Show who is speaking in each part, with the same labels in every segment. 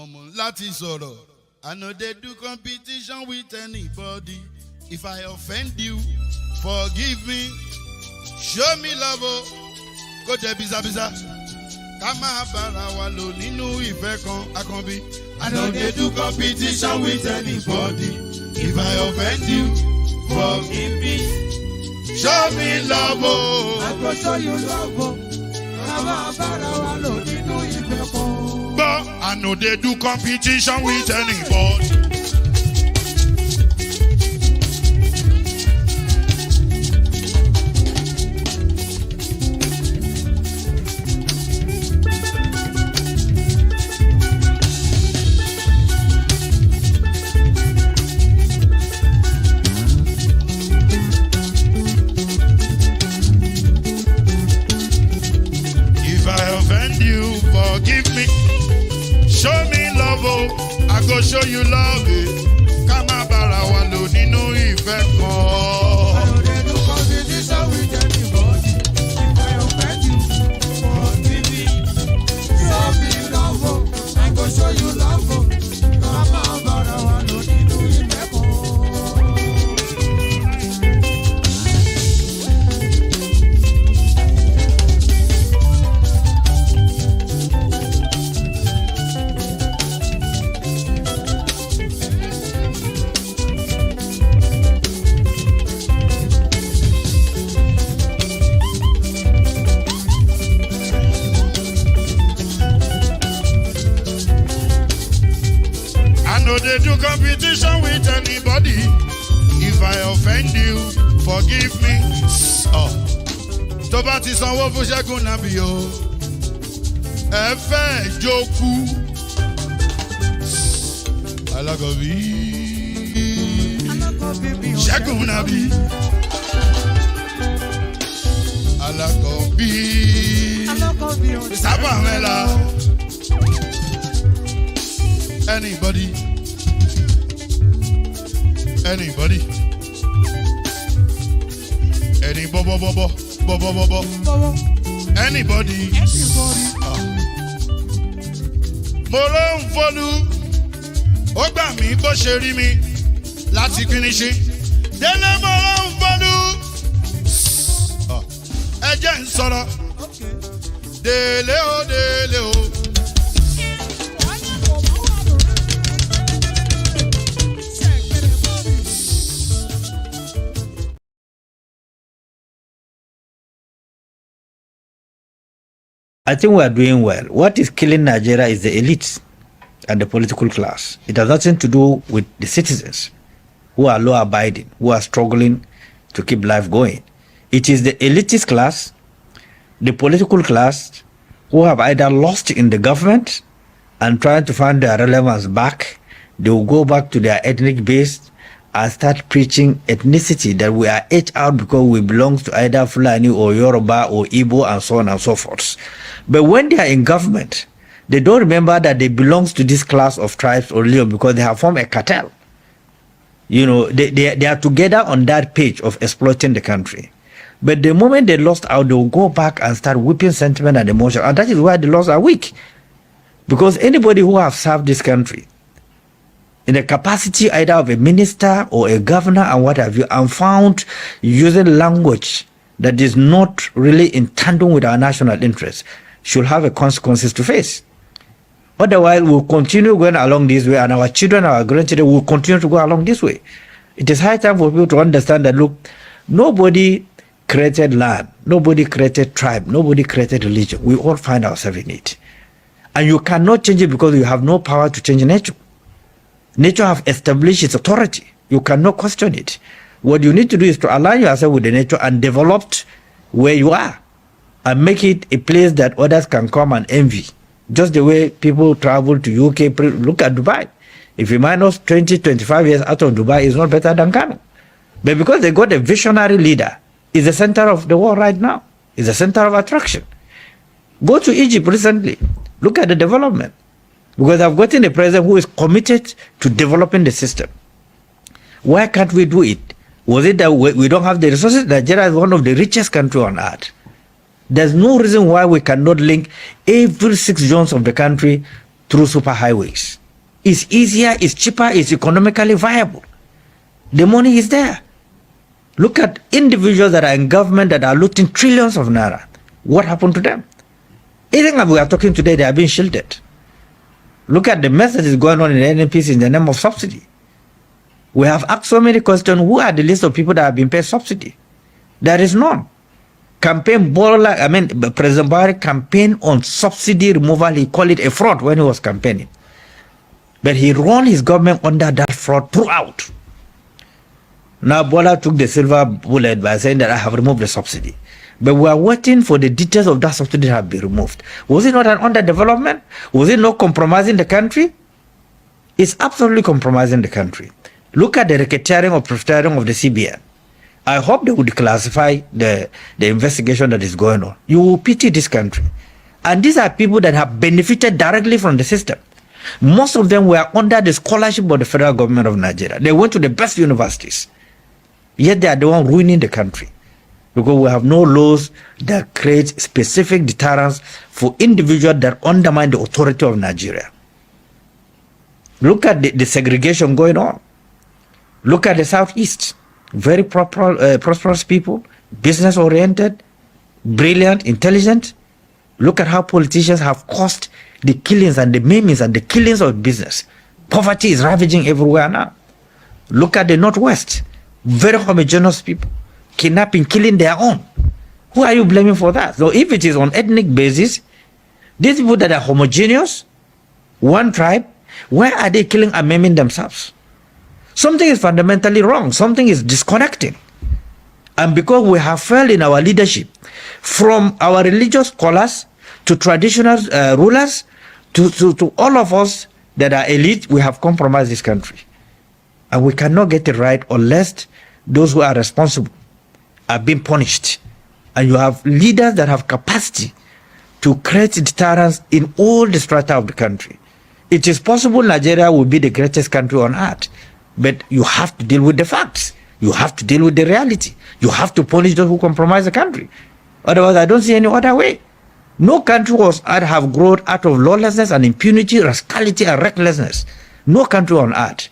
Speaker 1: Momo láti sọ̀rọ̀. I no dey do competition with anybody. If I offend you, forgive me. Show me love, oh. Kó jẹ́ bísàbísà. Ká máa bára wa lò nínú ìfẹ́ kan akànbí. I no dey do competition with anybody. If I offend you, forgive me. Show me love, oh.
Speaker 2: I go show you love, oh. Ká máa bára wa lò nínú ìfẹ́ kan.
Speaker 1: But I no dey do competition with anybody. Forgive me, show me love, oh. I go show you love, eh. Ká má bára wa lò nínú ìfẹ́ kan.
Speaker 2: I no dey do competition with anybody. If I offend you, forgive me. Show me love, oh. I go show you love, oh. Ká má bára wa lò nínú ìfẹ́ kan.
Speaker 1: No dey do competition with anybody. If I offend you, forgive me. Oh. Tó bá ti sanwó fún Ṣẹ́gun Nàbí o. Ẹ fẹ́ jókù. Alákọ̀bí. Ṣẹ́gun Nàbí. Alákọ̀bí. Sábà mẹ́la. Anybody? Anybody? Any bobo. Anybody? Mo ló ń fọlú, ó gbà mí bó ṣe rí mi láti finishi. Délé mo ló ń fọlú, ẹ jẹ́ ń sọ̀rọ̀. Délé o.
Speaker 3: I think we are doing well. What is killing Nigeria is the elites and the political class. It has nothing to do with the citizens who are law-abiding, who are struggling to keep life going. It is the elitist class, the political class, who have either lost in the government and trying to find their relevance back. They will go back to their ethnic base and start preaching ethnicity, that we are edged out because we belong to either Fulani or Yoruba or Igbo and so on and so forth. But when they are in government, they don't remember that they belong to this class of tribes or religion because they have formed a cartel. You know, they are together on that page of exploiting the country. But the moment they lost out, they will go back and start whipping sentiment and emotion. And that is why the laws are weak. Because anybody who has served this country in the capacity either of a minister or a governor and what have you, and found using language that is not really in tandem with our national interests, should have a consequences to face. Otherwise, we'll continue going along this way, and our children, our grandchildren will continue to go along this way. It is high time for people to understand that, look, nobody created land, nobody created tribe, nobody created religion. We all find ourselves in it. And you cannot change it because you have no power to change nature. Nature has established its authority. You cannot question it. What you need to do is to align yourself with the nature and develop where you are and make it a place that others can come and envy. Just the way people travel to UK, look at Dubai. If you minus 20, 25 years out of Dubai, it's not better than Kano. But because they got a visionary leader, it's the center of the world right now. It's the center of attraction. Go to Egypt recently. Look at the development. Because I've gotten a president who is committed to developing the system. Why can't we do it? Was it that we don't have the resources? Nigeria is one of the richest countries on earth. There's no reason why we cannot link every 6 zones of the country through superhighways. It's easier, it's cheaper, it's economically viable. The money is there. Look at individuals that are in government that are looting trillions of naira. What happened to them? Even as we are talking today, they are being shielded. Look at the mess that is going on in the NNPC in the name of subsidy. We have asked so many questions. Who are the list of people that have been paid subsidy? There is none. President Buhari campaigned on subsidy removal. He called it a fraud when he was campaigning. But he ran his government under that fraud throughout. Now Bola took the silver bullet by saying that I have removed the subsidy. But we are waiting for the details of that subsidy to have been removed. Was it not an underdevelopment? Was it not compromising the country? It's absolutely compromising the country. Look at the racketeering or profiteering of the CBN. I hope they would declassify the investigation that is going on. You will pity this country. And these are people that have benefited directly from the system. Most of them were under the scholarship of the federal government of Nigeria. They went to the best universities. Yet they are the one ruining the country. Because we have no laws that create specific deterrence for individuals that undermine the authority of Nigeria. Look at the segregation going on. Look at the Southeast. Very prosperous people, business-oriented, brilliant, intelligent. Look at how politicians have caused the killings and the maimings and the killings of business. Poverty is ravaging everywhere now. Look at the Northwest. Very homogeneous people. Kidnapping, killing their own. Who are you blaming for that? So if it is on ethnic basis, these people that are homogeneous, one tribe, why are they killing and maiming themselves? Something is fundamentally wrong. Something is disconnecting. And because we have failed in our leadership, from our religious scholars to traditional rulers to all of us that are elite, we have compromised this country. And we cannot get it right unless those who are responsible are being punished. And you have leaders that have capacity to create deterrence in all the strata of the country. It is possible Nigeria will be the greatest country on earth, but you have to deal with the facts. You have to deal with the reality. You have to punish those who compromise the country. Otherwise, I don't see any other way. No country was have grown out of lawlessness and impunity, rascality and recklessness. No country on earth.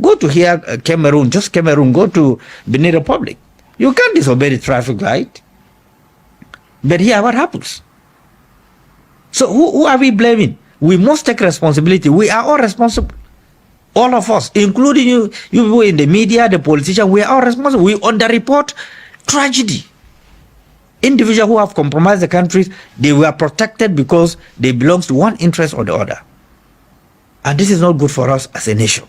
Speaker 3: Go to here, Cameroon, just Cameroon, go to Benin Republic. You can't disobey the traffic light. But here, what happens? So who are we blaming? We must take responsibility. We are all responsible. All of us, including you people in the media, the politicians, we are all responsible. We underreport tragedy. Individuals who have compromised the country, they were protected because they belong to one interest or the other. And this is not good for us as a nation.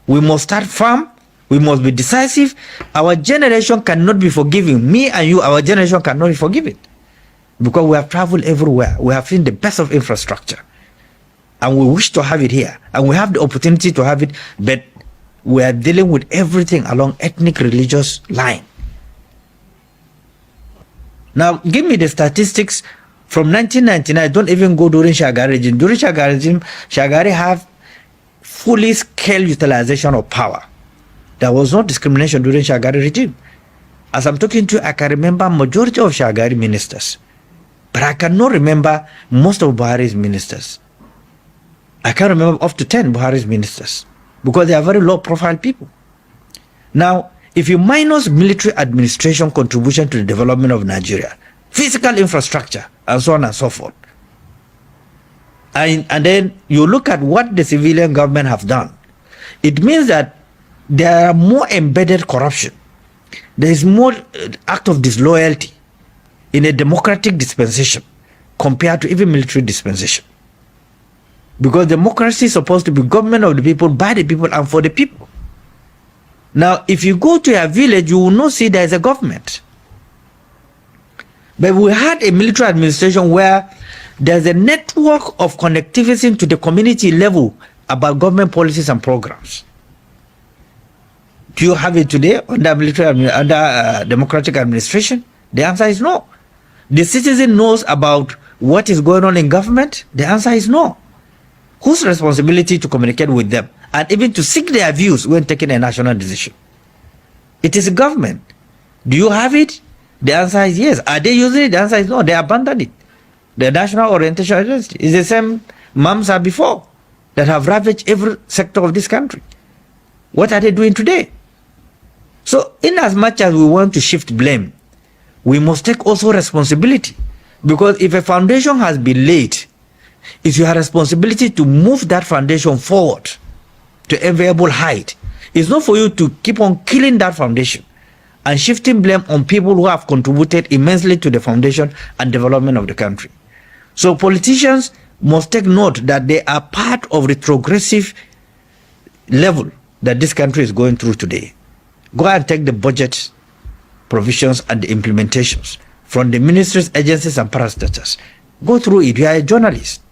Speaker 3: We must start firm. We must be decisive. Our generation cannot be forgiving. Me and you, our generation cannot be forgiving. Because we have traveled everywhere. We have seen the best of infrastructure. And we wish to have it here. And we have the opportunity to have it. But we are dealing with everything along ethnic, religious line. Now, give me the statistics from 1999. Don't even go during Shagari regime. During Shagari regime, Shagari have fully scale utilization of power. There was no discrimination during Shagari regime. As I'm talking to you, I can remember majority of Shagari ministers. But I cannot remember most of Buhari's ministers. I can't remember up to 10 Buhari's ministers. Because they are very low profile people. Now, if you minus military administration contribution to the development of Nigeria, physical infrastructure, and so on and so forth, and then you look at what the civilian government have done, it means that there are more embedded corruption. There is more act of disloyalty in a democratic dispensation compared to even military dispensation. Because democracy is supposed to be government of the people, by the people, and for the people. Now, if you go to a village, you will not see there is a government. But we had a military administration where there's a network of connectivity to the community level about government policies and programs. Do you have it today under military, under democratic administration? The answer is no. The citizen knows about what is going on in government? The answer is no. Whose responsibility to communicate with them and even to seek their views when taking a national decision? It is a government. Do you have it? The answer is yes. Are they using it? The answer is no. They abandoned it. The National Orientation Agency is the same Mamsa before that have ravaged every sector of this country. What are they doing today? So in as much as we want to shift blame, we must take also responsibility. Because if a foundation has been laid, it's your responsibility to move that foundation forward to enviable height. It's not for you to keep on killing that foundation and shifting blame on people who have contributed immensely to the foundation and development of the country. So politicians must take note that they are part of the retrogressive level that this country is going through today. Go and take the budget provisions and the implementations from the ministries, agencies, and parastatals. Go through it. You are a journalist.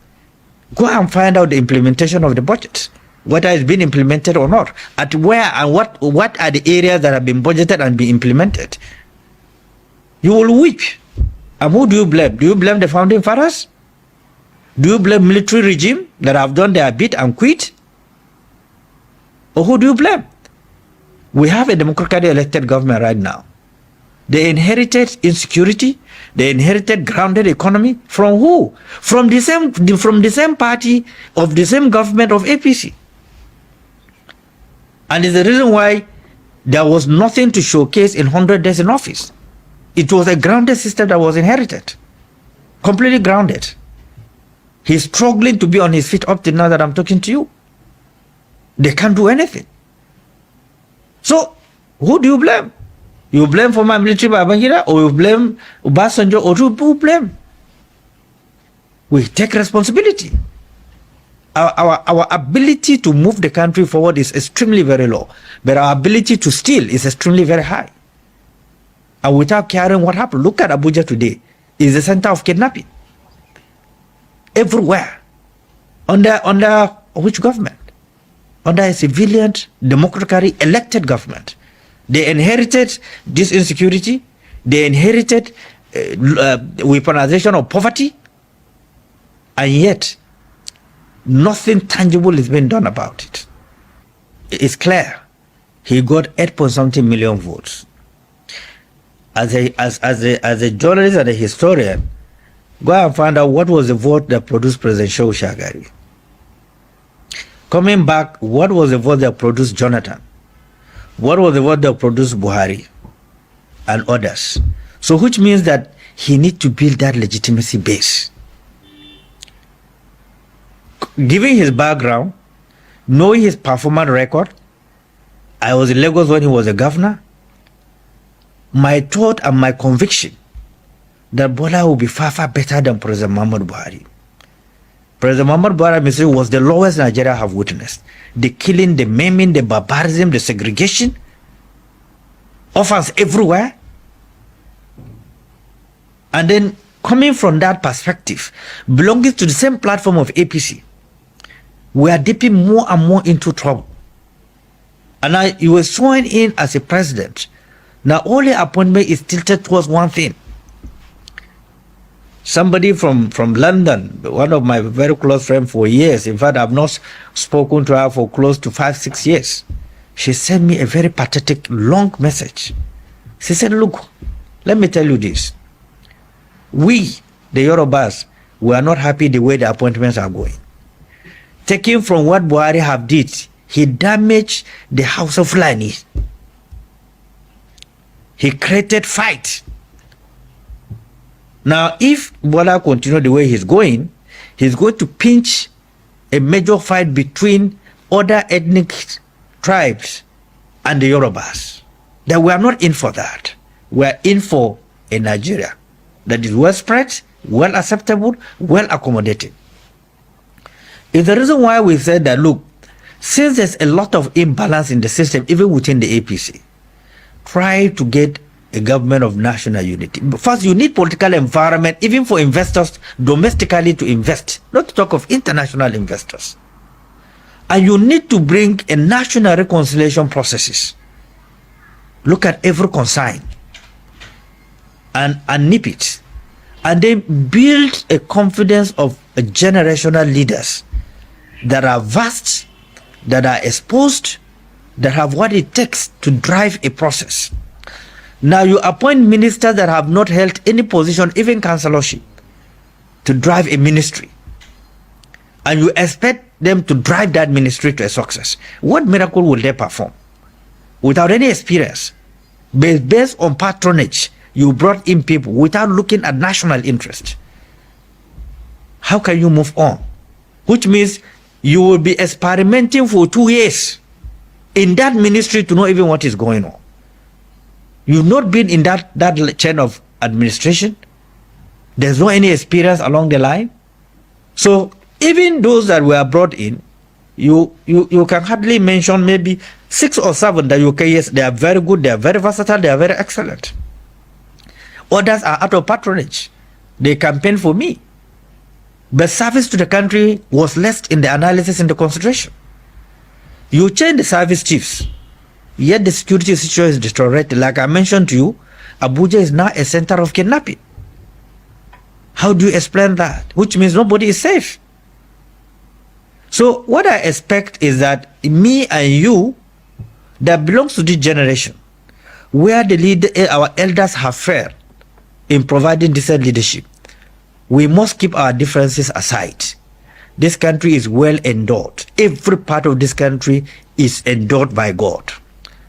Speaker 3: Go and find out the implementation of the budget, whether it's been implemented or not, at where and what are the areas that have been budgeted and been implemented. You will weep. And who do you blame? Do you blame the founding fathers? Do you blame military regime that have done their bit and quit? Or who do you blame? We have a democratically elected government right now. They inherited insecurity. They inherited grounded economy. From who? From the same party of the same government of APC. And it's the reason why there was nothing to showcase in 100 days in office. It was a grounded system that was inherited. Completely grounded. He's struggling to be on his feet up to now that I'm talking to you. They can't do anything. So, who do you blame? You blame former military Babangida, or you blame Obasanjo, or who blame? We take responsibility. Our ability to move the country forward is extremely very low, but our ability to steal is extremely very high. And without caring what happened, look at Abuja today. It's the center of kidnapping. Everywhere. Under which government? Under a civilian, democratically elected government. They inherited this insecurity. They inherited weaponization of poverty. And yet, nothing tangible is being done about it. It's clear. He got 8.something million votes. As a journalist and a historian, go and find out what was the vote that produced President Shehu Shagari. Coming back, what was the vote that produced Jonathan? What was the vote that produced Buhari and others? So which means that he needs to build that legitimacy base. Given his background, knowing his performance record, I was in Lagos when he was a governor, my thought and my conviction that Bola will be far, far better than President Muhammadu Buhari. President Muhammadu Buhari was the lowest Nigeria have witnessed. The killing, the maiming, the barbarism, the segregation, orphans everywhere. And then coming from that perspective, belonging to the same platform of APC, we are dipping more and more into trouble. And now you were sworn in as a president. Now only appointment is tilted towards one thing. Somebody from London, one of my very close friends for years, in fact I've not spoken to her for close to 5-6 years. She sent me a very pathetic long message. She said, look, let me tell you this. We, the Yorubas, we are not happy the way the appointments are going. Taking from what Buhari have did, he damaged the House of Fulani. He created fight. Now, if Bola continues the way he's going to pinch a major fight between other ethnic tribes and the Yorubas. That we are not in for that. We are in for a Nigeria that is well spread, well acceptable, well accommodated. It's the reason why we said that, look, since there's a lot of imbalance in the system, even within the APC, try to get a government of national unity. But first, you need political environment, even for investors domestically to invest, not to talk of international investors. And you need to bring a national reconciliation processes. Look at every consign and nip it. And then build a confidence of a generational leaders that are vast, that are exposed, that have what it takes to drive a process. Now you appoint ministers that have not held any position, even councillorship, to drive a ministry. and you expect them to drive that ministry to a success. What miracle will they perform without any experience? Based on patronage, you brought in people without looking at national interest. How can you move on? Which means you will be experimenting for 2 years in that ministry to know even what is going on. You've not been in that chain of administration. There's no any experience along the line. So even those that were brought in, you can hardly mention maybe 6 or 7 that you can, yes, they are very good, they are very versatile, they are very excellent. Others are out of patronage. They campaign for me. But service to the country was less in the analysis and the consideration. You change the service chiefs, yet the security situation is deteriorated. Like I mentioned to you, Abuja is now a center of kidnapping. How do you explain that? Which means nobody is safe. So what I expect is that me and you, that belongs to this generation, where our elders have failed in providing decent leadership, we must keep our differences aside. This country is well endowed. Every part of this country is endowed by God.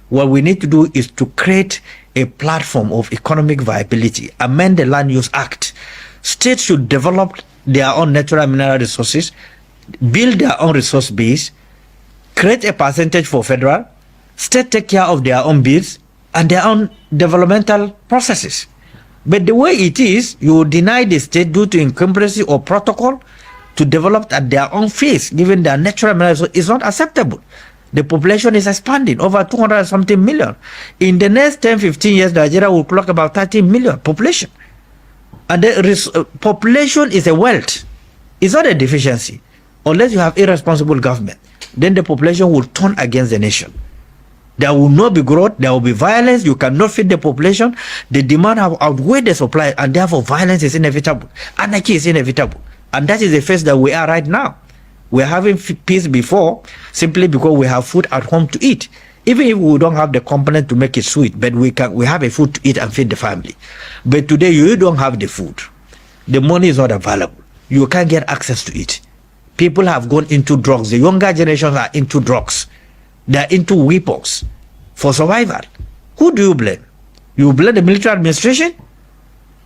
Speaker 3: What we need to do is to create a platform of economic viability, amend the Land Use Act. States should develop their own natural mineral resources, build their own resource base, create a percentage for federal, state take care of their own bills and their own developmental processes. But the way it is, you deny the state due to incumbency or protocol to develop at their own pace, given their natural minerals, is not acceptable. The population is expanding, over 200 something million. In the next 10-15 years, Nigeria will clock about 30 million population. And the population is a wealth. It's not a deficiency. Unless you have irresponsible government, then the population will turn against the nation. There will not be growth, there will be violence, you cannot feed the population, the demand have outweighed the supply, and therefore violence is inevitable. Anarchy is inevitable. And that is the phase that we are right now. We're having peace before, simply because we have food at home to eat. Even if we don't have the component to make it sweet, but we have a food to eat and feed the family. But today you don't have the food. The money is not available. You can't get access to it. People have gone into drugs. The younger generations are into drugs. They are into weapons for survival. Who do you blame? You blame the military administration?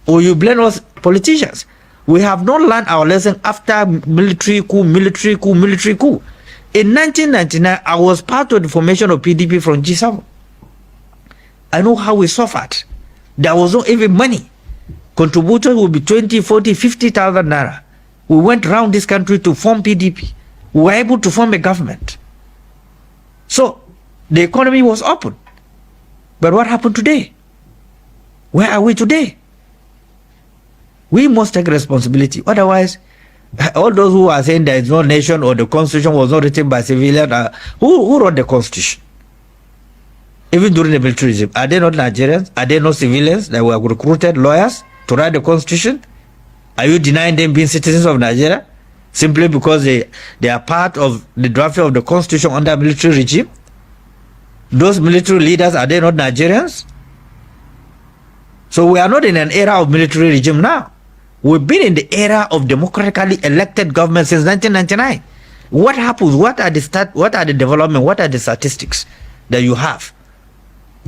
Speaker 3: Or you blame us politicians? We have not learned our lesson after military coup. In 1999, I was part of the formation of PDP from G7. I know how we suffered. There was not even money. Contributors would be 20, 40, 50,000 naira. We went around this country to form PDP. We were able to form a government. So the economy was open. But what happened today? Where are we today? We must take responsibility. Otherwise, all those who are saying there is no nation or the constitution was not written by civilians, who wrote the constitution? Even during the military regime, are they not Nigerians? Are they not civilians that were recruited lawyers to write the constitution? Are you denying them being citizens of Nigeria simply because they are part of the drafting of the constitution under military regime? Those military leaders, are they not Nigerians? So we are not in an era of military regime now. We've been in the era of democratically elected government since 1999. What happens? What are the development? What are the statistics that you have?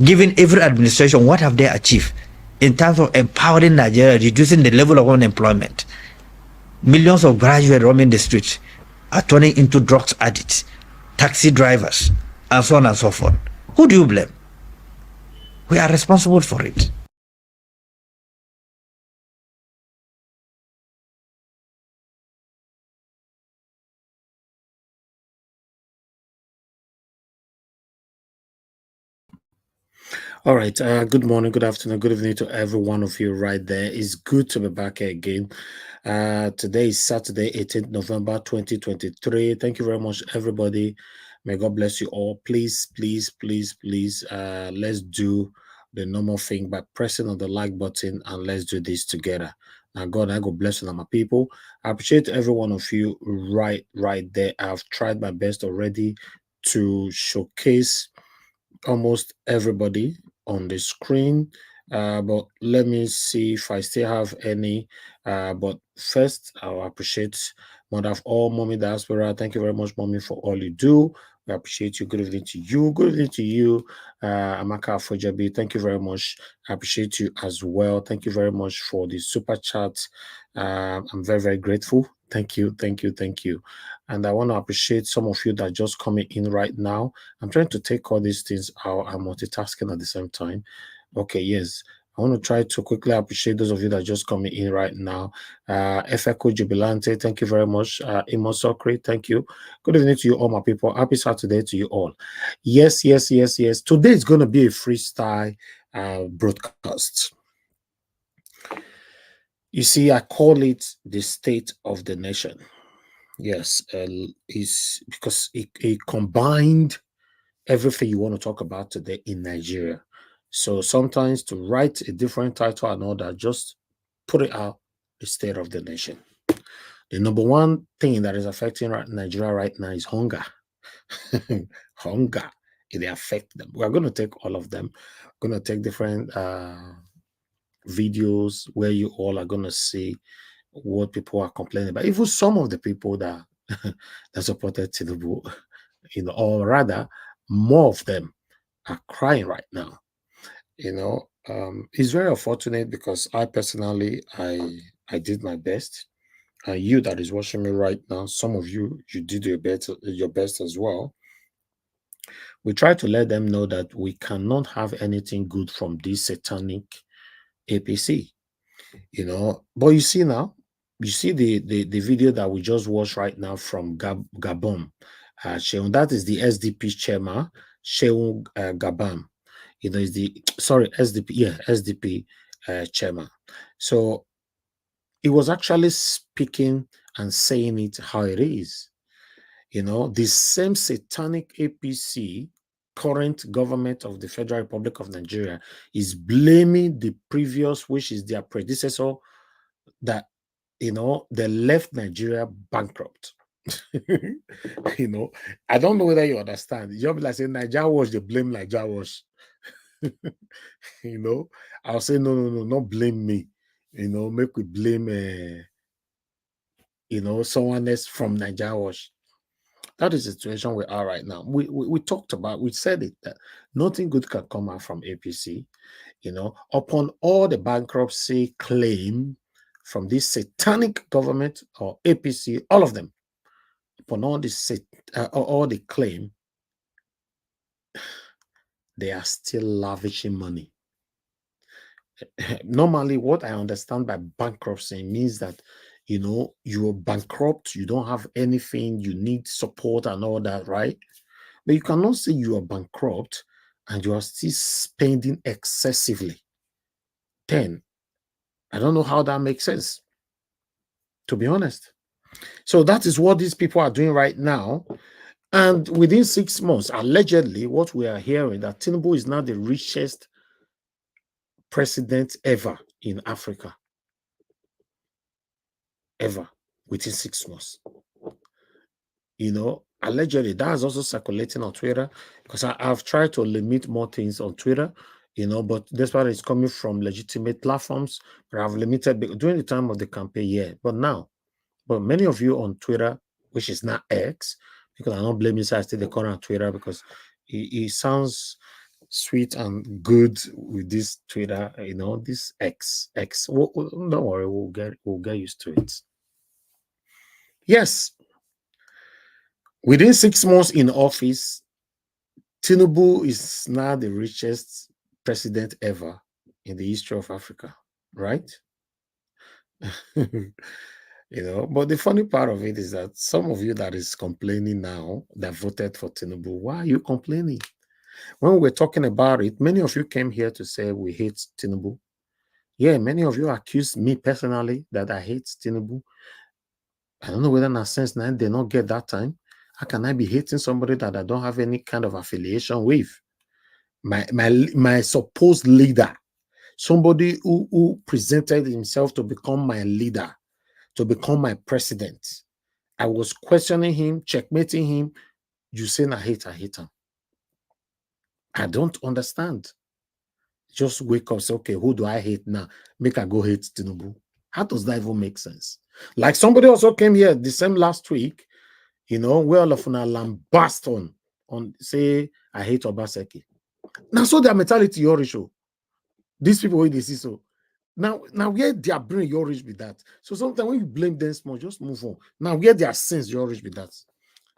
Speaker 3: Given every administration, what have they achieved in terms of empowering Nigeria, reducing the level of unemployment? Millions of graduates roaming the streets are turning into drugs addicts, taxi drivers, and so on and so forth. Who do you blame? We are responsible for it.
Speaker 4: All right. Good morning, good afternoon, good evening to every one of you right there. It's good to be back here again. Today is Saturday, 18th November 2023. Thank you very much, everybody. May God bless you all. Please, let's do the normal thing by pressing on the like button, and let's do this together. Now, God, I go bless you, my people. I appreciate every one of you right there. I've tried my best already to showcase almost everybody on the screen, but let me see if I still have any. But first, I'll appreciate Mother of all, Mommy Diaspora, thank you very much, Mommy, for all you do. We appreciate you. Good evening to you. Good evening to you, Amaka Fojabi. Thank you very much. I appreciate you as well. Thank you very much for the super chat. I'm very, very grateful. Thank you, thank you, thank you. And I want to appreciate some of you that are just coming in right now. I'm trying to take all these things out. I'm multitasking at the same time. Okay, yes. I want to try to quickly appreciate those of you that are just coming in right now. Efeko Jubilante, thank you very much. Imo Sokri, thank you. Good evening to you all, my people. Happy Saturday to you all. Yes, yes, yes, yes. Today is going to be a freestyle broadcast. You see, I call it the state of the nation. Yes, is because it combined everything you want to talk about today in Nigeria. So sometimes to write a different title and all that, just put it out, the state of the nation. The number one thing that is affecting Nigeria right now is hunger. Hunger. It affects them. We're going to take all of them. We're going to take different videos where you all are going to see what people are complaining about. Even some of the people that that supported Tinubu, or rather, more of them are crying right now. It's very unfortunate because I personally, I did my best. And you that is watching me right now, some of you did your best as well. We try to let them know that we cannot have anything good from this satanic APC. But you see now, you see the video that we just watched right now from Gabon. Sheung, that is the SDP chairman, Sheung Gabon. Is the SDP chairman. So he was actually speaking and saying it how it is. The same satanic APC, current government of the Federal Republic of Nigeria, is blaming the previous, which is their predecessor, that they left Nigeria bankrupt. I don't know whether you understand. You'll be like saying Nigeria wash, they blame Nigeria wash. I'll say no, not blame me. Make we blame someone else from Nigeria wash. That is the situation we are right now. We talked about, we said it, that nothing good can come out from APC. Upon all the bankruptcy claim from this satanic government or APC, all of them, upon all the claim, they are still lavishing money. Normally, what I understand by bankruptcy means that you're bankrupt, you don't have anything, you need support and all that, right? But you cannot say you are bankrupt and you are still spending excessively. Then I don't know how that makes sense, to be honest. So that is what these people are doing right now. And within 6 months, allegedly, what we are hearing, that Tinubu is now the richest president ever in Africa. Ever. Within 6 months. Allegedly, that is also circulating on Twitter, because I've tried to limit more things on Twitter, but despite it's coming from legitimate platforms, but I've limited during the time of the campaign, yeah. But many of you on Twitter, which is not X, because I'm not blaming you, I still the corner on Twitter because it sounds sweet and good with this Twitter, this X. Don't worry, we'll get used to it. Yes. Within 6 months in office, Tinubu is now the richest president ever in the history of Africa, right? But the funny part of it is that some of you that is complaining now that voted for Tinubu, why are you complaining? When we're talking about it, many of you came here to say we hate Tinubu. Yeah, many of you accused me personally that I hate Tinubu. I don't know whether in a sense now they not get that time. How can I be hating somebody that I don't have any kind of affiliation with? My supposed leader, somebody who presented himself to become my leader, to become my president. I was questioning him, checkmating him. You saying I hate him. I don't understand. Just wake up, say, okay, who do I hate now? Make I go hate Tinubu. How does that even make sense? Like somebody also came here the same last week, where all of them lambast on say, I hate Obaseki. Now, so their mentality, your show. These people, they see so. Now where they are bringing your rich with that. So sometimes when you blame them small, just move on. Now where their sense, your rich with that.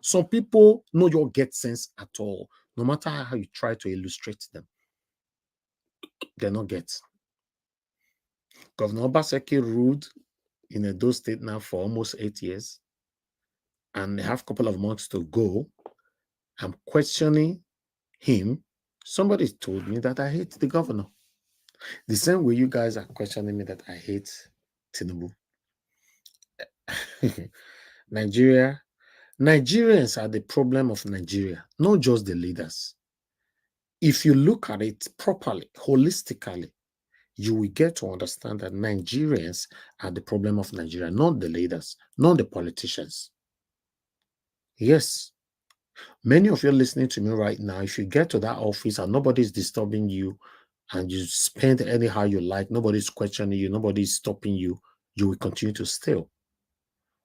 Speaker 4: Some people know you get sense at all, no matter how you try to illustrate them. They not get. Governor Obaseki ruled in Edo State now for almost 8 years, and they have a couple of months to go. I'm questioning him. Somebody told me that I hate the governor. The same way you guys are questioning me that I hate Tinubu. Nigerians are the problem of Nigeria, not just the leaders. If you look at it properly, holistically, you will get to understand that Nigerians are the problem of Nigeria, not the leaders, not the politicians. Yes, many of you listening to me right now, if you get to that office and nobody's disturbing you and you spend anyhow you like, nobody's questioning you, nobody's stopping you, you will continue to steal.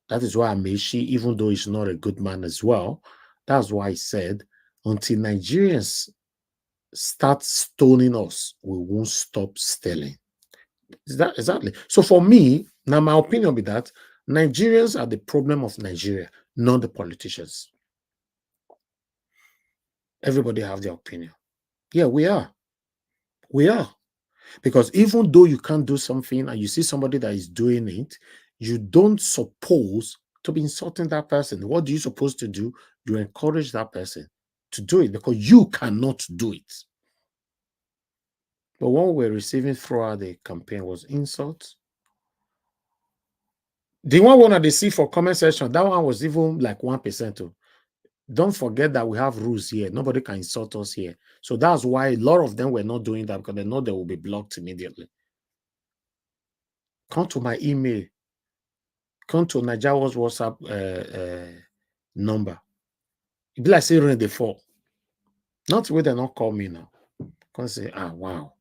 Speaker 4: That is why Amechi, even though he's not a good man as well, that's why I said, until Nigerians start stoning us, we won't stop stealing. Is that exactly? So for me, now my opinion be that Nigerians are the problem of Nigeria, not the politicians. Everybody have their opinion. Yeah, we are. We are. Because even though you can't do something and you see somebody that is doing it, you don't suppose to be insulting that person. What do you supposed to do? You encourage that person to do it because you cannot do it. But what we're receiving throughout the campaign was insults. The one they see for comment section, that one was even like 1%. Don't forget that we have rules here. Nobody can insult us here. So that's why a lot of them were not doing that because they know they will be blocked immediately. Come to my email. Come to Nigeria's WhatsApp number. It be like say rain dey fall. Not where they not call me now. Come say, wow.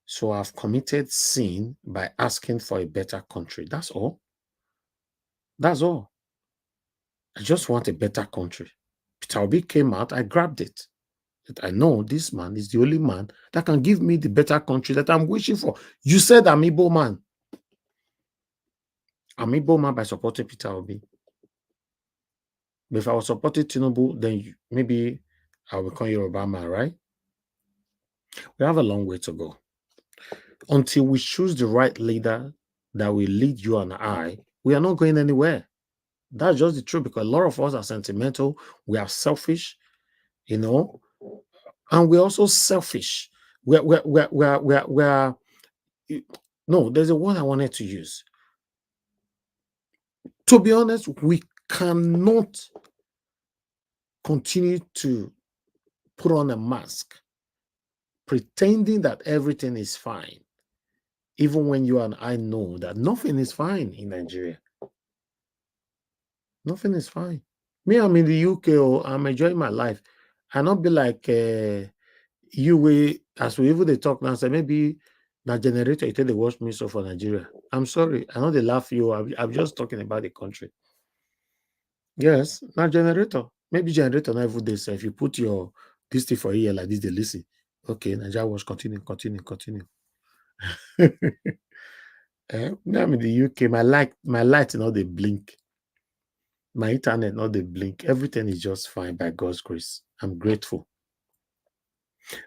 Speaker 4: So I've committed sin by asking for a better country. That's all. That's all. I just want a better country. Peter Obi came out, I grabbed it. I know this man is the only man that can give me the better country that I'm wishing for. You said I'm Igbo man. I'm Igbo man by supporting Peter Obi. But if I was supporting Tinubu, then maybe I'll become Yoruba man, right? We have a long way to go. Until we choose the right leader that will lead you and I, we are not going anywhere. That's just the truth because a lot of us are sentimental. We are selfish, and we're also selfish. We're no, there's a word I wanted to use. To be honest, we cannot continue to put on a mask, pretending that everything is fine, even when you and I know that nothing is fine in Nigeria. Nothing is fine. Me, I'm in the UK, I'm enjoying my life. I not be like you, as we even they talk now, say maybe that generator, you tell they watch me so for Nigeria. I'm sorry, I know they laugh you. I'm just talking about the country. Yes, not generator. Maybe generator not even this. If you put your this thing for here like this, they listen. Okay, Nigeria watch, continue. Now I'm in the UK. My light, they blink. My internet, not they blink. Everything is just fine by God's grace. I'm grateful.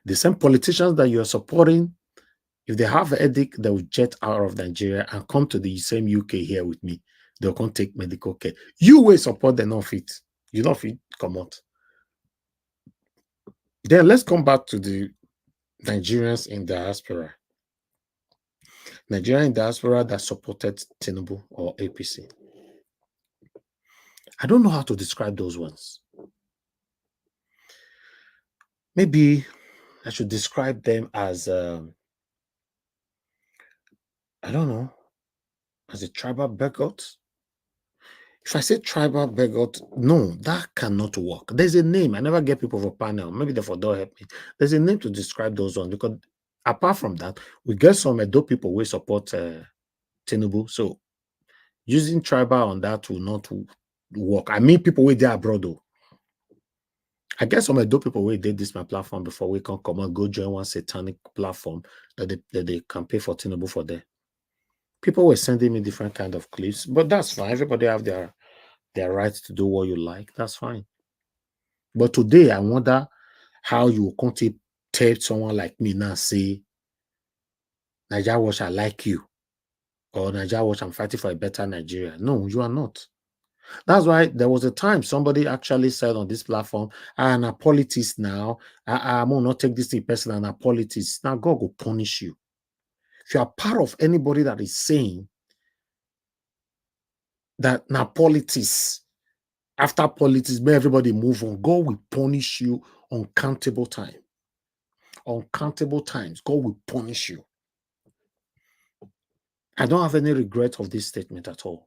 Speaker 4: The same politicians that you're supporting, if they have a headache, they will jet out of Nigeria and come to the same UK here with me. They'll come take medical care. You will support them, not fit. You not fit, come out. Then let's come back to the Nigerians in diaspora. Nigerian in diaspora that supported Tinubu or APC. I don't know how to describe those ones. Maybe I should describe them as, I don't know, as a tribal bigot. If I say tribal bigot, no, that cannot work. There's a name. I never get people for panel. Maybe they don't help me. There's a name to describe those ones because apart from that, we get some Edo people who support Tinubu. So using tribal on that will not work. I mean, people with their abroad though. I guess some Edo people who did this my platform before we can come and go join one satanic platform that they can pay for Tinubu for there. People were sending me different kind of clips, but that's fine. Everybody have their right to do what you like. That's fine. But today, I wonder how you can't tell someone like me now say, Nigeria Watch, I like you. Or Nigeria Watch, I'm fighting for a better Nigeria. No, you are not. That's why there was a time somebody actually said on this platform, I'm a politics now. I'm going to not take this thing personal, and a politics. Now God will punish you. If you are part of anybody that is saying that now politics, after politics, may everybody move on, God will punish you uncountable time. Uncountable times, God will punish you. I don't have any regret of this statement at all.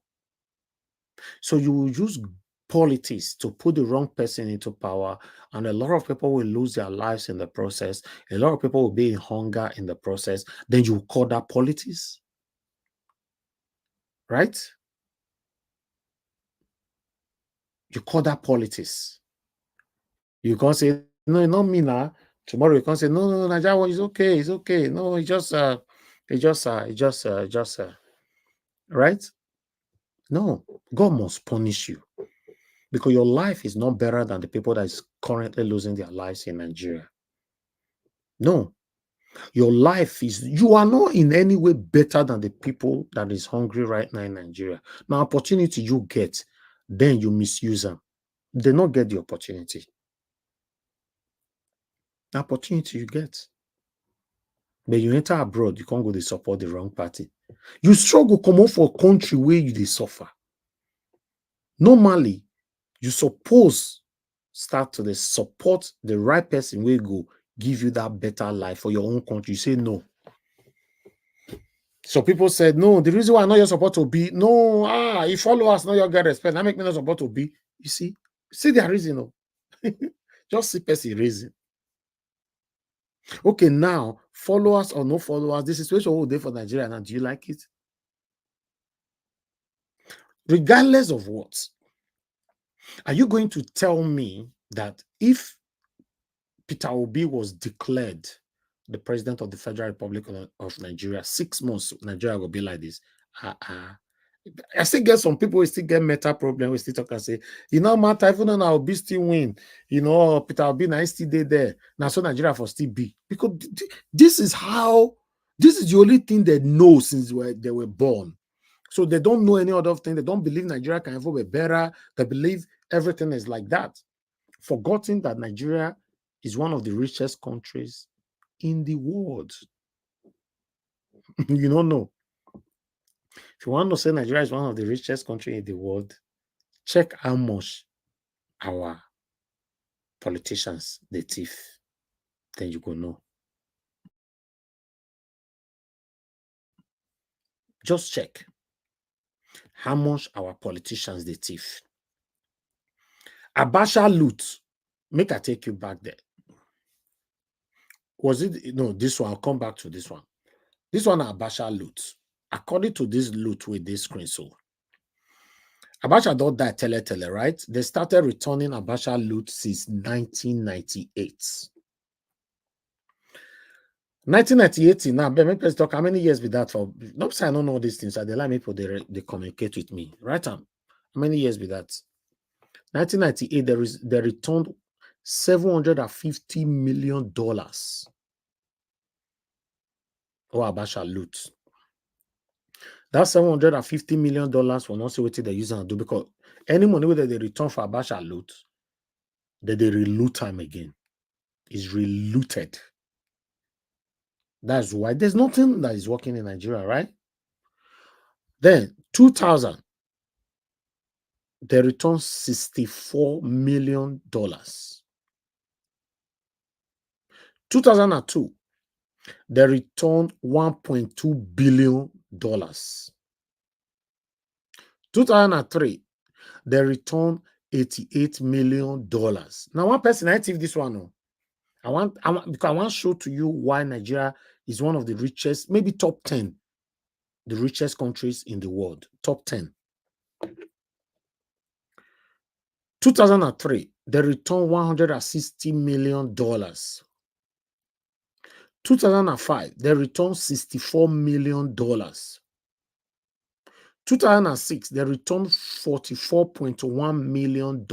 Speaker 4: So you will use politics to put the wrong person into power, and a lot of people will lose their lives in the process. A lot of people will be in hunger in the process. Then you call that politics, right? You call that politics. You can't say, no, not me now. Tomorrow you can't say, no, Nigeria is okay, it's okay. No, right? No, God must punish you because your life is not better than the people that is currently losing their lives in Nigeria. No, your life is, you are not in any way better than the people that is hungry right now in Nigeria. Now, opportunity you get, then you misuse them. They not get the opportunity. The opportunity you get. But you enter abroad, you can't go to support the wrong party. You struggle come out for a country where you they suffer. Normally, you suppose start to support the right person where go give you that better life for your own country. You say no. So people said, no, the reason why I know you're supposed to be, no, you follow us, now you get respect. That make me not supposed to be. You see their reason. No. Just see person reason. Okay, now, followers or no followers, the situation will be for Nigeria now. Do you like it? Regardless of what, are you going to tell me that if Peter Obi was declared the president of the Federal Republic of Nigeria, 6 months, Nigeria will be like this? I still get some people who still get meta problem. We still talk and say, you know, matter, even though now Obi still win, you know, Peter Obi now still there. Now, so Nigeria for still be. Because this is the only thing they know since they were born. So they don't know any other thing. They don't believe Nigeria can ever be better. They believe everything is like that. Forgetting that Nigeria is one of the richest countries in the world. You don't know. If you want to say Nigeria is one of the richest countries in the world, check how much our politicians they thief. Then you go know. Just check how much our politicians they thief. Abacha loot. Make I take you back there. Was it no? This one. I'll come back to this one. This one Abacha loot. According to this loot with this screen, so Abacha don't die tele, right? They started returning Abacha loot since 1998. 1998 now, but let's talk how many years be that for? No, I don't know these things. So they like people they communicate with me, right? How many years be that? 1998, they returned $750 million. Oh, Abacha loot. That $750 million will not see what they use and do, because any money that they return for Abacha loot, that they reloot time again. Is relooted. That's why there's nothing that is working in Nigeria, right? Then 2000, they returned $64 million. 2002, they returned $1.2 billion. 2003, they returned $88 million. Now, one person, I think this one, because I want to show to you why Nigeria is one of the richest, maybe top 10 the richest countries in the world, top 10. 2003, they returned $160 million. 2005, they returned $64 million. 2006, they returned $44.1 million.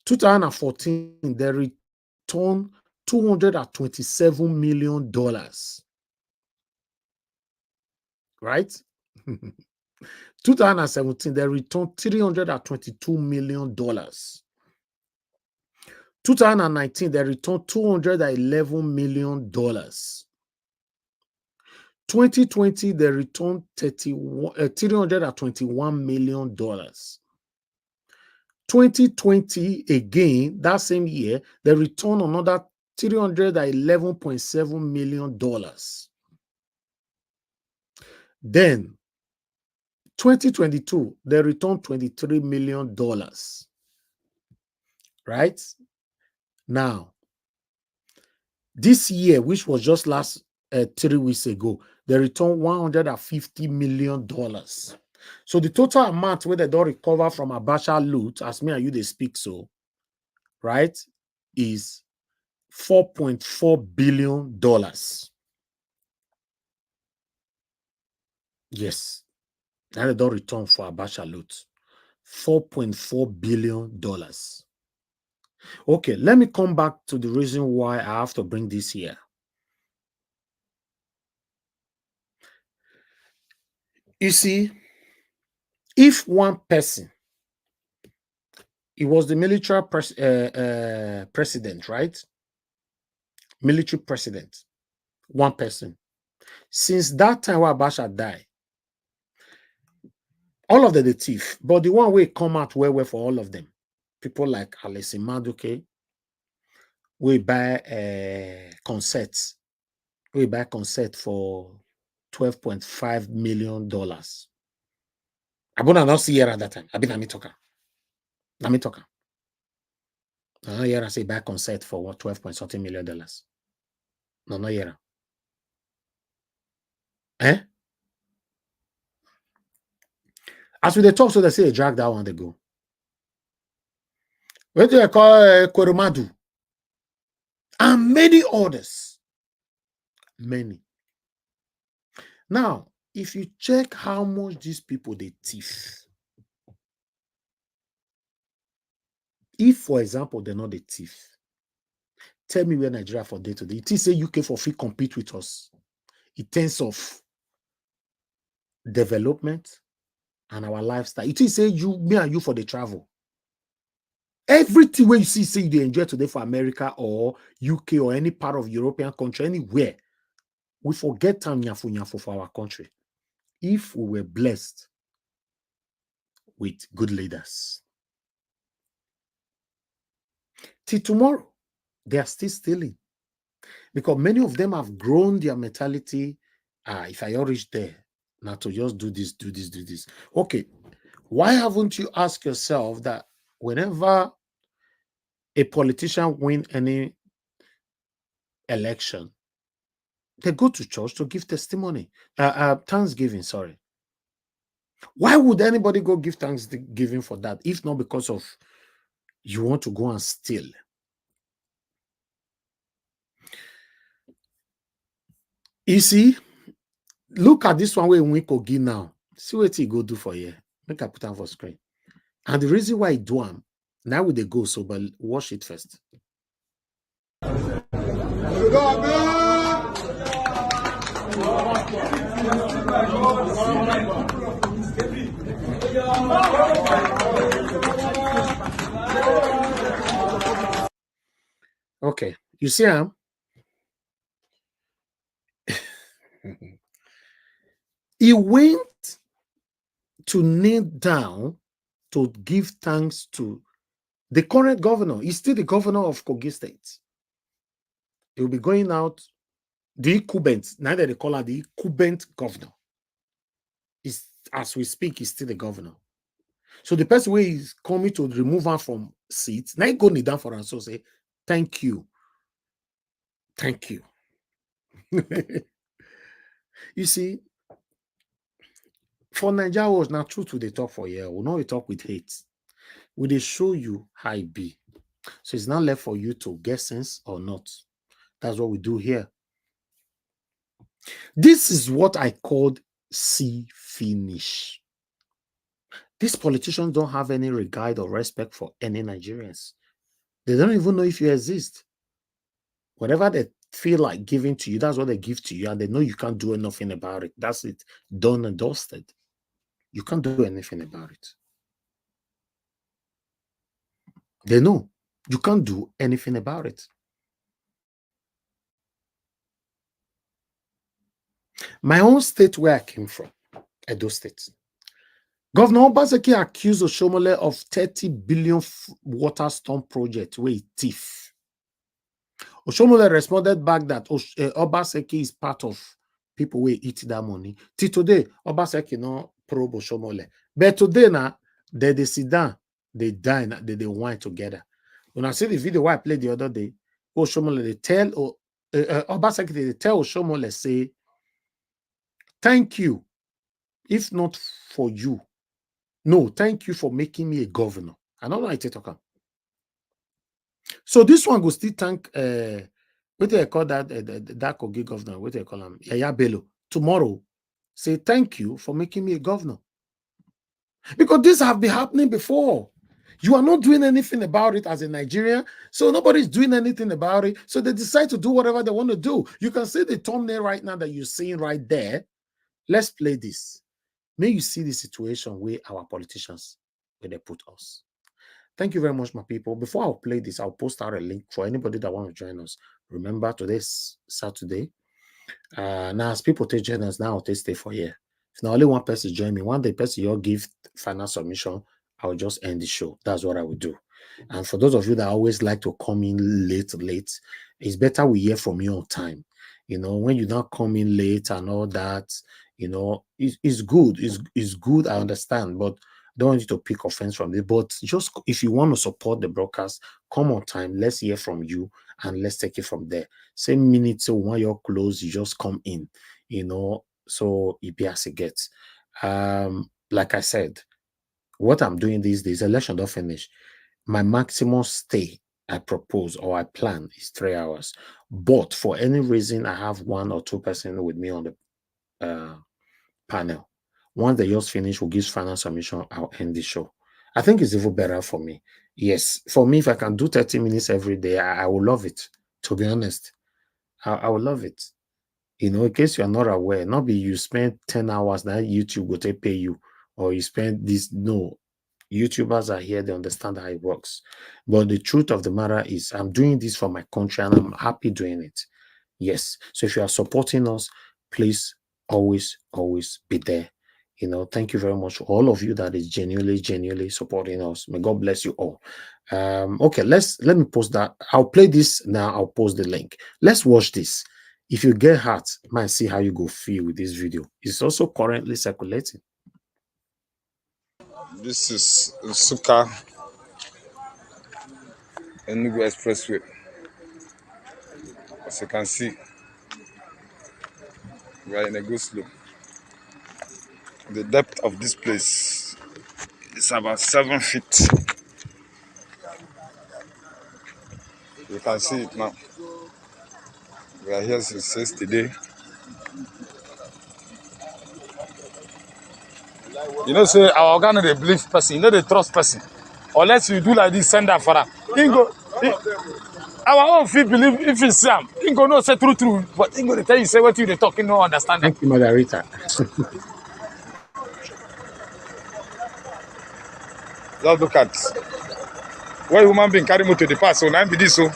Speaker 4: 2014, they returned $227 million. Right? 2017, they returned $322 million. 2019, they returned $211 million. 2020, they returned $321 million. 2020, again, that same year, they returned another $311.7 million. Then, 2022, they returned $23 million. Right? Now, this year, which was just last 3 weeks ago, they returned $150 million. So the total amount where they don't recover from Abacha loot, as me and you they speak so, right, is $4.4 billion. Yes, now they don't return for Abacha loot. $4.4 billion. Okay, let me come back to the reason why I have to bring this here. You see, if one person, he was the military president, right? Military president, one person. Since that time where Abacha died, all of them the thief, but the one way come out well for all of them. People like Alessi Maduke, we buy concerts. We buy concert for $12.5 million. I would not see here at that time. I've been a talker. Let me talk. I hear I say buy concert for what $12 million. No here. Eh? As we they talk, so they say drag that one they go. What do they call Cr-i-mi-nals? And many others. Many. Now, if you check how much these people they thief, if, for example, they're not a thief, tell me where Nigeria for day to day. It is say UK for free compete with us in terms of development and our lifestyle. It is say you, me and you for the travel. Everything where you see, say you enjoy today for America or UK or any part of European country, anywhere, we forget time nyafu for our country. If we were blessed with good leaders. Till tomorrow, they are still stealing. Because many of them have grown their mentality. If I reach there, now to just do this, do this, do this. Okay, why haven't you asked yourself that whenever a politician win any election, they go to church to give testimony, thanksgiving, sorry. Why would anybody go give thanksgiving for that, if not because of you want to go and steal? You see, look at this one where we could give now. See what he go do for you. Make I put on for screen. And the reason why I do them, now with the go, so but watch it first. Okay, you see him? He went to kneel down to give thanks to the current governor. He's still the governor of Kogi State. He will be going out, the incumbent, neither they call her the incumbent governor. Is as we speak, he's still the governor. So the person who is coming to remove her from seats, now he go kneel down for her, so say, thank you. Thank you. You see, for Nigeria was not true to the talk for here. We know we talk with hate. We they show you how it be. So it's not left for you to get sense or not. That's what we do here. This is what I called see finish. These politicians don't have any regard or respect for any Nigerians. They don't even know if you exist. Whatever they feel like giving to you, that's what they give to you, and they know you can't do anything about it. That's it. Done and dusted. You can't do anything about it. They know you can't do anything about it. My own state where I came from, Edo State. Governor Obaseki accused Oshomole of 30 billion water storm project where he thief. Oshomole responded back that Obaseki is part of people who eat that money. Till today, Obaseki no probe Oshomole. But today now, they sit down, they dine, they wine together. When I see the video I played the other day, Oshomole they tell Obaseki they tell Oshomole say, thank you. If not for you, no, thank you for making me a governor. I don't know how to talk. So this one will still thank what do they call that that Kogi governor? What do they call him? Yaya Bello. Tomorrow, say thank you for making me a governor. Because this have been happening before. You are not doing anything about it as a Nigerian, so nobody's doing anything about it. So they decide to do whatever they want to do. You can see the thumbnail right now that you're seeing right there. Let's play this. May you see the situation where our politicians, where they put us. Thank you very much, my people. Before I'll play this, I'll post out a link for anybody that want to join us. Remember, today's Saturday. Now, as people take join us, now they stay for here. If now only one person join me, one day person you'll give final submission, I'll just end the show. That's what I will do. And for those of you that always like to come in late, it's better we hear from you on time. You know, when you not come in late and all that, you know, it's good. It's good, I understand, but don't want you to pick offense from it. But just if you want to support the broadcast, come on time. Let's hear from you and let's take it from there. Same minute, so when you're close, you just come in, you know, so it be as it gets. Like I said, what I'm doing these days, election don't finish. My maximum stay I propose or I plan is 3 hours. But for any reason, I have 1 or 2 person with me on the panel. Once they just finish, we'll give final submission, I'll end the show. I think it's even better for me. Yes, for me, if I can do 30 minutes every day, I will love it, to be honest. I will love it. You know, in case you're not aware, not be you spend 10 hours, that YouTube will take pay you, or you spend this. No, YouTubers are here, they understand how it works. But the truth of the matter is, I'm doing this for my country and I'm happy doing it. Yes. So if you are supporting us, please always be there. You know, thank you very much for all of you that is genuinely supporting us. May God bless you all. Okay, let me post that. I'll play this now. I'll post the link. Let's watch this. If you get hurt, might see how you go feel with this video. It's also currently circulating.
Speaker 5: This is Suka Enugu Expressway. As you can see, we are in a good slope. The depth of this place is about 7 feet. You can see it now. We are here since yesterday. You know, say our organ they believe person, you know they trust person. Unless you do like this, send that for our own feet believe if it's Sam, he go no say true, but he go to tell you say what you they talking no understand.
Speaker 4: Thank you, Margarita.
Speaker 5: Just look at where human being carry motor to the pass. So now be this so.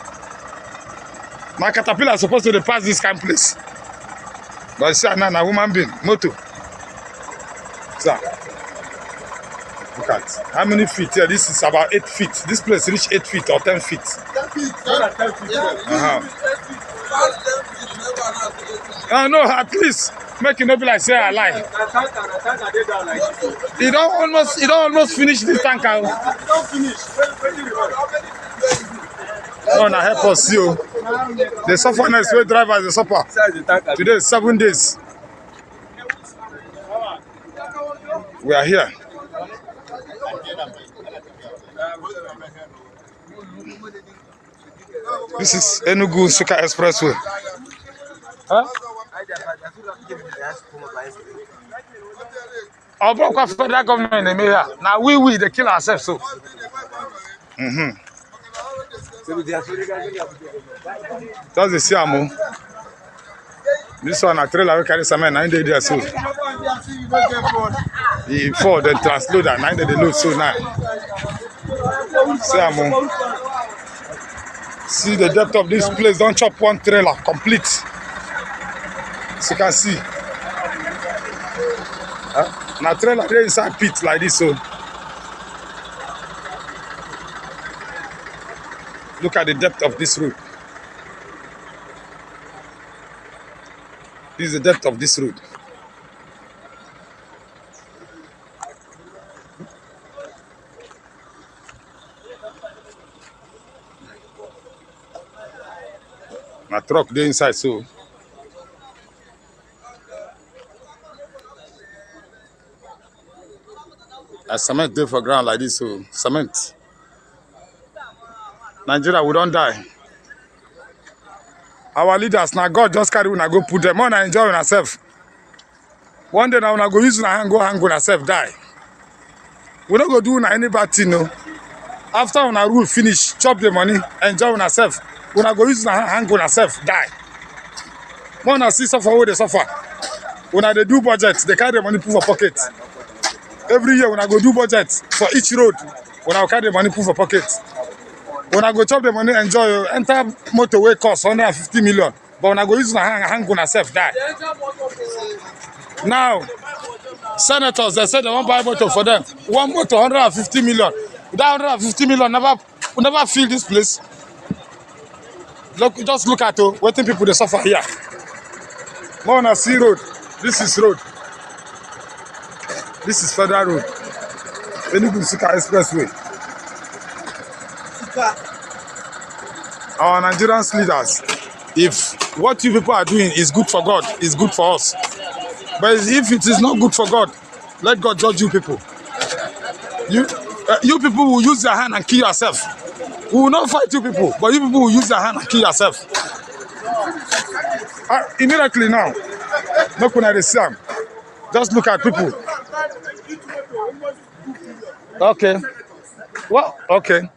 Speaker 5: My caterpillar is supposed to pass this kind of place. But see now human being motor. Sir. Look at how many feet here. This is about 8 feet. This place reach 8 feet or 10 feet. 10 feet. More than 10 feet. No, at least make it not be like say I lie. You don't almost finish this tank. Don't finish. No, now help us you. The sufferness will drive as a supper. Today is 7 days. We are here. This is Enugu Suka Expressway. Huh? Our federal government in here. Now we they kill ourselves so. That's the Siamo. This one a trailer we carry cement 9 days there so. Before they transload that 9 days they load so now. Siamo. See the depth of this place. Don't chop one trailer complete. As you can see. Now trailer there inside pit like this so. Look at the depth of this road. This is the depth of this road. My truck there inside so. A cement there for ground like this so. Cement. Nigeria, we don't die. Our leaders, now God just carry when I go put them on and enjoy ourselves. One day now when I go use and go hang on ourselves, die. We don't go do any bad thing, no. After when I rule finish, chop the money, enjoy ourselves. When I go use and hang on ourselves, die. When I see suffer where they suffer. When I do budget, they carry the money put for pocket. Every year when I go do budget for each road, when I carry the money put for pocket. When I go chop the money, enjoy, enter motorway cost 150 million. But when I go use and hang on myself, die. Now, senators, they said they won't buy motor for them. One motor, 150 million. That 150 million never fill this place. Look, just look at waiting people they suffer here. More on a sea road. This is road. This is federal road. Enugu Suka Expressway. Our Nigerian leaders, if what you people are doing is good for God, is good for us. But if it is not good for God, let God judge you people. You people will use your hand and kill yourself. We will not fight you people, but you people will use your hand and kill yourself. Immediately now, look when I see them. Just look at people. Okay. Well, okay.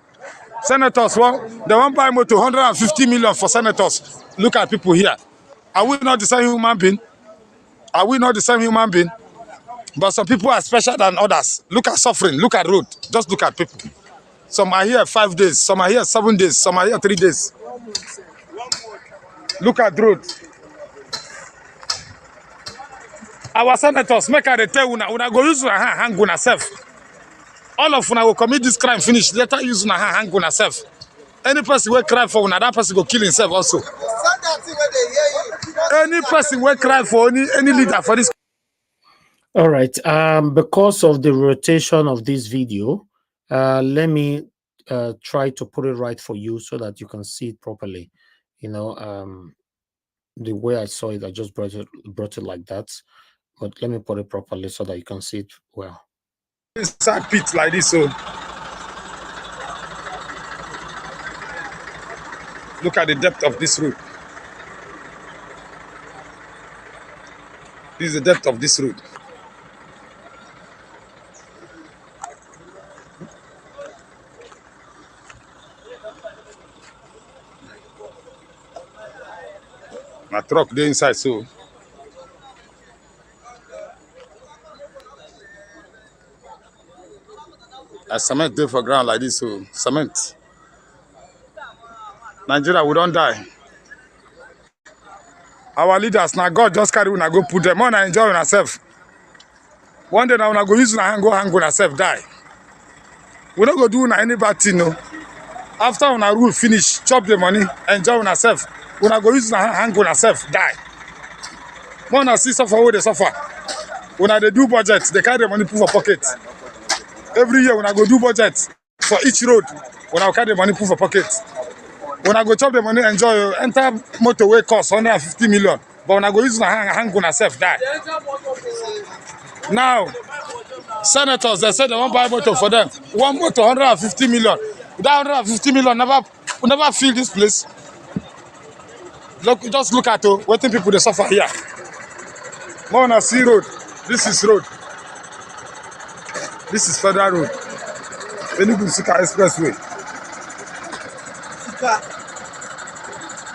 Speaker 5: Senators, well, they won't buy motor 150 million for senators. Look at people here. Are we not the same human being? Are we not the same human being? But some people are special than others. Look at suffering. Look at road. Just look at people. Some are here 5 days. Some are here 7 days. Some are here 3 days. Look at road. Our senators make a tell una go use una hang on herself. All of una will commit this crime finish. Later use una hang on herself. Any person will cry for una, that person will kill himself also. Any person will cry for any leader for this.
Speaker 4: All right. Because of the rotation of this video, let me try to put it right for you so that you can see it properly. You know, the way I saw it, I just brought it like that. But let me put it properly so that you can see it well.
Speaker 5: Inside pit like this, so look at the depth of this road. This is the depth of this road. My truck there inside, so a cement there for ground like this, so cement. Nigeria, we don't die. Our leaders, now God just carry when I go put them on and enjoy ourselves. One day now when I go use and go hang on ourselves, die. We don't go do any bad thing, no. After when I rule finish, chop the money, enjoy ourselves. When I go use and hang on ourselves, die. When I see suffer where they suffer. When I do budget, they carry the money put for pocket. Every year when I go do budget for each road, when I carry the money put for pocket. When I go chop the money, enjoy, enter motorway cost 150 million. But when I go use and hang on myself, die. Now, Senators, they said they won't buy motor for them. One motor, 150 million. That 150 million will never fill this place. Look, just look at waiting people they suffer here. More on a sea road. This is road. This is federal road. Enugu Sika Expressway.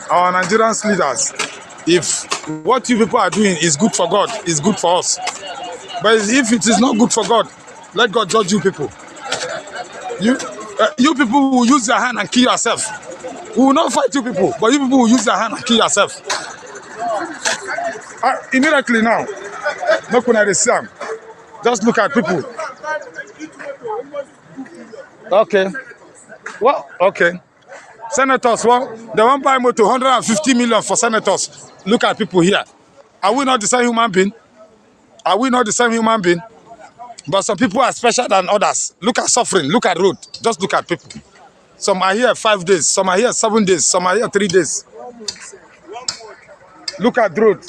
Speaker 5: Our Nigerian leaders, if what you people are doing is good for God, is good for us. But if it is not good for God, let God judge you people. You people will use your hand and kill yourself. We will not fight you people, but you people will use your hand and kill yourself. Immediately now, look when I see them. Just look at people. Okay. Well, okay. Senators, well, they won't buy motor 150 million for senators. Look at people here. Are we not the same human being? Are we not the same human being? But some people are special than others. Look at suffering. Look at road. Just look at people. Some are here 5 days. Some are here 7 days. Some are here 3 days. Look at road.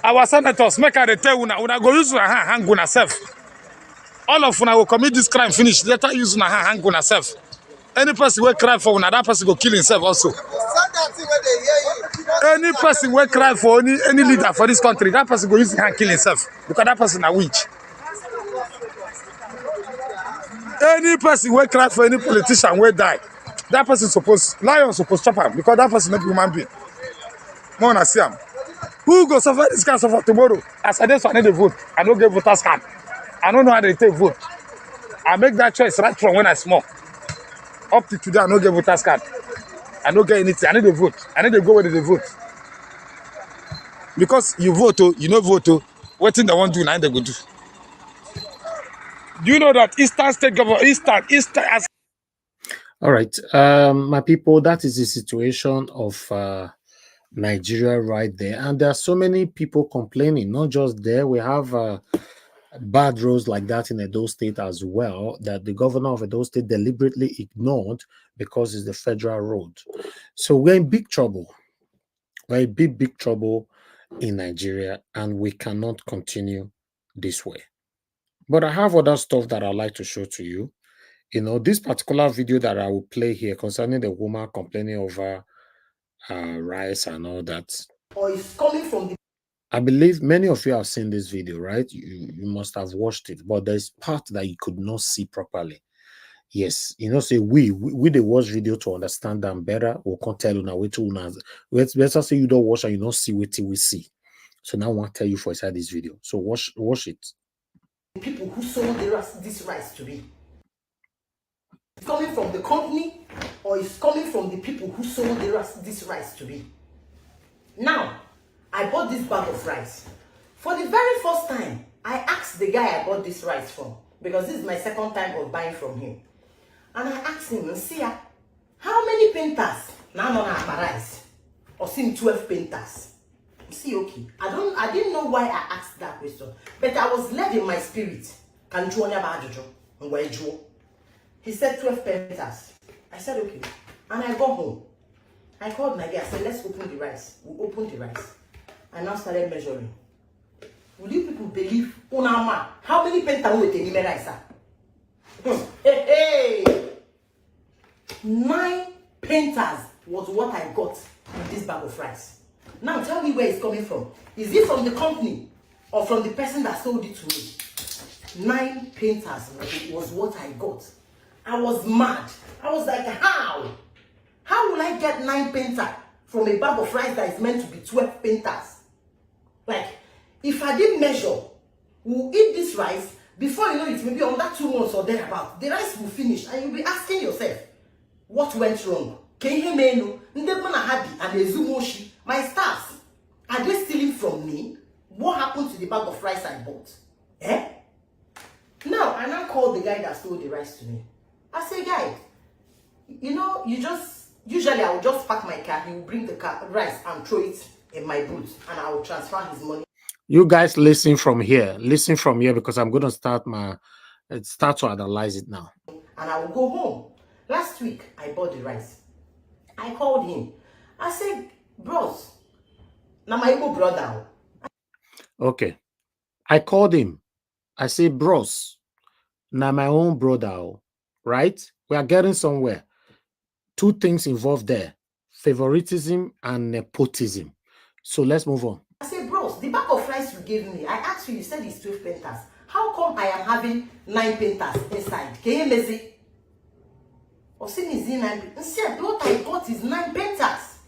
Speaker 5: Our senators, make a tell una go use una hand hang self. All of una will commit this crime, finish. Later use una hand hang self. Any person will cry for una, that person will kill himself also. Any person will cry for any leader for this country, that person will use his hand kill himself because that person a witch. Any person will cry for any politician will die. That person lion supposed to chop him because that person not human being. More na see him. Who go suffer this kind of suffer tomorrow? As I dey so I need to vote. I don't get voters card. I don't know how they take vote. I make that choice right from when I small. Up to today, I don't get voters card. I don't get anything. I need to vote. I need to go where they vote. Because you vote, you know vote, what thing they want to do, now they go do. Do you know that Eastern State government, Eastern as
Speaker 4: All right, my people, that is the situation of Nigeria right there. And there are so many people complaining, not just there. We have bad roads like that in Edo State as well, that the governor of Edo State deliberately ignored because it's the federal road. So we're in big trouble. We're in big trouble in Nigeria, and we cannot continue this way. But I have other stuff that I'd like to show to you. You know, this particular video that I will play here concerning the woman complaining over rice and all that.
Speaker 6: Or it's coming from the
Speaker 4: I believe many of you have seen this video, right? You must have watched it, but there's part that you could not see properly. Yes, you know, say we they watch video to understand them better. We can't tell you now what to let's say you don't watch and you don't see what we see. So now I want to tell you for inside this video. So watch it.
Speaker 6: people who sold this rice to me. It's coming from the company, or it's coming from the people who sold this rice to me. Now, I bought this bag of rice. For the very first time, I asked the guy I bought this rice from, because this is my second time of buying from him. And I asked him, see, how many painters now on our rice? Or seen 12 painters? See, okay. I didn't know why I asked that question, but I was led in my spirit. He said 12 painters. I said, okay. And I got home. I called my guy. I said, let's open the rice. We opened the rice. I now started measuring. Will you people believe, Unama, how many painters will take me rice? Hey! 9 painters was what I got in this bag of rice. Now tell me where it's coming from. Is it from the company or from the person that sold it to me? 9 painters was what I got. I was mad. I was like, how? How will I get 9 painters from a bag of rice that is meant to be 12 painters? Like, if I didn't measure, we'll eat this rice, before you know it, maybe under 2 months or thereabout, the rice will finish, and you'll be asking yourself, what went wrong? My staffs, are they stealing from me? What happened to the bag of rice I bought? Now, I now called the guy that stole the rice to me. I say, guy, you know, usually I will just park my car, he will bring the rice and throw it in my boot, and I will transfer his money.
Speaker 4: You guys listen from here, because I'm going to start to analyze it now.
Speaker 6: And I will go home. Last week, I bought the rice. I called him. I said, bros, now my Igbo brother.
Speaker 4: Okay. I called him. I said, bros, now my own brother, right? We are getting somewhere. Two things involved there: favoritism and nepotism. So let's move on.
Speaker 6: I said, bros, the bag of rice you gave me, I asked you, you said it's 12 pentas. How come I am having 9 pentas inside? Can you lazy? Or see me 9 instead, what I got is 9 pentas.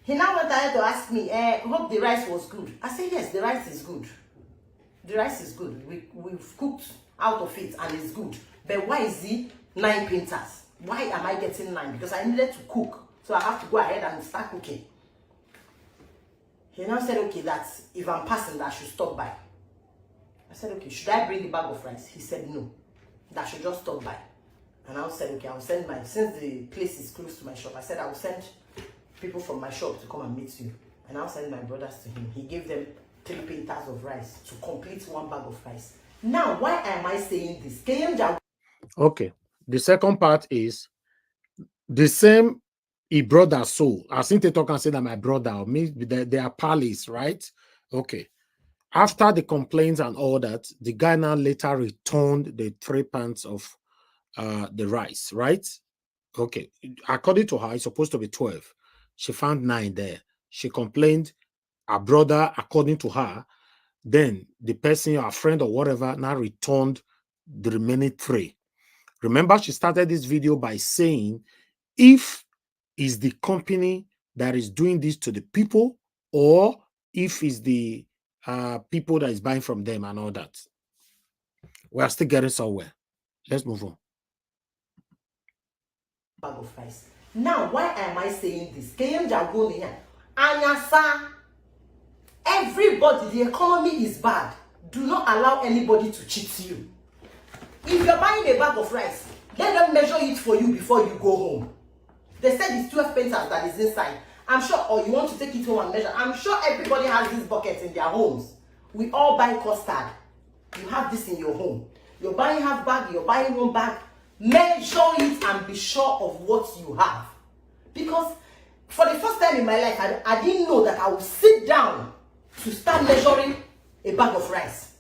Speaker 6: He now went ahead to ask me, hope the rice was good. I said, yes, the rice is good. The rice is good. We've cooked out of it and it's good. But why is it 9 pentas? Why am I getting 9? Because I needed to cook. So I have to go ahead and start cooking. He now said, okay, that if I'm passing, that I should stop by. I said, okay, should I bring the bag of rice? He said, no, that I should just stop by. And I said, okay, I'll send since the place is close to my shop, I said, I will send people from my shop to come and meet you. And I'll send my brothers to him. He gave them 3 pentas of rice to complete 1 bag of rice. Now, why am I saying this?
Speaker 4: Okay. The second part is the same he brother soul. I think they talk and say that my brother or me, they are palace, right? Okay. After the complaints and all that, the guy now later returned the 3 pans of the rice, right? Okay. According to her, it's supposed to be 12. She found 9 there. She complained, her brother, according to her, then the person, her friend or whatever, now returned the remaining 3. Remember, she started this video by saying, if it's the company that is doing this to the people, or if it's the people that is buying from them and all that. We are still getting somewhere. Let's move on.
Speaker 6: Bag of rice. Now, why am I saying this? Everybody, the economy is bad. Do not allow anybody to cheat you. If you're buying a bag of rice, let them measure it for you before you go home. They said it's 12 pentas that is inside. I'm sure, or you want to take it home and measure. I'm sure everybody has these buckets in their homes. We all buy custard. You have this in your home. You're buying half bag, you're buying 1 bag. Measure it and be sure of what you have. Because for the first time in my life, I didn't know that I would sit down to start measuring a bag of rice.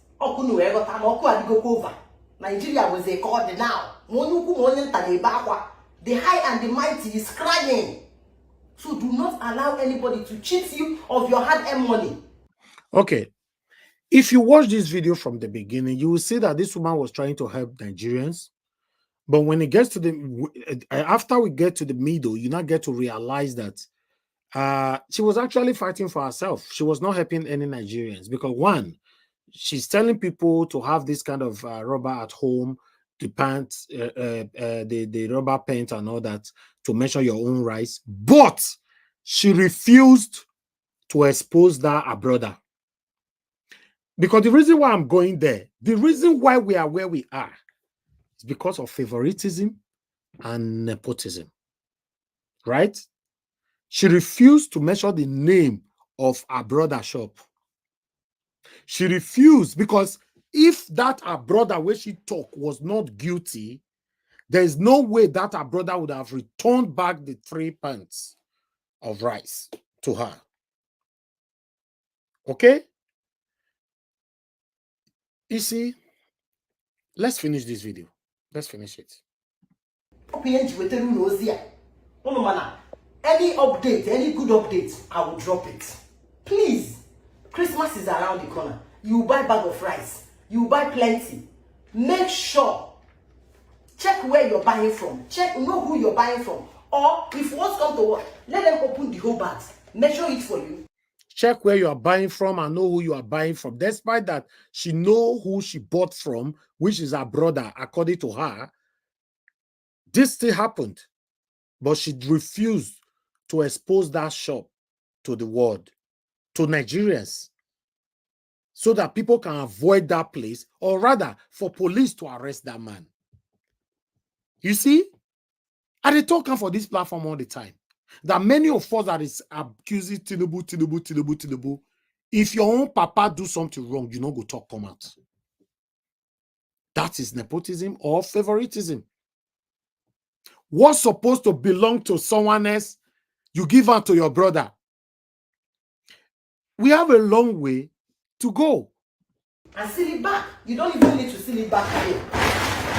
Speaker 6: Nigeria was a called now. The high and the mighty is crying. So do not allow anybody to cheat you of your hard-earned money.
Speaker 4: Okay. If you watch this video from the beginning, you will see that this woman was trying to help Nigerians. But when it gets to the, after we get to the middle, you now get to realize that she was actually fighting for herself. She was not helping any Nigerians because, one, she's telling people to have this kind of rubber at home, the pants, the rubber paint and all that to measure your own rice. But she refused to expose that her brother. Because the reason why I'm going there, the reason why we are where we are, is because of favoritism and nepotism. Right? She refused to measure the name of her brother's shop. She refused because if that her brother where she talk was not guilty, there is no way that her brother would have returned back the 3 pans of rice to her. Okay? You see, let's finish this video. Let's finish it.
Speaker 6: Any update, any good update, I will drop it. Please. Christmas is around the corner. You buy a bag of rice. You buy plenty. Make sure. Check where you're buying from. Know who you're buying from. Or if what's come to what, let them open the whole bag. Measure it for you.
Speaker 4: Check where you are buying from and know who you are buying from. Despite that, she know who she bought from, which is her brother, according to her. This still happened. But she refused to expose that shop to the world, to Nigerians, so that people can avoid that place, or rather, for police to arrest that man. You see? And they talk for this platform all the time. That many of us that is accusing Tinubu. If your own papa do something wrong, you know go talk come out. That is nepotism or favoritism. What's supposed to belong to someone else, you give out to your brother. We have a long way to go.
Speaker 6: and seal it back. You don't even need to seal it back again.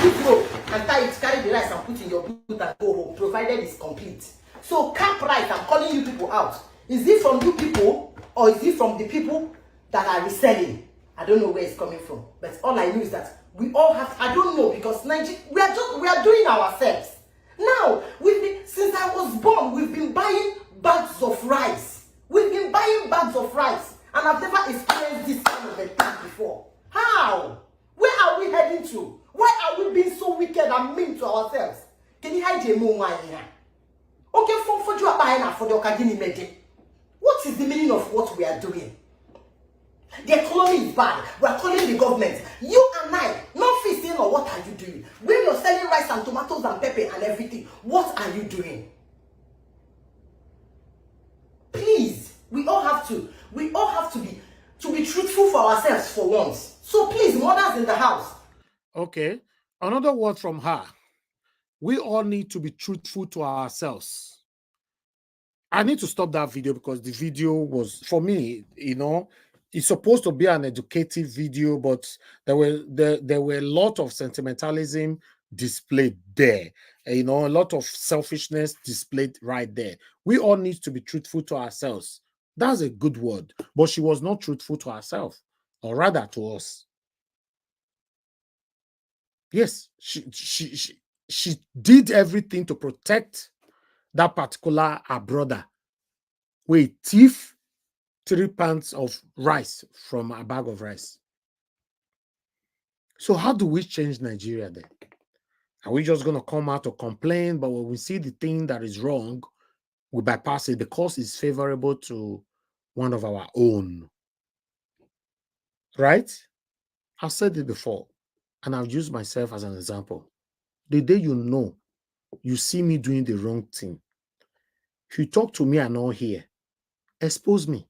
Speaker 6: Put rope and tie it, carry the rice and put in your boot and go home, provided it's complete. So cap rice, I'm calling you people out. Is it from you people or is it from the people that are reselling? I don't know where it's coming from, but all I know is that we all have, I don't know, because Nigeria, we are doing ourselves. Now, since I was born, we've been buying bags of rice. We've been buying bags of rice, and I've never experienced this kind of a thing before. How? Where are we heading to? Why are we being so wicked and mean to ourselves? Can you hide your moon here? Okay, for you for the Okagini Mede. What is the meaning of what we are doing? The economy is bad. We are calling the government. You and I, not feasting, or what are you doing? When you're selling rice and tomatoes and pepper and everything, what are you doing? Please, we all have to be truthful for ourselves for once. So please, mothers in the house.
Speaker 4: Okay, another word from her. We all need to be truthful to ourselves. I need to stop that video because the video was, for me, it's supposed to be an educative video, but there were a lot of sentimentalism displayed there. A lot of selfishness displayed right there. We all need to be truthful to ourselves. That's a good word, but she was not truthful to herself, or rather to us. Yes, she did everything to protect that particular her brother. We thief 3 pounds of rice from a bag of rice. So how do we change Nigeria then? Are we just going to come out to complain, but when we see the thing that is wrong, we bypass it because it's favorable to one of our own? Right? I've said it before, and I've used myself as an example. The day you see me doing the wrong thing, if you talk to me and not hear, expose me.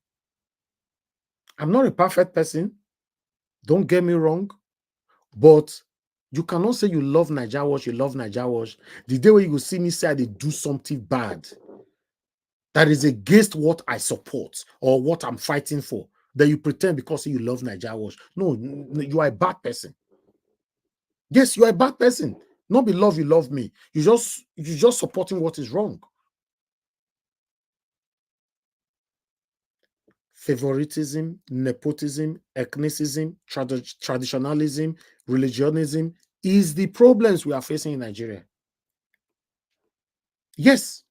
Speaker 4: I'm not a perfect person. Don't get me wrong. But you cannot say you love Nigeria, you love Nigeria. The day when you will see me say I do something bad that is against what I support or what I'm fighting for, then you pretend because you love Nigeria. No, you are a bad person. Yes, you are a bad person. Not be love, you love me. You're just supporting what is wrong. Favoritism, nepotism, ethnicism, traditionalism, religionism is the problems we are facing in Nigeria. Yes.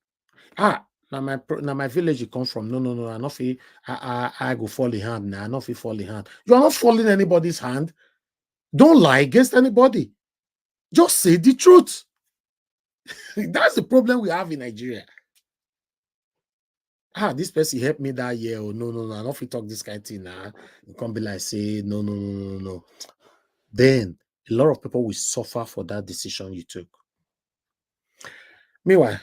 Speaker 4: Now my village you come from. No. I not feel I go fall in hand. Now I not feel fall in hand. You are not falling anybody's hand. Don't lie against anybody. Just say the truth. That's the problem we have in Nigeria. This person helped me that year. Oh, no. I don't feel talk this kind of thing now. You can't be like, say, no. Then a lot of people will suffer for that decision you took. Meanwhile,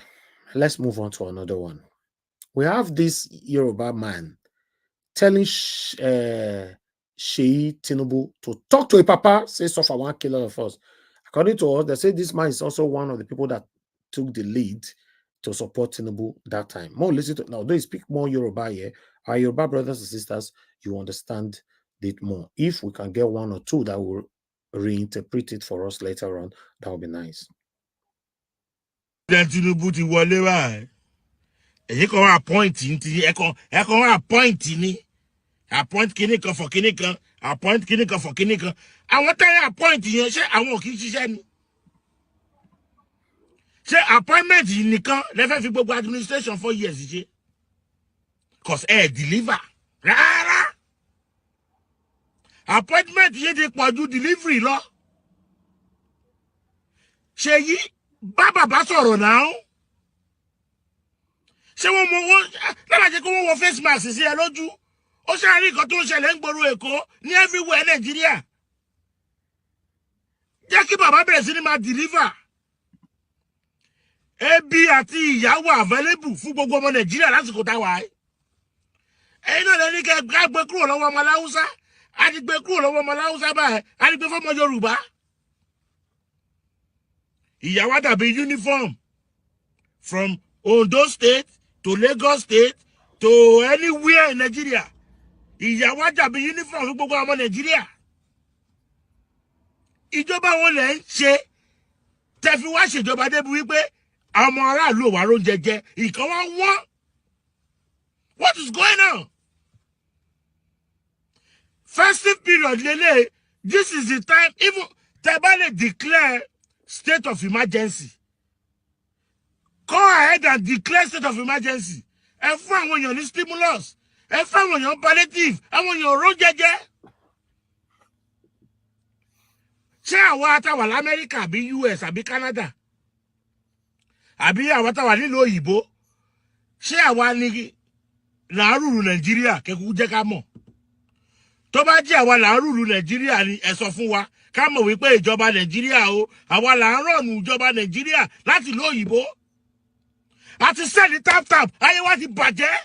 Speaker 4: let's move on to another one. We have this Yoruba man telling Sheyi Tinubu to talk to a papa, say suffer one killer of us. According to us, they say this man is also one of the people that took the lead to support Tinubu that time. More listen to now, though you speak more Yoruba here, our Yoruba brothers and sisters, you understand it more. If we can get one or two that will reinterpret it for us later on, that would be nice.
Speaker 1: Tinubu ti wọlé báyìí. Èyí kan wá appoint ní ẹ kan wá appoint ní. Appoint kíní kan for kíní kan, appoint kíní kan for kíní kan. Àwọn tẹ́lẹ̀ appoint yẹn ṣé àwọn ò kì í ṣiṣẹ́ ni? Ṣé appointment yìí nìkan lẹ́fẹ̀ẹ́ fi gbogbo administration 4 years ṣe? Cause deliver. Rárá. Appointment yìí ti pọ̀ ju delivery lọ. Ṣèyí bá bàbá sọ̀rọ̀ náà. Ṣé wọ́n mọ wọ́n lára jẹ́ kó wọ́n wọ face mask sí ẹ lójú? Ó ṣàrí nǹkan tó ń ṣẹlẹ̀ ń gbòòrò Èkó ní everywhere Nàìjíríà. Jẹ́ kí bàbá bẹ̀rẹ̀ sí ní máa deliver. Ebi àti ìyà wà available fún gbogbo ọmọ Nàìjíríà lásìkò tá wà. Ẹ̀yin náà lẹ́ni kẹ́ gbé kúrò lọ́wọ́ ọmọ Láúsá. A ti gbé kúrò lọ́wọ́ ọmọ Láúsá báyìí. A ti gbé fọ́mọ Yorùbá. Ìyà wá dàbí uniform from Ondo State to Lagos State to anywhere in Nigeria. Ìyà wá dàbí uniform fún gbogbo ọmọ Nàìjíríà.
Speaker 7: ìjọba wọn lẹ ń ṣe tẹ́ fi wá ṣèjọba débi wípé àwọn ọmọ aráàlú wà ló ń jẹjẹ ìkan wá wọ́n. What is going on? Festive period lele, this is the time even Tribalism declare state of emergency. Go ahead and declare state of emergency. Ẹ fún àwọn èèyàn ní stimulus. Ẹ fún àwọn èèyàn palliative. Àwọn èèyàn ró jẹjẹ. Ṣé àwa àtàwà l'Amẹ́ríkà àbí US àbí Canada? Àbí àwa àtàwà nílùú òyìnbó? Ṣé àwa ni làárùrù Nàìjíríà kẹ́kù jẹ́ ká mọ̀? Tó bá jẹ́ àwa làárùrù Nàìjíríà ni ẹ sọ fún wa ká mọ̀ wípé ìjọba Nàìjíríà o àwa là ń rọ̀nù ìjọba Nàìjíríà láti ìlú òyìnbó. Àti sẹ́ni tap ayé wa ti bàjẹ́.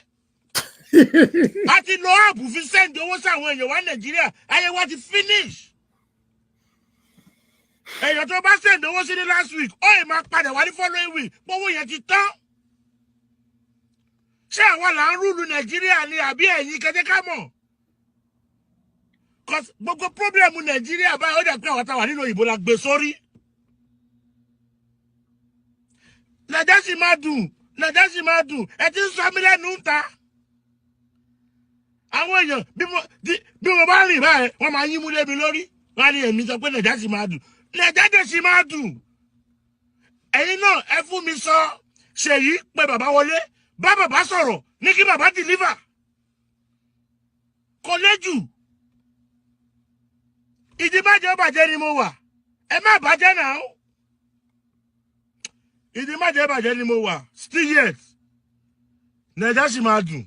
Speaker 7: Àti lo app fi sẹ́ndì owó sáwọn èèyàn wa Nàìjíríà ayé wa ti finish. Èèyàn tó bá sẹ́ndì owó sí ní last week ó yẹ máa padà wá ní following week owó yẹn ti tán. Ṣé àwa là ń rúlu Nàìjíríà ni àbí ẹ̀yin kẹ́jẹ́ ká mọ̀? Cause gbogbo problem Nàìjíríà báyìí ó dà pé àwọn táwa nínú òyìnbó la gbé sórí. Nàìjíríà sì máa dùn, Nàìjíríà sì máa dùn, ẹ ti ń sọ mí lẹ́nu ń ta. Àwọn èèyàn bí mo bá rìn báyìí wọ́n máa yín mú lé mi lórí. Wọ́n á ní èmi sọ pé Nàìjíríà sì máa dùn. Nàìjíríà sì máa dùn. Ẹ̀yin náà ẹ fún mi sọ Ṣèyí pé bàbá wọlé bá bàbá sọ̀rọ̀ ní kí bàbá deliver. Kò léjù. Ìdí májẹ̀ bàjẹ́ ni mo wà. Ẹ má bàjẹ́ náà. Ìdí májẹ̀ bàjẹ́ ni mo wà. Still yet. Nàìjíríà sì máa dùn.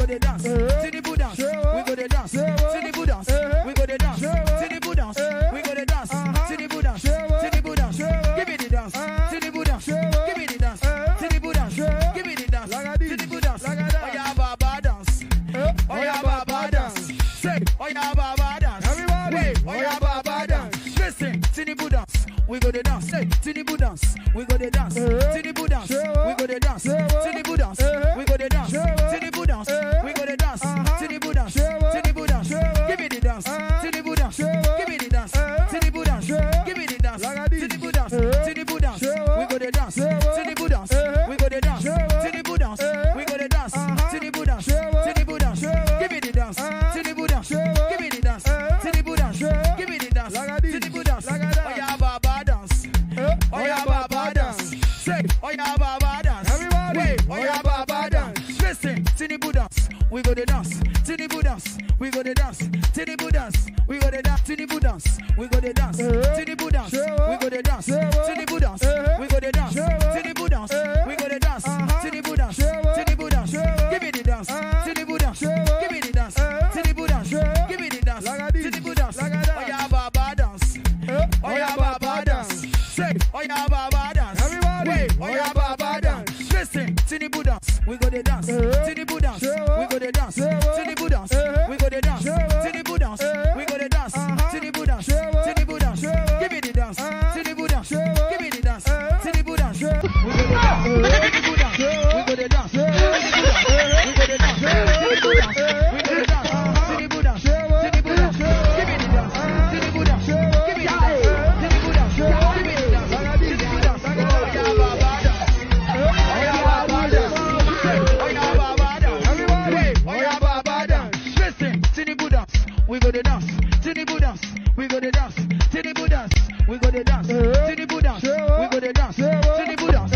Speaker 2: They dance, Tinubu dance, we go to dance, Tinubu dance, we go to dance, Tinubu dance, we go to dance, Tinubu dance, Tinubu dance, give me the dance, Tinubu dance, give me the dance, Tinubu dance, give me the dance, Tinubu dance, oh yeah baba dance, oh yeah baba dance, say oh yeah baba dance, everybody, oh yeah baba dance, listen, Tinubu dance, we go to dance, say Tinubu dance, we go to dance, Tinubu dance, we go to dance, Tinubu dance, we go to dance, Tinubu dance. We gonna dance, Tinubu dance, Tinubu dance, give me the dance, Tinubu dance, give me the dance, Tinubu dance, give me the dance, Tinubu dance, Tinubu dance, we gonna dance, Tinubu dance, we gonna dance, Tinubu dance, we gonna dance, Tinubu dance, Tinubu dance, give me the dance, Tinubu dance, give me the dance, Tinubu dance, give me the dance, Tinubu dance, oh yeah baba dance, oh yeah baba dance, say oh yeah baba dance, everybody, oh yeah baba dance, listen, Tinubu dance. We go to dance, Tinubu dance, we go to dance, Tinubu dance, we go to dance, Tinubu dance, we go to dance, Tinubu dance, we go to dance, Tinubu dance, we go to dance, Tinubu dance, we go to dance, Tinubu dance, Tinubu dance, give me the dance, Tinubu dance, give me the dance, Tinubu dance, give me the dance, Tinubu dance, oh yeah baba dance, oh yeah baba dance, say oh yeah baba dance, everybody, oh yeah baba dance, listen, Tinubu dance, we go to dance, Tinubu dance, we go to dance, Tinubu dance, we go to dance, Tinubu dance, we go to dance, Tinubu dance, Tinubu dance, give me the dance, Tinubu dance, give me the dance, Tinubu dance, we go to dance, Tinubu dance, we go to dance, Tinubu dance, we go to dance, Tinubu dance, we go to dance, Tinubu dance, Tinubu dance, give me the dance, Tinubu dance, give me the dance, Tinubu dance, give me the dance, Tinubu dance, oh yeah baba dance, oh yeah baba dance, oh yeah baba dance, oh yeah baba dance, listen, Tinubu dance, we go to dance, Tinubu dance, we go to dance, Tinubu dance, we go to dance, Tinubu dance, we go to dance, Tinubu dance, we go to dance, Tinubu dance,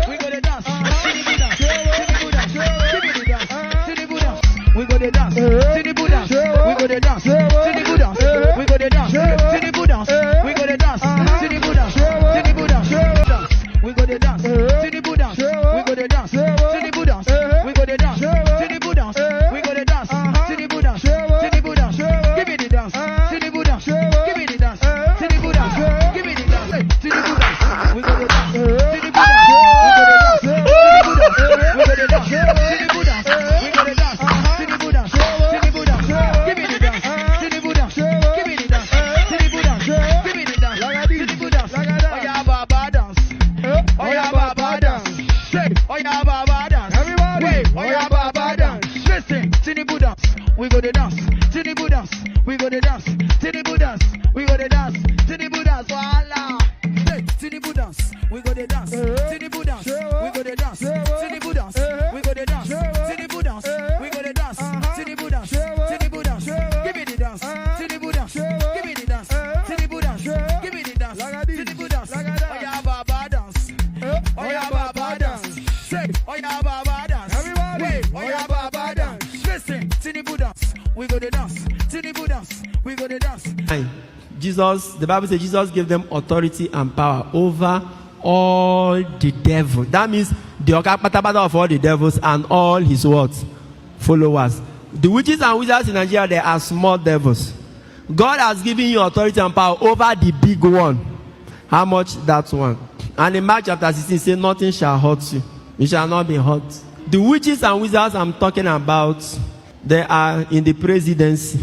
Speaker 2: we go to dance, Tinubu dance, Tinubu dance, give me the dance, Tinubu dance, we go to dance, Tinubu dance, we go to dance, Tinubu dance, we go to dance, Tinubu dance, we go to dance, Tinubu dance, Tinubu dance. dance, we go the dance. Tinubu dance, we go the dance. Tinubu dance, Tinubu dance. Give me the dance, Tinubu dance. Give me the dance, Tinubu dance. Give me the dance, Tinubu dance. Oya Baba dance, Oya Baba dance. Say, Oya Baba dance. Wait, Oya Baba dance. Listen, Tinubu dance, we go the dance. Tinubu dance, we go the dance.
Speaker 8: Jesus, the Bible says Jesus gave them authority and power over all the devil. That means the okapatapata of all the devils and all his words, followers. The witches and wizards in Nigeria, they are small devils. God has given you authority and power over the big one. How much? That one. And in Mark chapter 16, it says, nothing shall hurt you. You shall not be hurt. The witches and wizards I'm talking about, they are in the presidency,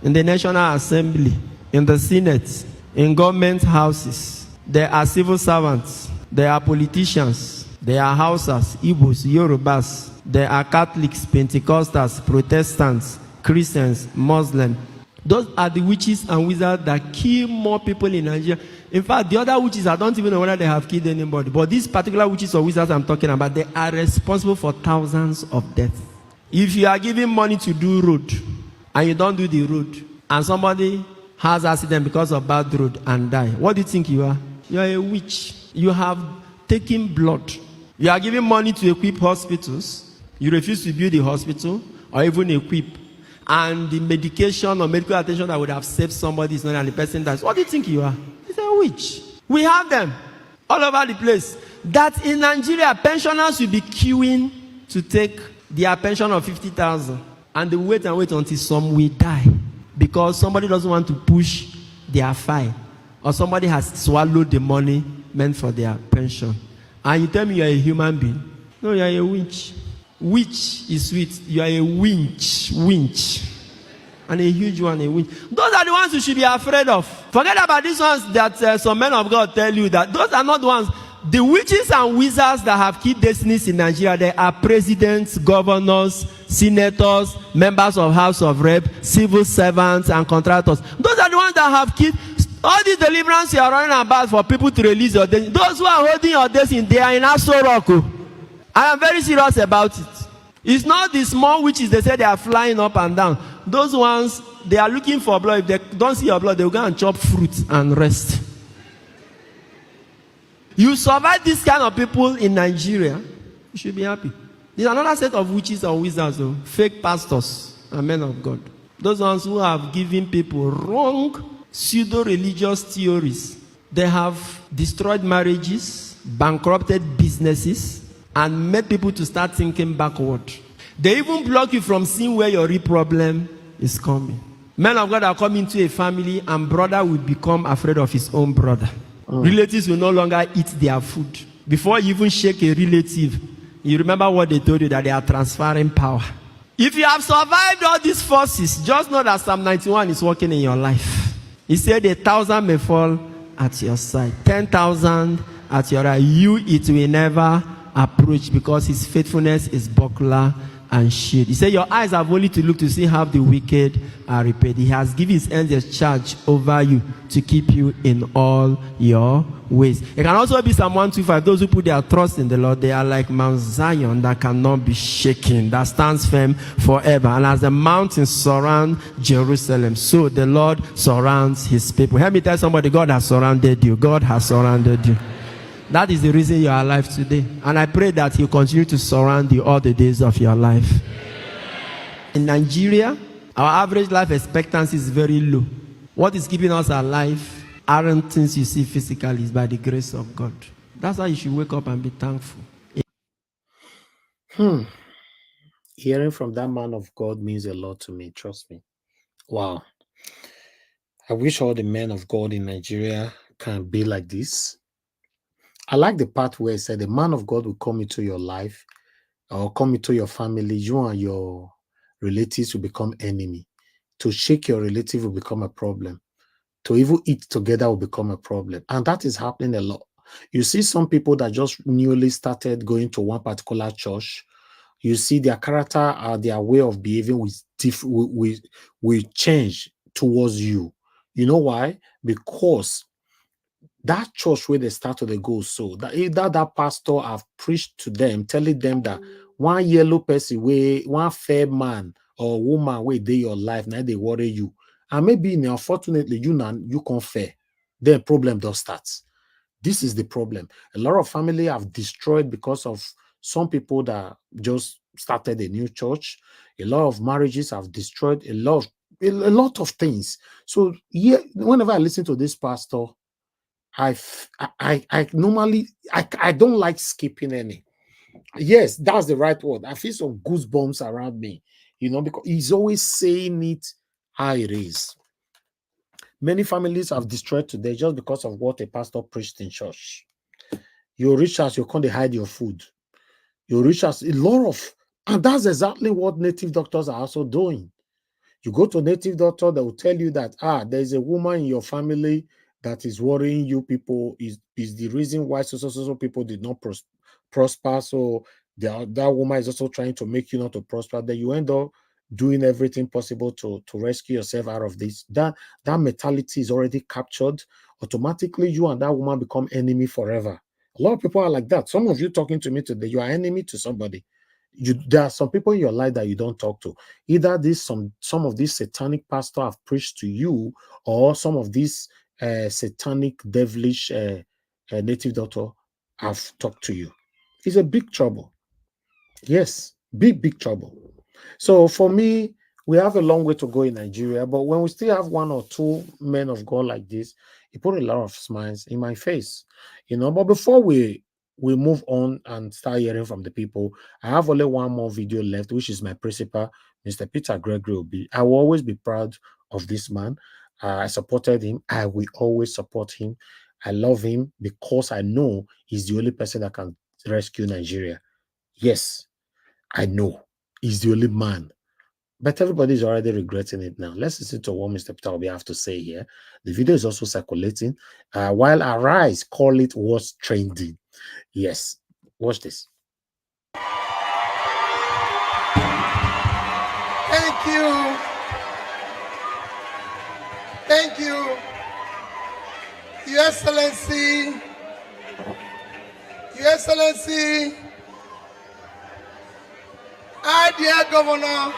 Speaker 8: in the National Assembly, in the Senate, in government houses. They are civil servants. They are politicians. They are Hausas, Igbos, Yorubas. They are Catholics, Pentecostals, Protestants, Christians, Muslims. Those are the witches and wizards that kill more people in Nigeria. In fact, the other witches, I don't even know whether they have killed anybody. But these particular witches or wizards I'm talking about, they are responsible for thousands of deaths. If you are giving money to do road, and you don't do the road, and somebody has accident because of bad road and die, what do you think you are? You are a witch. You have taken blood. You are giving money to equip hospitals. You refuse to build the hospital or even equip. And the medication or medical attention that would have saved somebody is not, and the person dies. What do you think you are? It's a witch. We have them all over the place. That in Nigeria, pensioners will be queuing to take their pension of 50,000. And they wait and wait until some will die. Because somebody doesn't want to push their file. Or somebody has swallowed the money meant for their pension. And you tell me you are a human being. No, you are a witch. Witch is sweet. You are a winch. Winch. And a huge one, a winch. Those are the ones you should be afraid of. Forget about these ones that some men of God tell you that. Those are not the ones. The witches and wizards that have killed destinies in Nigeria, they are presidents, governors, senators, members of House of Rep, civil servants, and contractors. Those are the ones that have killed. All these deliverance you are running about for people to release your destiny. Those who are holding your destiny, they are in Aso Rock. I am very serious about it. It's not the small witches they say they are flying up and down. Those ones, they are looking for blood. If they don't see your blood, they will go and chop fruit and rest. You survive this kind of people in Nigeria, you should be happy. There's another set of witches and wizards, though, fake pastors and men of God. Those ones who have given people wrong pseudo-religious theories. They have destroyed marriages, bankrupted businesses, and made people to start thinking backward. They even block you from seeing where your real problem is coming. Men of God are coming to a family, and brother will become afraid of his own brother. Relatives will no longer eat their food. Before you even shake a relative, you remember what they told you, that they are transferring power. If you have survived all these forces, just know that Psalm 91 is working in your life. He said 1,000 may fall at your side, 10,000 at your right. You, it will never approach, because his faithfulness is buckler and shield. He said your eyes have only to look to see how the wicked are repaid. He has given his angels charge over you to keep you in all your ways. It can also be Psalm 125. Those who put their trust in the Lord, they are like Mount Zion that cannot be shaken, that stands firm forever. And as the mountains surround Jerusalem, so the Lord surrounds his people. Help me tell somebody, God has surrounded you. God has surrounded you. That is the reason you are alive today. And I pray that he'll continue to surround you all the days of your life. In Nigeria, our average life expectancy is very low. What is keeping us alive aren't things you see physically, it's by the grace of God. That's why you should wake up and be thankful.
Speaker 4: Hearing from that man of God means a lot to me, trust me. Wow. I wish all the men of God in Nigeria can be like this. I like the part where it said the man of God will come into your life or come into your family. You and your relatives will become enemy. To shake your relative will become a problem. To even eat together will become a problem. And that is happening a lot. You see some people that just newly started going to one particular church. You see their character or their way of behaving will change towards you. You know why? Because that church where they start to the go, so that either that pastor have preached to them, telling them that one yellow person way, one fair man or woman way they your life, now they worry you. And maybe unfortunately you can't fair. Then problem does start. This is the problem. A lot of family have destroyed because of some people that just started a new church. A lot of marriages have destroyed a lot of things. So yeah, whenever I listen to this pastor, I normally I don't like skipping any. Yes, that's the right word. I feel some goosebumps around me, because he's always saying it how it is. Many families have destroyed today just because of what a pastor preached in church. You reach out, you can't hide your food. You reach out a lot of, and that's exactly what native doctors are also doing. You go to a native doctor, they will tell you that there's a woman in your family that is worrying you people, is the reason why so people did not prosper. So that woman is also trying to make you not to prosper. Then you end up doing everything possible to rescue yourself out of this. That mentality is already captured. Automatically, you and that woman become enemy forever. A lot of people are like that. Some of you talking to me today, you are enemy to somebody. There are some people in your life that you don't talk to. Either some of these satanic pastor have preached to you, or some of these satanic devilish native doctor have talked to you. It's a big trouble. Yes, big trouble. So for me, we have a long way to go in Nigeria, but when we still have one or two men of God like this, it put a lot of smiles in my face, But before we move on and start hearing from the people, I have only one more video left, which is my principal, Mr. Peter Gregory Obi. I will always be proud of this man. I supported him. I will always support him. I love him because I know he's the only person that can rescue Nigeria. Yes, I know he's the only man. But everybody's already regretting it now. Let's listen to what Mr. Peter Obi have to say here. The video is also circulating. While Arise call it what's trending. Yes, watch this.
Speaker 2: Thank you. Thank you, Your Excellency. Your Excellency, our dear Governor,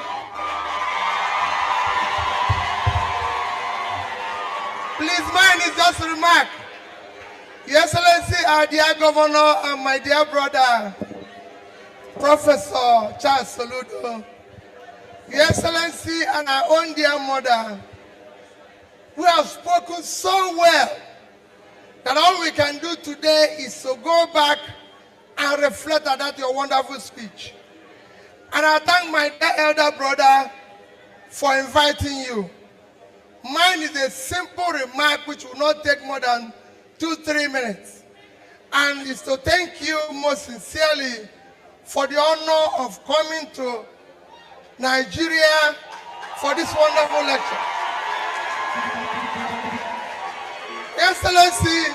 Speaker 2: please, mine is just a remark. Your Excellency, our dear Governor, and my dear brother, Professor Charles Soludo, Your Excellency, and our own dear mother, who have spoken so well that all we can do today is to go back and reflect on that your wonderful speech. And I thank my dear elder brother for inviting you. Mine is a simple remark which will not take more than 2-3 minutes. And it's to thank you most sincerely for the honor of coming to Nigeria for this wonderful lecture. Excellency,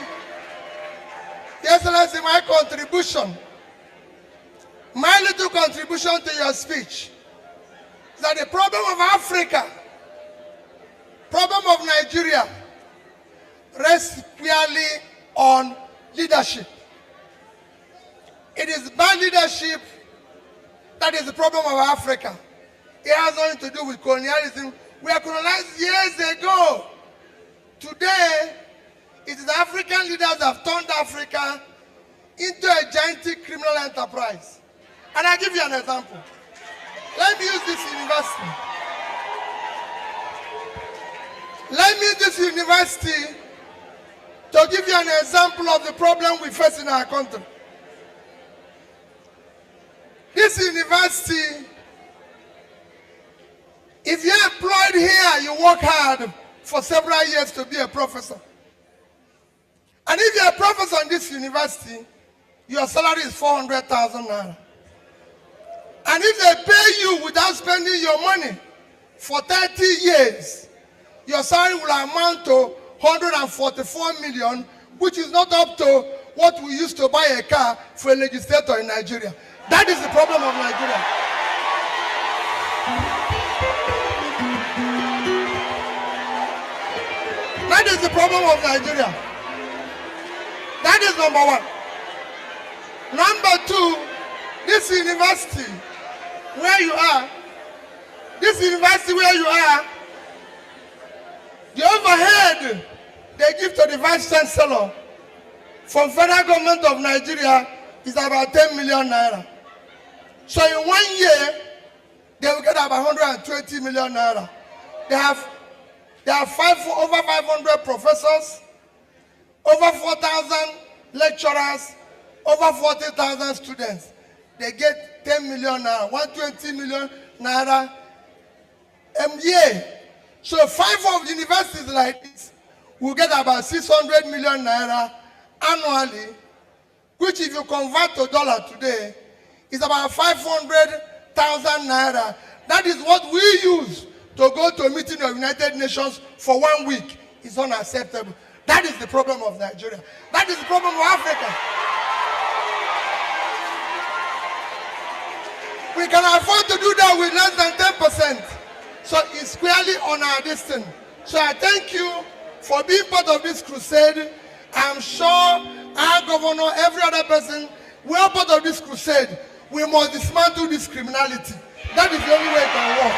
Speaker 2: my little contribution to your speech is that the problem of Africa, problem of Nigeria, rests clearly on leadership. It is bad leadership that is the problem of Africa. It has nothing to do with colonialism. We were colonized years ago. Today, it is the African leaders that have turned Africa into a gigantic criminal enterprise. And I'll give you an example. Let me use this university. Let me use this university to give you an example of the problem we face in our country. This university, if you're employed here, you work hard for several years to be a professor. And if you're a professor in this university, your salary is 400,000 naira. And if they pay you without spending your money for 30 years, your salary will amount to 144 million, which is not up to what we used to buy a car for a legislator in Nigeria. That is the problem of Nigeria. That is the problem of Nigeria. is number one. Number two, this university where you are, the overhead they give to the vice chancellor from federal government of Nigeria is about 10 million naira. So in 1 year, they will get about 120 million naira. They have over 500 professors, over 4,000 lecturers, over 40,000 students. They get 10 million naira, 120 million naira a year. So 5 of the universities like this will get about 600 million naira annually, which if you convert to dollar today, is about 500,000 naira. That is what we use to go to a meeting of United Nations for 1 week. It's unacceptable. That is the problem of Nigeria. That is the problem of Africa. We can afford to do that with less than 10%. So it's clearly on our destiny. So I thank you for being part of this crusade. I'm sure our governor, every other person, we are part of this crusade. We must dismantle this criminality. That is the only way it can work.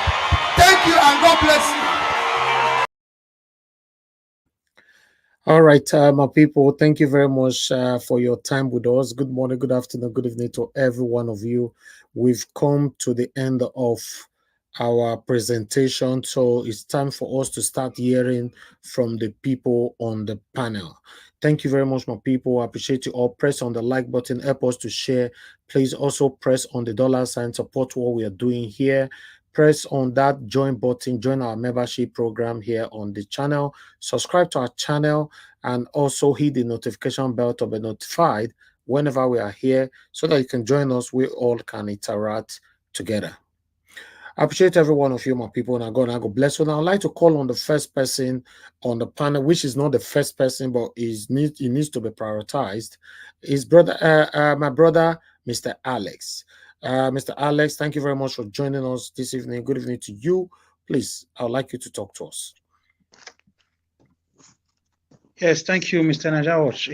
Speaker 2: Thank you and God bless you.
Speaker 4: All right, my people, thank you very much for your time with us. Good morning, good afternoon, good evening to every one of you. We've come to the end of our presentation, so it's time for us to start hearing from the people on the panel. Thank you very much, my people. I appreciate you all. Press on the like button, help us to share. Please also press on the $sign, support what we are doing here. Press on that join button, join our membership program here on the channel. Subscribe to our channel and also hit the notification bell to be notified whenever we are here so that you can join us. We all can interact together. I appreciate every one of you, my people, and God bless you. Now, I'd like to call on the first person on the panel, which is not the first person, but he needs to be prioritized. His brother, my brother, Mr. Alex. Mr. Alex, thank you very much for joining us this evening. Good evening to you. Please, I would like you to talk to us.
Speaker 9: Yes, thank you, Mr. Najawosh.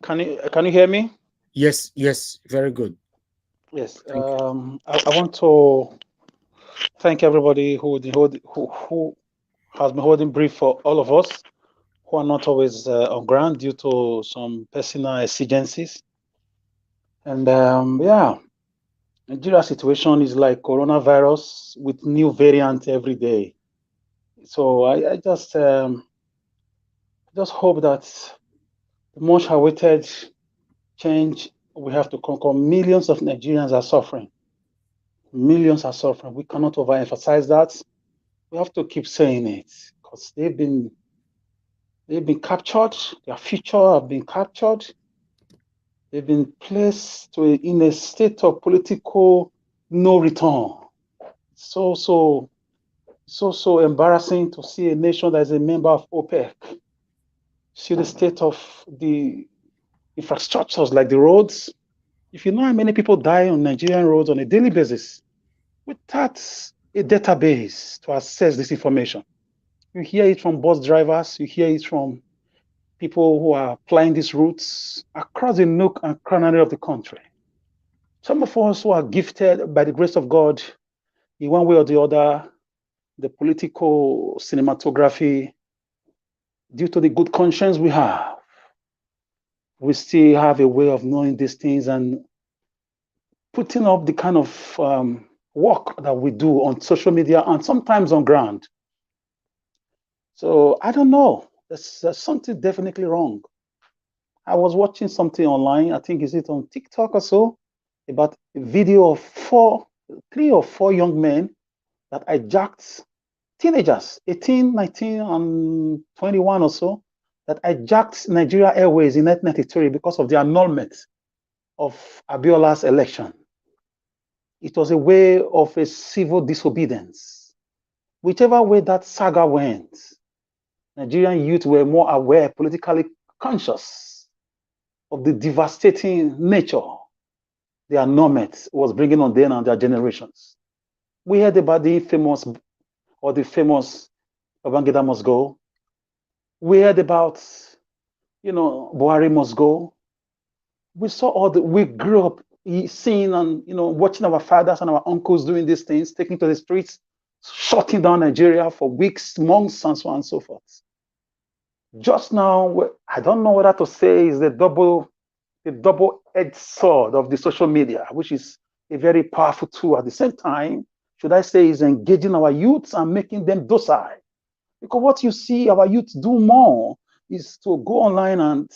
Speaker 9: Can you hear me?
Speaker 4: Yes, very good.
Speaker 9: Yes. I want to thank everybody who has been holding brief for all of us who are not always on ground due to some personal exigencies. And yeah, Nigeria's situation is like coronavirus with new variant every day. So I just hope that the much awaited change we have to conquer. Millions of Nigerians are suffering. Millions are suffering. We cannot overemphasize that. We have to keep saying it because they've been captured. Their future have been captured. They've been placed in a state of political no return. So embarrassing to see a nation that is a member of OPEC. See the state of the infrastructures like the roads. If you know how many people die on Nigerian roads on a daily basis, without a database to access this information. You hear it from bus drivers, you hear it from people who are applying these routes across the nook and cranny of the country. Some of us who are gifted by the grace of God in one way or the other, the political cinematography, due to the good conscience we have, we still have a way of knowing these things and putting up the kind of work that we do on social media and sometimes on ground. So I don't know. There's something definitely wrong. I was watching something online. I think is it on TikTok or so, about a video of 3 or 4 young men that hijacked teenagers, 18, 19, and 21 or so, that hijacked Nigeria Airways in 1993 because of the annulment of Abiola's election. It was a way of a civil disobedience. Whichever way that saga went, Nigerian youth were more aware, politically conscious of the devastating nature the annulment was bringing on them and their generations. We heard about the famous Babangida must go. We heard about Buhari must go. We saw we grew up seeing and watching our fathers and our uncles doing these things, taking to the streets, shutting down Nigeria for weeks, months, and so on and so forth. Just now, I don't know whether to say is the double-edged sword of the social media, which is a very powerful tool. At the same time, should I say, is engaging our youths and making them docile. Because what you see our youths do more is to go online and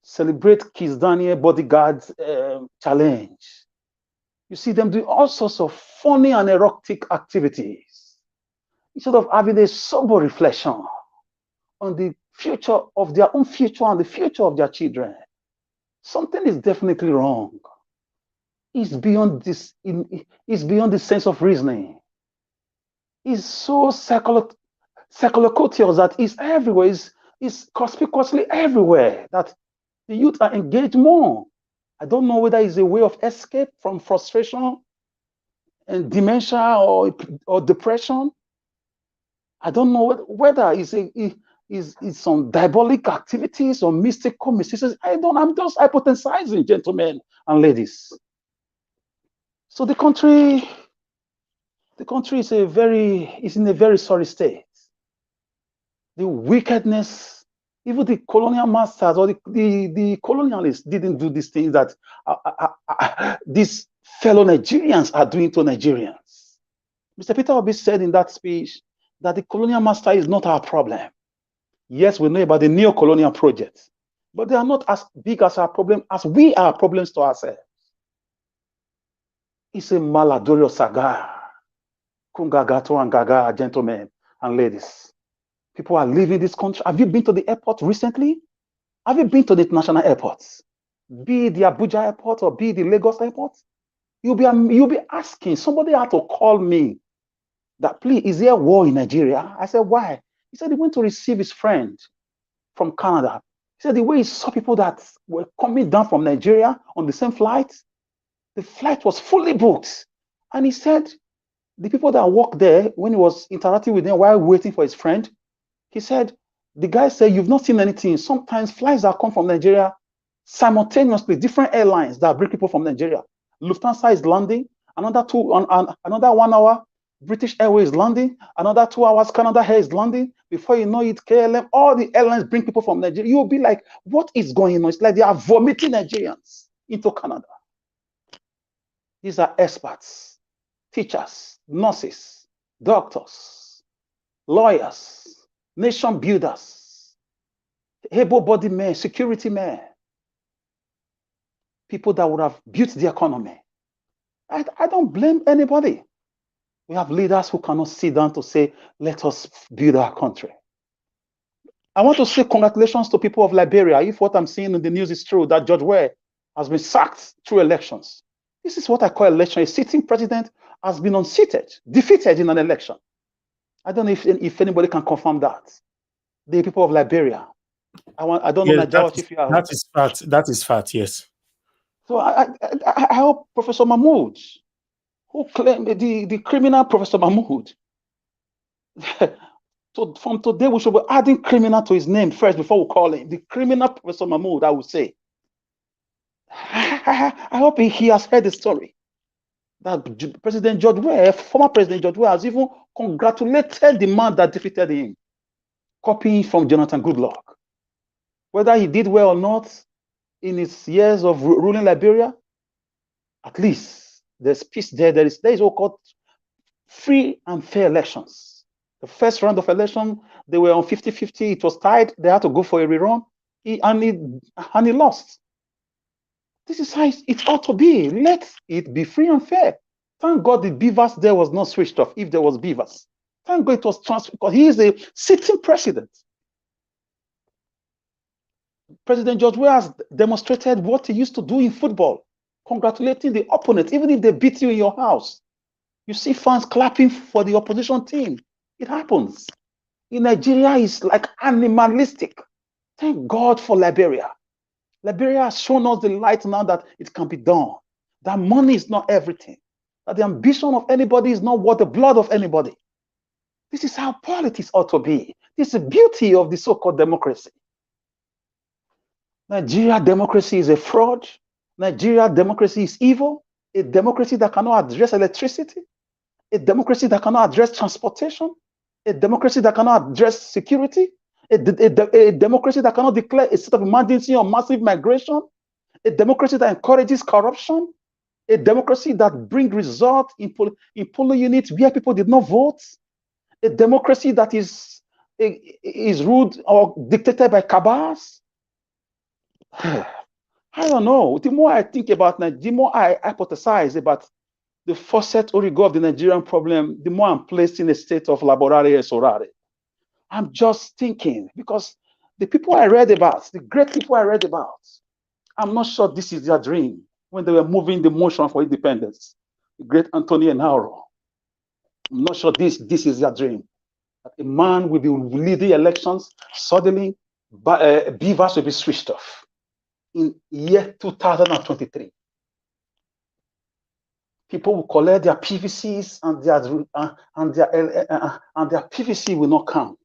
Speaker 9: celebrate Kiss Daniel bodyguards challenge. You see them doing all sorts of funny and erotic activities instead of having a sober reflection on the future of their own future and the future of their children. Something is definitely wrong. It's beyond this. It's beyond the sense of reasoning. It's so psychological that is everywhere. Is conspicuously everywhere that the youth are engaged more. I don't know whether it's a way of escape from frustration and dementia or depression. I don't know whether it's some diabolic activities or mystical mysticism. I'm just hypothesizing, gentlemen and ladies. So the country is in a very sorry state. The wickedness, even the colonial masters or the colonialists didn't do these things that these fellow Nigerians are doing to Nigerians. Mr. Peter Obi said in that speech that the colonial master is not our problem. Yes, we know about the neo-colonial project, but they are not as big as our problem as we are problems to ourselves. It's a maladorious saga. Kungagato and Gaga, gentlemen and ladies. People are leaving this country. Have you been to the airport recently? Have you been to the international airports? Be it the Abuja airport or be it the Lagos airport? You'll be asking. Somebody had to call me that, please, is there a war in Nigeria? I said, why? He said he went to receive his friend from Canada. He said the way he saw people that were coming down from Nigeria on the same flight, the flight was fully booked. And he said the people that worked there, when he was interacting with them while waiting for his friend, he said, the guy said, you've not seen anything. Sometimes flights that come from Nigeria, simultaneously, different airlines that bring people from Nigeria. Lufthansa is landing, another 1 hour, British Airways landing, another 2 hours, Canada Air is landing. Before you know it, KLM, all the airlines bring people from Nigeria. You'll be like, what is going on? It's like they are vomiting Nigerians into Canada. These are experts, teachers, nurses, doctors, lawyers, nation builders, able-bodied men, security men, people that would have built the economy. I don't blame anybody. We have leaders who cannot sit down to say, let us build our country. I want to say congratulations to people of Liberia. If what I'm seeing in the news is true, that George Weah has been sacked through elections. This is what I call election. A sitting president has been unseated, defeated in an election. I don't know if anybody can confirm that. The people of Liberia. I don't know, George, if you are.
Speaker 4: That is fact. That is fact, yes.
Speaker 9: So I hope Professor Mahmoud, who claimed the criminal Professor Mahmoud, so from today we should be adding criminal to his name first before we call him. The criminal Professor Mahmoud, I would say. I hope he has heard the story. That President George Weah, former President George Weah, has even congratulated the man that defeated him, copying from Jonathan Goodluck. Whether he did well or not in his years of ruling Liberia, at least there's peace there. There is what called free and fair elections. The first round of election, they were on 50-50. It was tied. They had to go for a rerun. He lost. This is how it ought to be. Let it be free and fair. Thank God the beavers there was not switched off if there was beavers. Thank God it was transferred because he is a sitting president. President George Weah has demonstrated what he used to do in football, congratulating the opponent, even if they beat you in your house. You see fans clapping for the opposition team. It happens. In Nigeria, it's like animalistic. Thank God for Liberia. Liberia has shown us the light now that it can be done. That money is not everything. That the ambition of anybody is not worth the blood of anybody. This is how politics ought to be. This is the beauty of the so-called democracy. Nigeria democracy is a fraud. Nigeria democracy is evil. A democracy that cannot address electricity. A democracy that cannot address transportation. A democracy that cannot address security. A democracy that cannot declare a state of emergency or massive migration. A democracy that encourages corruption. A democracy that brings results in polling units where people did not vote. A democracy that is ruled or dictated by cabals. I don't know. The more I think about Nigeria, the more I hypothesize about the faucet origo of the Nigerian problem, the more I'm placed in a state of laborare esorare. I'm just thinking, because the people I read about, the great people I read about, I'm not sure this is their dream when they were moving the motion for independence. The great Anthony Enaro. I'm not sure this is their dream. That a man will be leading elections, suddenly beavers will be switched off in year 2023. People will collect their PVCs and their PVC will not count.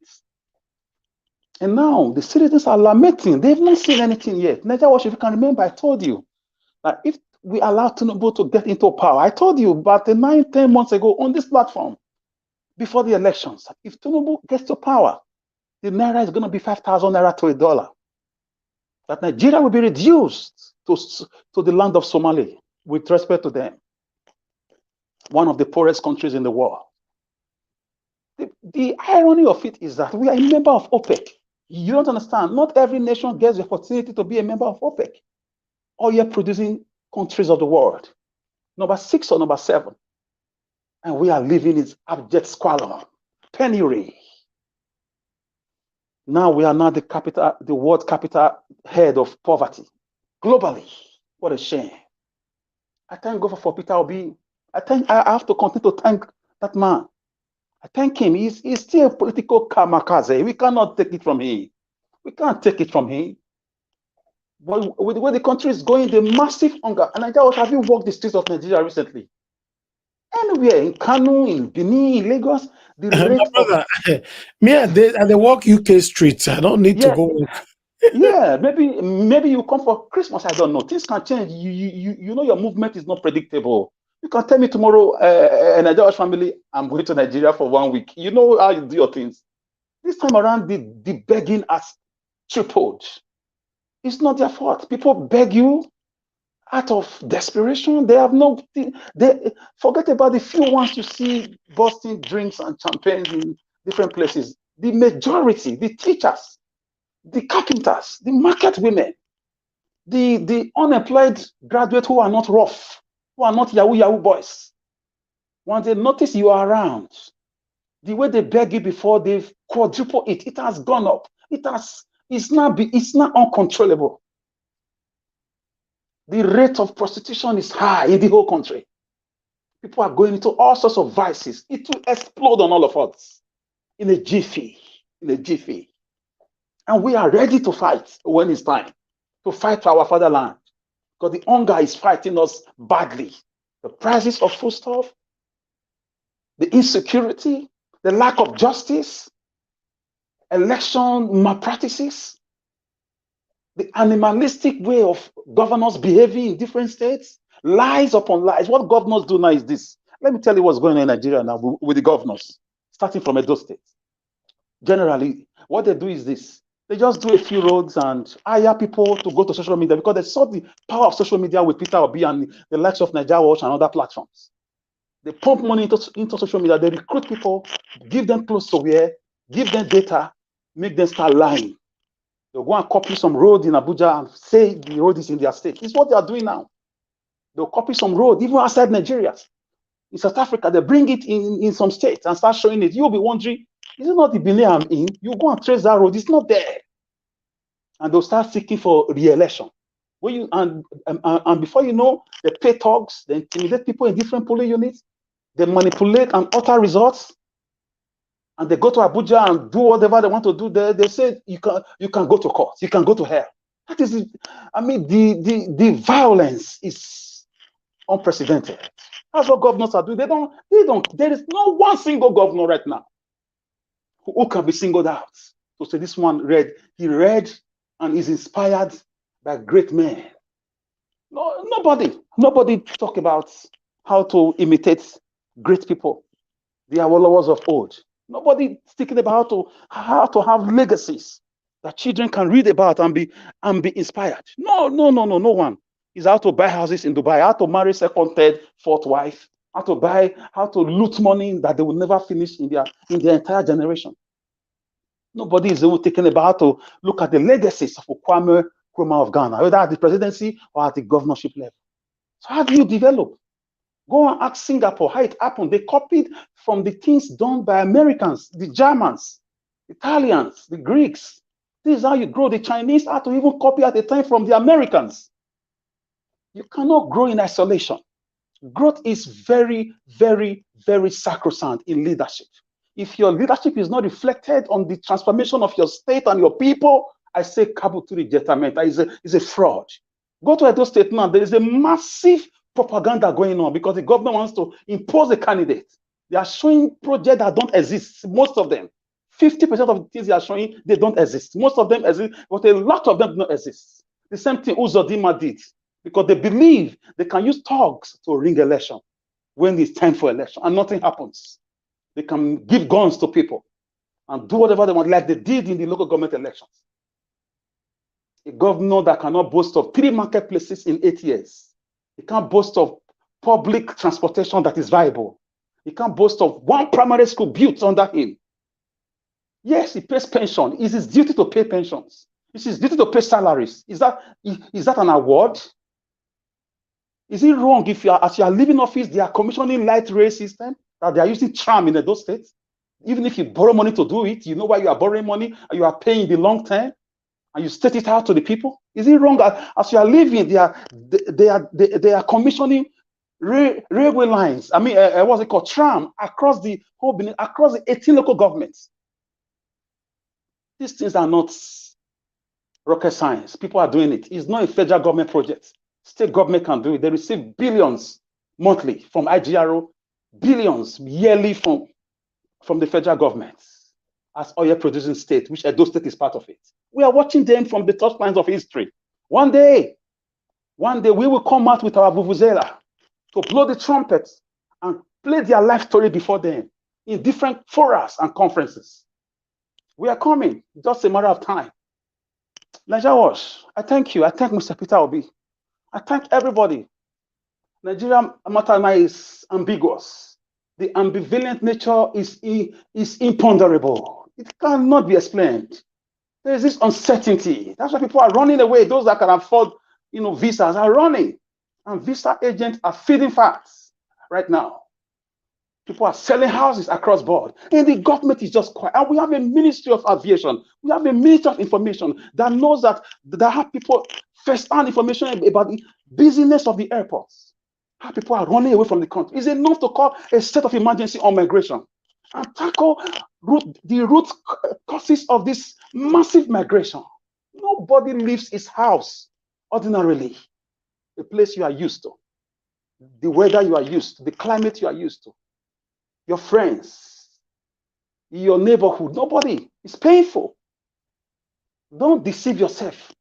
Speaker 9: And now the citizens are lamenting. They've not seen anything yet. Nigeria, if you can remember, I told you that if we allow Tinubu to get into power, I told you about 9-10 months ago on this platform, before the elections, if Tinubu gets to power, the naira is going to be 5,000 naira to $1. That Nigeria will be reduced to the land of Somalia with respect to them. One of the poorest countries in the world. The irony of it is that we are a member of OPEC. You don't understand. Not every nation gets the opportunity to be a member of OPEC. Oil producing countries of the world. Number 6 or number 7. And we are living in abject squalor, penury. Now we are not the world capital head of poverty globally. What a shame. I thank God for Peter Obi. I have to continue to thank that man. I thank him. He's still a political kamikaze. We cannot take it from him. We can't take it from him. But with the way the country is going, the massive hunger. And have you walked the streets of Nigeria recently? Anywhere in Kano, in Benin, in Lagos, the rate
Speaker 7: brother, me and they walk UK streets. I don't need to go.
Speaker 9: Yeah, maybe you come for Christmas. I don't know. Things can change. You know your movement is not predictable. You can tell me tomorrow, a Nigerian family, I'm going to Nigeria for 1 week. You know how you do your things. This time around, the begging has tripled. It's not their fault. People beg you out of desperation. They have no. They forget about the few ones you see busting drinks and champagne in different places. The majority, the teachers, the carpenters, the market women, the unemployed graduates who are not rough, who are not Yahoo boys. Once they notice you are around, the way they beg you before, they've quadrupled it. It has gone up. It's not uncontrollable. The rate of prostitution is high in the whole country. People are going into all sorts of vices. It will explode on all of us in a jiffy. And we are ready to fight when it's time to fight for our fatherland, because the hunger is fighting us badly. The prices of foodstuff, the insecurity, the lack of justice, election malpractices, the animalistic way of governors behaving in different states, lies upon lies. What governors do now is this. Let me tell you what's going on in Nigeria now with the governors, starting from Edo State. Generally, what they do is this. They just do a few roads and hire people to go to social media because they saw the power of social media with Peter Obi and the likes of Nigeria Watch and other platforms. They pump money into social media. They recruit people, give them clothes to wear, give them data, make them start lying. They'll go and copy some road in Abuja and say the road is in their state. It's what they are doing now. They'll copy some road, even outside Nigeria. In South Africa, they bring it in some states and start showing it. You'll be wondering, is it not the Benin I'm in? You go and trace that road, it's not there. And they'll start seeking for re-election. And before you know, they pay thugs, they intimidate people in different polling units, they manipulate and alter results, and they go to Abuja and do whatever they want to do there. They say you can go to court, you can go to hell. That is it. I mean, the violence is unprecedented. That's what governors are doing. They don't. There is no one single governor right now who can be singled out to say this one read. He read and is inspired by great men. No, nobody talk about how to imitate great people, the Awolowos of old. Nobody thinking about how to have legacies that children can read about and be inspired. No one is how to buy houses in Dubai, how to marry second, third, fourth wife, how to loot money that they will never finish in their entire generation. Nobody is even thinking about how to look at the legacies of Kwame Nkrumah of Ghana, whether at the presidency or at the governorship level. So how do you develop? Go and ask Singapore how it happened. They copied from the things done by Americans, the Germans, Italians, the Greeks. This is how you grow. The Chinese had to even copy at the time from the Americans. You cannot grow in isolation. Growth is very, very, very sacrosanct in leadership. If your leadership is not reflected on the transformation of your state and your people, I say Kabuturi Jetamenta is a fraud. Go to Edo State now. There is a massive propaganda going on because the government wants to impose a candidate. They are showing projects that don't exist. Most of them, 50% of the things they are showing, they don't exist. Most of them exist, but a lot of them do not exist. The same thing Uzodinma did because they believe they can use thugs to ring election when it's time for election and nothing happens. They can give guns to people and do whatever they want, like they did in the local government elections. A governor that cannot boast of 3 marketplaces in 8 years. He can't boast of public transportation that is viable. He can't boast of 1 primary school built under him. Yes, he pays pension. It's his duty to pay pensions. It's his duty to pay salaries. Is that an award? Is it wrong if as you are leaving office, they are commissioning light rail system that they are using tram in those states? Even if you borrow money to do it, you know why you are borrowing money and you are paying the long term, and you state it out to the people? Is it wrong as you are leaving, they are commissioning railway lines? I mean, what's it called? Tram across the whole Benin, across the 18 local governments. These things are not rocket science. People are doing it. It's not a federal government project. State government can do it. They receive billions monthly from IGRO, billions yearly from the federal government as oil producing state, which Edo State is part of it. We are watching them from the touch lines of history. One day we will come out with our vuvuzela to blow the trumpets and play their life story before them in different forums and conferences. We are coming, just a matter of time. Nigeria Wash, I thank you. I thank Mr. Peter Obi. I thank everybody. Nigeria matter is ambiguous. The ambivalent nature is imponderable. It cannot be explained. There is this uncertainty. That's why people are running away. Those that can afford, visas are running, and visa agents are feeding facts right now. People are selling houses across board, and the government is just quiet. And we have a Ministry of Aviation. We have a Ministry of Information that knows that have people first-hand information about the business of the airports. How people are running away from the country. It's enough to call a state of emergency on migration and tackle the root causes of this massive migration. Nobody leaves his house ordinarily. The place you are used to, the weather you are used to, the climate you are used to, your friends, your neighborhood. Nobody. It's painful. Don't deceive yourself.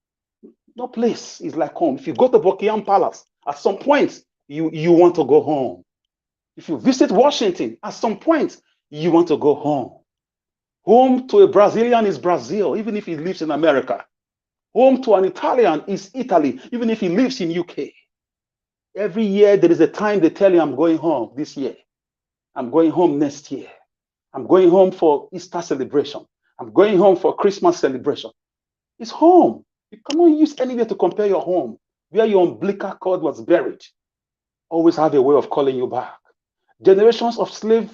Speaker 9: No place is like home. If you go to Buckingham Palace, at some point, you want to go home. If you visit Washington, at some point, you want to go home. Home to a Brazilian is Brazil, even if he lives in America. Home to an Italian is Italy, even if he lives in UK. Every year, there is a time they tell you, I'm going home this year. I'm going home next year. I'm going home for Easter celebration. I'm going home for Christmas celebration. It's home. You cannot use anywhere to compare your home, where your umbilical cord was buried. Always have a way of calling you back. Generations of slaves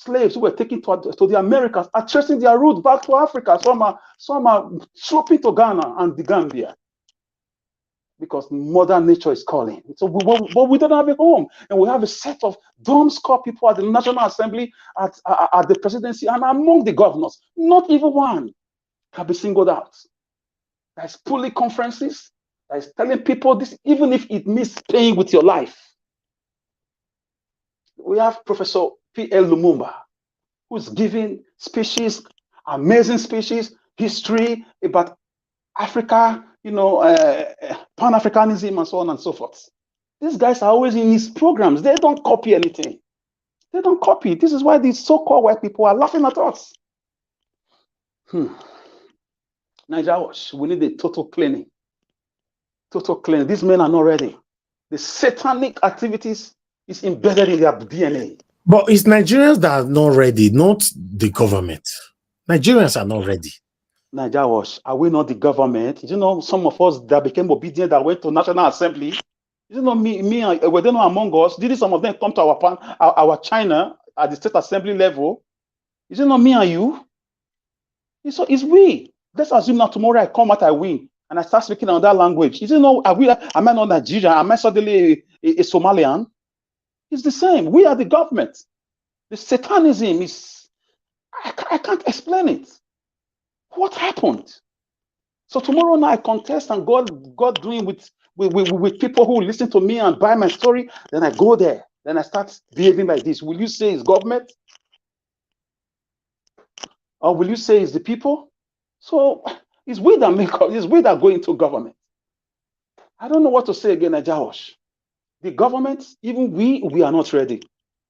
Speaker 9: who were taken to the Americas are tracing their route back to Africa. Some are trooping to Ghana and the Gambia because Mother Nature is calling. So we don't have a home, and we have a set of dumb score people at the National Assembly, at the presidency, and among the governors. Not even one can be singled out. There's pulling conferences. There's telling people this, even if it means paying with your life. We have Professor P.L. Lumumba, who's giving speeches, amazing speeches, history about Africa, Pan-Africanism and so on and so forth. These guys are always in these programs. They don't copy anything. They don't copy. This is why these so-called white people are laughing at us. Nigeria, we need a total cleaning. Total cleaning. These men are not ready. The satanic activities is embedded in their DNA.
Speaker 4: But it's Nigerians that are not ready, not the government. Nigerians are not ready.
Speaker 9: Nigeria, are we not the government? Some of us that became obedient that went to National Assembly. Me, were they not among us? Did some of them come to our China at the State Assembly level? Is it not me and you? It's we. Let's assume that tomorrow I come out, I win, and I start speaking another language. Am I not Nigerian? Am I suddenly a Somalian? It's the same. We are the government. The satanism is, I can't explain it. What happened? So tomorrow night I contest and God doing with people who listen to me and buy my story, then I go there. Then I start behaving like this. Will you say it's government? Or will you say it's the people? So it's we that go into government. I don't know what to say again, Ajaosh. The government, even we are not ready.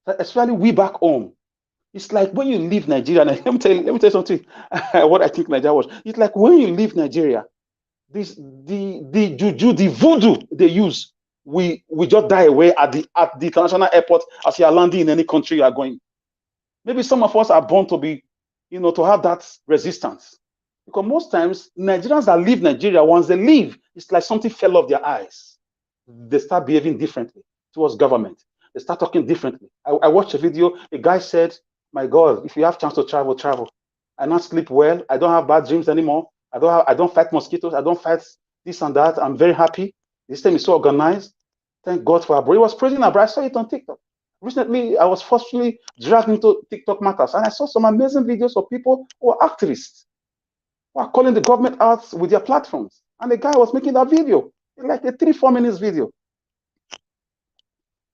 Speaker 9: Especially we back home. It's like when you leave Nigeria, and let me tell you something, what I think Nigeria was. It's like when you leave Nigeria, the juju, the voodoo they use, we just die away at the international airport as you are landing in any country you are going. Maybe some of us are born to be, to have that resistance. Because most times, Nigerians that leave Nigeria, once they leave, it's like something fell off their eyes. They start behaving differently towards government. They start talking differently. I watched a video, a guy said, my God, if you have chance to travel, travel. I not sleep well. I don't have bad dreams anymore. I don't fight mosquitoes. I don't fight this and that. I'm very happy. This time is so organized. Thank God for Abro. He was praising Abro. I saw it on TikTok. Recently, I was forcefully dragged into TikTok matters, and I saw some amazing videos of people who are activists, who are calling the government out with their platforms. And the guy was making that video, like a 3-4 minutes video.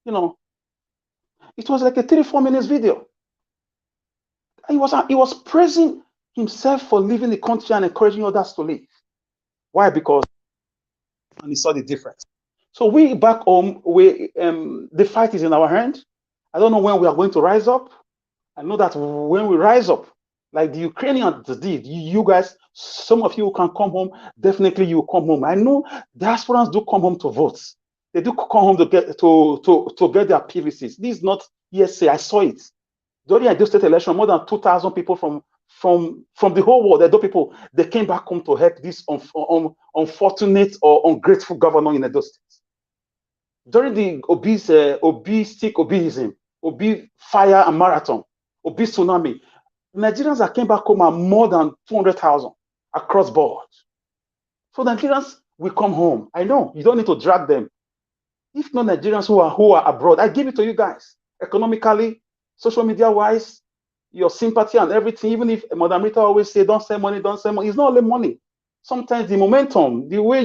Speaker 9: It was like a 3-4 minutes video. He was praising himself for leaving the country and encouraging others to leave. Why? Because and he saw the difference. So we back home, the fight is in our hand. I don't know when we are going to rise up. I know that when we rise up, like the Ukrainians did, you guys, some of you can come home. Definitely, you will come home. I know diasporans do come home to vote. They do come home to get their PVCs. This is not hearsay. I saw it. During the Edo State election, more than 2,000 people from the whole world, Edo people, they came back home to help this unfortunate or ungrateful governor in Edo State. During the obesism, fire and marathon, obese tsunami, Nigerians that came back home are more than 200,000 across board. So Nigerians will come home. I know you don't need to drag them. If not Nigerians who are abroad, I give it to you guys economically. Social media wise, your sympathy and everything, even if Madam Rita always say, don't send money, don't send money. It's not only money. Sometimes the momentum, the way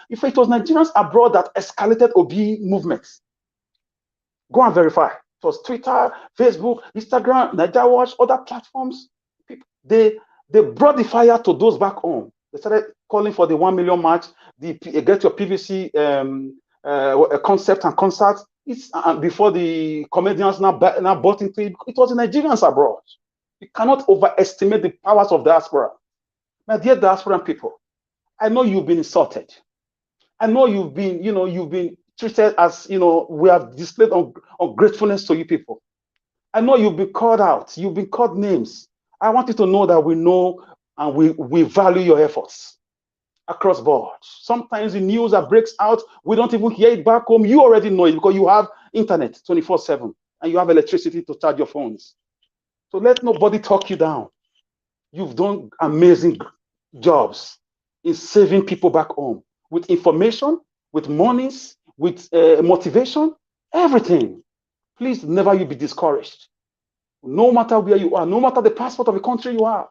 Speaker 9: if it was Nigerians abroad that escalated OB movements, go and verify. It was Twitter, Facebook, Instagram, Nigeria Watch, other platforms. They brought the fire to those back home. They started calling for the 1 million march, get your PVC concept and concerts. It's before the comedians now bought into it. It was the Nigerians abroad. You cannot overestimate the powers of diaspora. My dear diasporan people, I know you've been insulted. I know you've been treated as, we have displayed ungratefulness to you people. I know you've been called out. You've been called names. I want you to know that we know and we value your efforts across board. Sometimes the news that breaks out, we don't even hear it back home. You already know it because you have internet 24/7 and you have electricity to charge your phones. So let nobody talk you down. You've done amazing jobs in saving people back home with information, with monies, with motivation, everything. Please never you be discouraged. No matter where you are, no matter the passport of the country you are,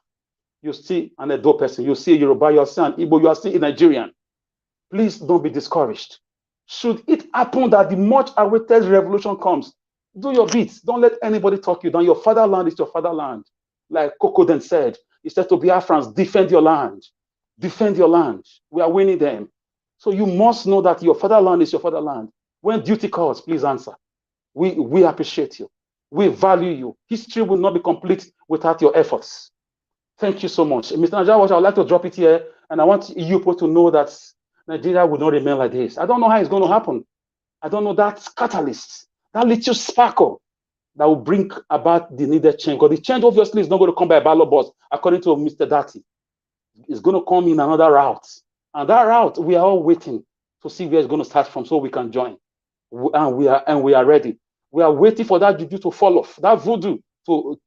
Speaker 9: you're still an Edo person, you're still Yoruba, you're still an Igbo, you are still a Nigerian. Please don't be discouraged. Should it happen that the much awaited revolution comes, do your bit. Don't let anybody talk you down. Your fatherland is your fatherland. Like Coco then said, he said to Biafrans, defend your land. defend your land. We are winning them. So you must know that your fatherland is your fatherland. When duty calls, please answer. We appreciate you. We value you. History will not be complete without your efforts. Thank you so much. Mr. Najawash, I would like to drop it here, and I want you people to know that Nigeria will not remain like this. I don't know how it's going to happen. I don't know that catalyst, that little sparkle that will bring about the needed change. Because the change obviously is not going to come by a ballot box, according to Mr. Dati. It's going to come in another route. And that route, we are all waiting to see where it's going to start from so we can join. And we are ready. We are waiting for that juju to fall off, that voodoo to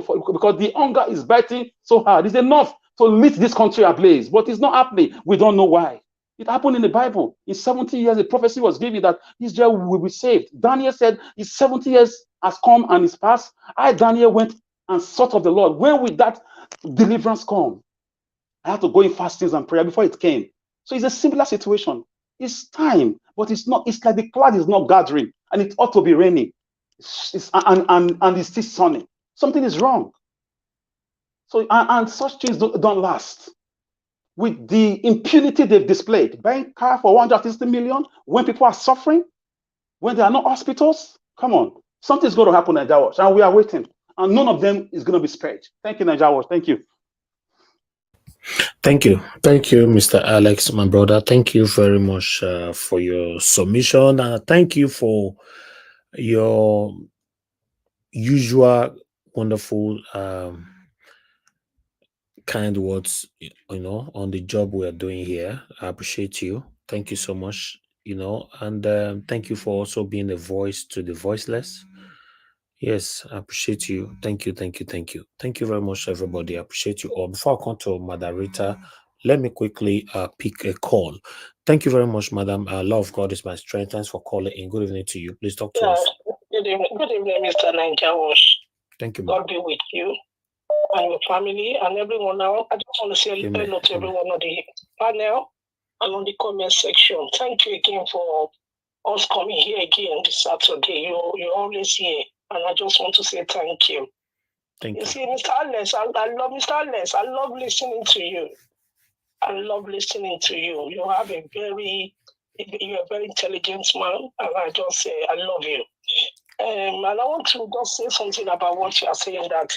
Speaker 9: fall, because the hunger is biting so hard. It's enough to lit this country ablaze, but it's not happening. We don't know why. It happened in the Bible. In 70 years, a prophecy was given that Israel will be saved. Daniel said, his 70 years has come and is past. I, Daniel, went and sought of the Lord. When will that deliverance come? I had to go in fastings and prayer before it came. So it's a similar situation. It's time, but it's not. It's like the cloud is not gathering, and it ought to be raining. And it's still sunny. Something is wrong. So and such things don't last. With the impunity they've displayed, buying car for 150 million when people are suffering, when there are no hospitals, come on, something's going to happen in Nigeria, and we are waiting, and none of them is going to be spared. Thank you, Nigeria. Thank you.
Speaker 4: Thank you, Mr. Alex, my brother. Thank you very much for your submission, and thank you for your usual wonderful kind words, on the job we are doing here. I appreciate you. Thank you so much, and thank you for also being a voice to the voiceless. Yes, I appreciate you. Thank you. Thank you very much, everybody. I appreciate you all. Before I come to Madarita, let me quickly pick a call. Thank you very much, madam. Love of God is my strength. Thanks for calling in. Good evening to you. Please talk to us.
Speaker 10: Good evening, Mr. Nijawash.
Speaker 4: Thank you,
Speaker 10: God be with you and your family and everyone now. I just want to say hello to everyone on the panel and on the comment section. Thank you again for us coming here again this Saturday. You're always here, and I just want to say thank you.
Speaker 4: Thank you.
Speaker 10: See, Mr. Alex, I love Mr. Alex. I love listening to you. You're a very intelligent man, and I just say I love you. And I want to just say something about what you are saying, that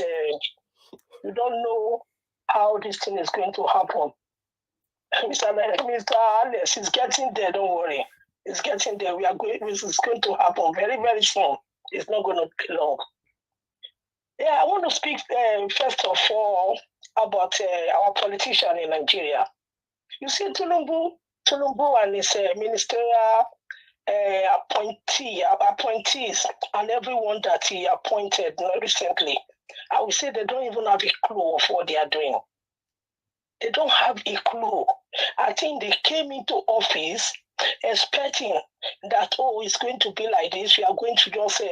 Speaker 10: you don't know how this thing is going to happen. Mr. Alex is getting there, don't worry. It's getting there. It's going to happen very, very soon. It's not going to be long. Yeah, I want to speak first of all about our politician in Nigeria. You see, Tulumbu and his ministerial appointees and everyone that he appointed recently, I would say they don't even have a clue of what they are doing. They don't have a clue. I think they came into office expecting that, it's going to be like this. We are going to just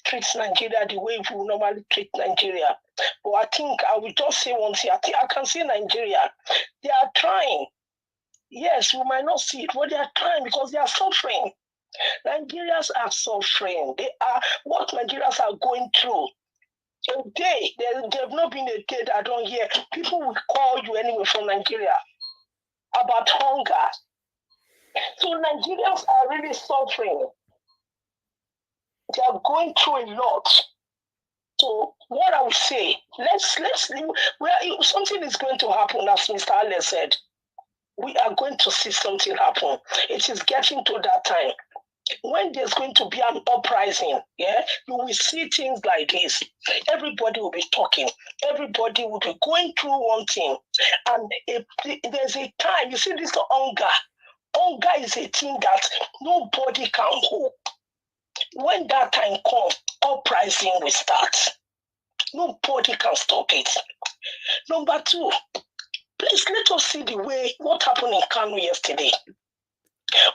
Speaker 10: treat Nigeria the way we normally treat Nigeria. But I think I will just say one thing. I can see Nigeria. They are trying. Yes, we might not see it, but they are trying because they are suffering. Nigerians are suffering. What Nigerians are going through. A day, there have not been a day that I don't hear. People will call you anyway from Nigeria about hunger. So Nigerians are really suffering. They are going through a lot. So what I would say, something is going to happen, as Mr. Alex said. We are going to see something happen. It is getting to that time. When there's going to be an uprising, you will see things like this. Everybody will be talking. Everybody will be going through one thing. And there's a time, you see this hunger. Hunger is a thing that nobody can hold. When that time comes, uprising will start. Nobody can stop it. Number two, please let us see what happened in Kano yesterday.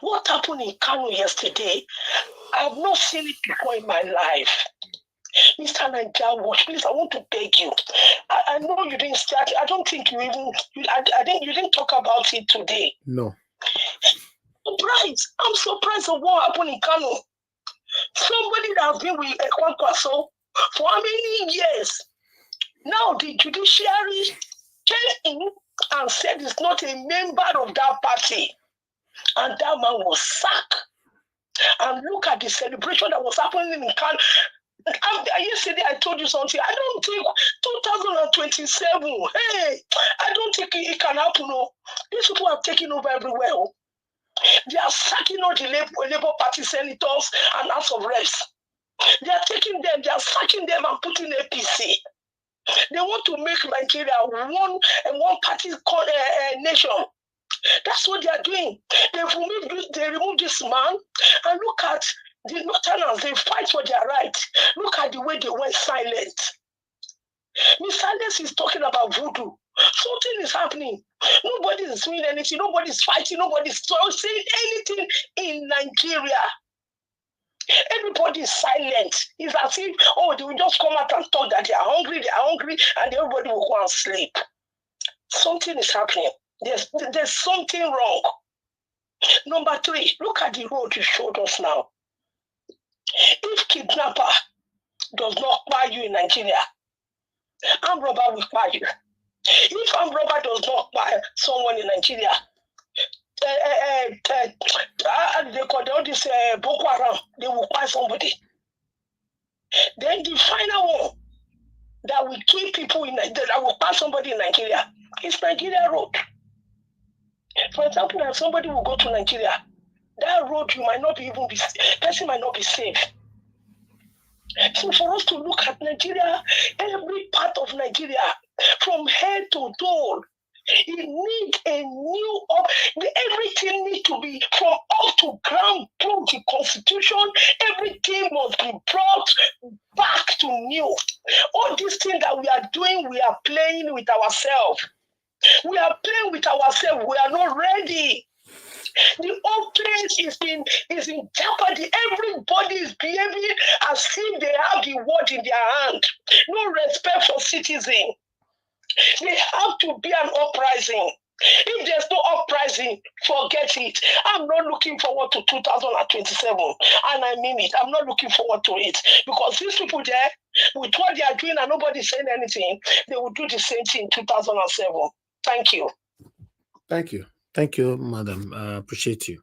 Speaker 10: What happened in Kano yesterday, I have not seen it before in my life. Mr. Nijawash, please, I want to beg you. I know you didn't start. I don't think you didn't talk about it today.
Speaker 4: No.
Speaker 10: I'm surprised of what happened in Kano. Somebody that has been with Kwankwaso for how many years? Now the judiciary came in and said he's not a member of that party. And that man was sacked. And look at the celebration that was happening in Kano. Yesterday I told you something. I don't think 2027. Hey, I don't think it can happen. No. These people are taking over everywhere. They are sacking all the Labour Party senators and House of Reps. They are taking them, they are sacking them and putting APC. They want to make Nigeria one party nation. That's what they are doing. They removed this man, and look at the Northerners. They fight for their rights. Look at the way they went silent. Miss Silence is talking about voodoo. Something is happening. Nobody is doing anything. Nobody is fighting. Nobody is saying anything in Nigeria. Everybody is silent. It's as if, they will just come out and talk that they are hungry, and everybody will go and sleep. Something is happening. There's something wrong. Number 3, look at the road you showed us now. If kidnapper does not buy you in Nigeria, armed robber will buy you. If armed robber does not buy someone in Nigeria, they call all this Boko Haram, they will buy somebody. Then the final one that will kill people that will buy somebody in Nigeria is Nigeria road. For example, if somebody will go to Nigeria, that road you might not be person might not be safe. So for us to look at Nigeria, every part of Nigeria, from head to toe, it needs a new everything needs to be from up to ground, through the constitution, everything must be brought back to new. All these things that we are doing, we are playing with ourselves. We are playing with ourselves. We are not ready. The whole place is in jeopardy. Everybody is behaving as if they have the word in their hand. No respect for citizens. There have to be an uprising. If there's no uprising, forget it. I'm not looking forward to 2027. And I mean it. I'm not looking forward to it. Because these people there, with what they are doing and nobody's saying anything, they will do the same thing in 2007. Thank you.
Speaker 4: Thank you. Thank you, madam. Appreciate you.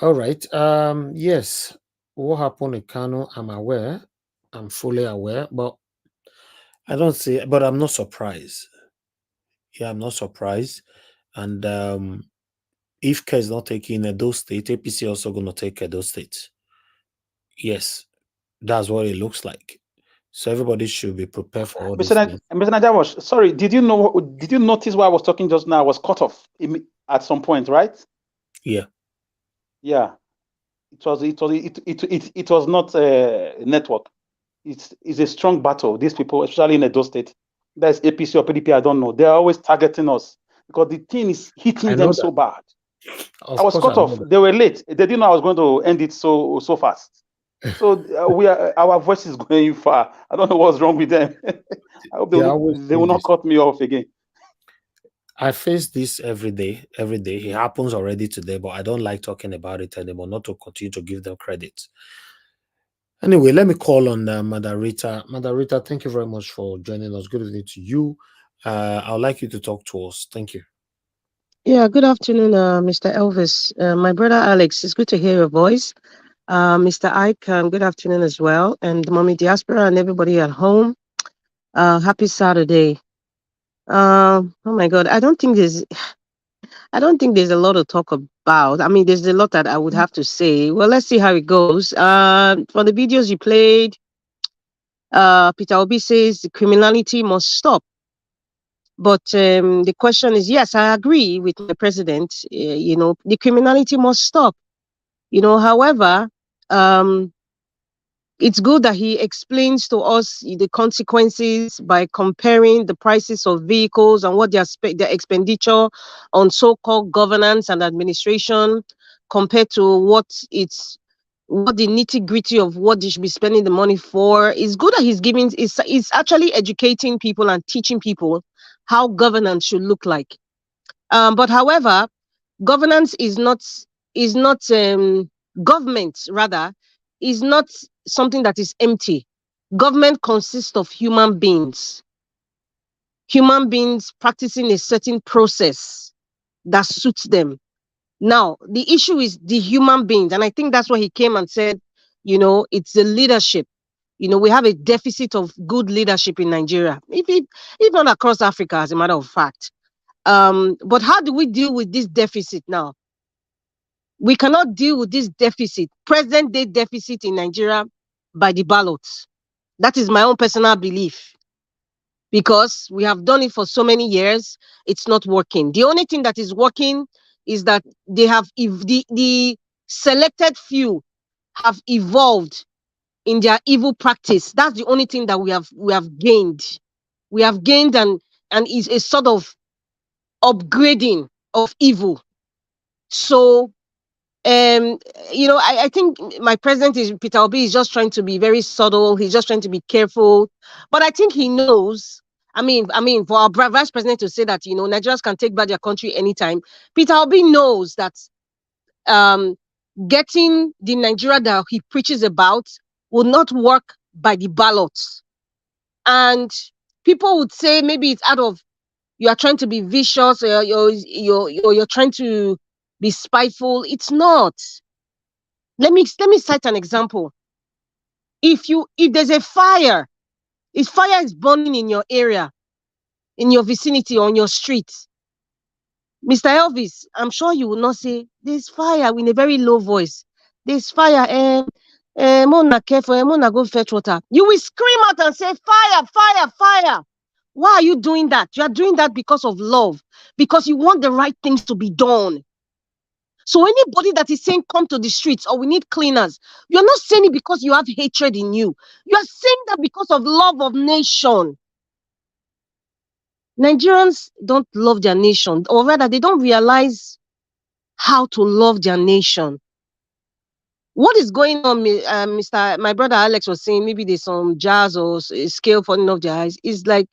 Speaker 4: All right. Yes. What happened in Kano, I'm aware. I'm fully aware, but I don't see, but I'm not surprised. Yeah, I'm not surprised. And if K is not taking Edo State, APC also going to take Edo State. Yes, that's what it looks like. So everybody should be prepared for all this.
Speaker 9: Mr. Najawash, sorry, did you notice why I was talking just now? I was cut off at some point, right?
Speaker 4: Yeah.
Speaker 9: Yeah. It was not a network. It's a strong battle. These people, especially in Edo State, that's APC or PDP, I don't know. They're always targeting us because the thing is hitting them so bad. I was cut off. They were late. They didn't know I was going to end it so fast. So our voice is going far. I don't know what's wrong with them. I hope they will not cut me off again.
Speaker 4: I face this every day. It happens already today, but I don't like talking about it anymore, not to continue to give them credit. Anyway, let me call on Madarita. Madarita, thank you very much for joining us. Good evening to you. I would like you to talk to us. Thank you.
Speaker 11: Yeah, good afternoon, Mr. Elvis. My brother Alex, it's good to hear your voice. Mr. Ike, good afternoon as well. And Mommy Diaspora and everybody at home. Happy Saturday. Oh my God, I don't think there's a lot to talk about. I mean, there's a lot that I would have to say. Well, let's see how it goes. For the videos you played, Peter Obi says the criminality must stop. But the question is, yes, I agree with the president. The criminality must stop. However, it's good that he explains to us the consequences by comparing the prices of vehicles and what their expenditure on so-called governance and administration compared to what the nitty-gritty of what they should be spending the money for. It's good that he's actually educating people and teaching people how governance should look like. But however, governance is not government rather is not something that is empty. Government consists of human beings. human beings practicing a certain process that suits them. Now, the issue is the human beings. And I think that's why he came and said, you know, it's the leadership. You know, we have a deficit of good leadership in Nigeria, if not across Africa, as a matter of fact. But how do we deal with this deficit now? We cannot deal with this deficit, present day deficit in Nigeria, by the ballots. That is my own personal belief. Because we have done it for so many years, it's not working. The only thing that is working is that they have, if the selected few have evolved in their evil practice. That's the only thing that we have gained. We have gained and is a sort of upgrading of evil. So you know, I think my president is Peter Obi is just trying to be very subtle. He's just trying to be careful. But I think he knows. I mean, for our vice president to say that, you know, Nigerians can take back their country anytime. Peter Obi knows that getting the Nigeria that he preaches about will not work by the ballots. And people would say maybe it's out of, you are trying to be vicious, or you're trying to be spiteful. It's not. Let me cite an example. If there's a fire, if fire is burning in your area, in your vicinity, on your street, Mr. Elvis, I'm sure you will not say, there's fire, in a very low voice. There's fire, Mona careful, Mona go fetch water. You will scream out and say, fire, fire, fire. Why are you doing that? You are doing that because of love, because you want the right things to be done. So anybody that is saying, come to the streets, or we need cleaners, you're not saying it because you have hatred in you. You are saying that because of love of nation. Nigerians don't love their nation, or rather, they don't realize how to love their nation. What is going on, my brother Alex was saying, maybe there's some jazz or a scale falling off their eyes. It's like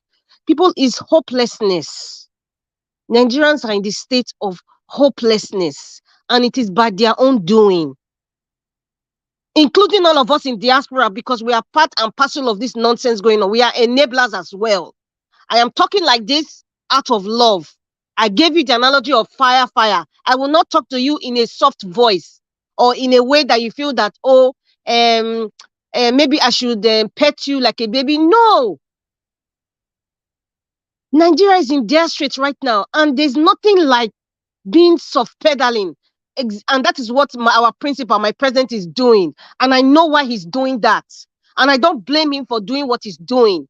Speaker 11: people is hopelessness. Nigerians are in the state of hopelessness, and it is by their own doing, including all of us in diaspora, because we are part and parcel of this nonsense going on. We are enablers as well. I am talking like this out of love. I gave you the analogy of fire, fire. I will not talk to you in a soft voice or in a way that you feel that, oh, maybe I should pet you like a baby. No. Nigeria is in dire straits right now, and there's nothing like being soft pedaling. And that is what our principal, my president, is doing. And I know why he's doing that. And I don't blame him for doing what he's doing.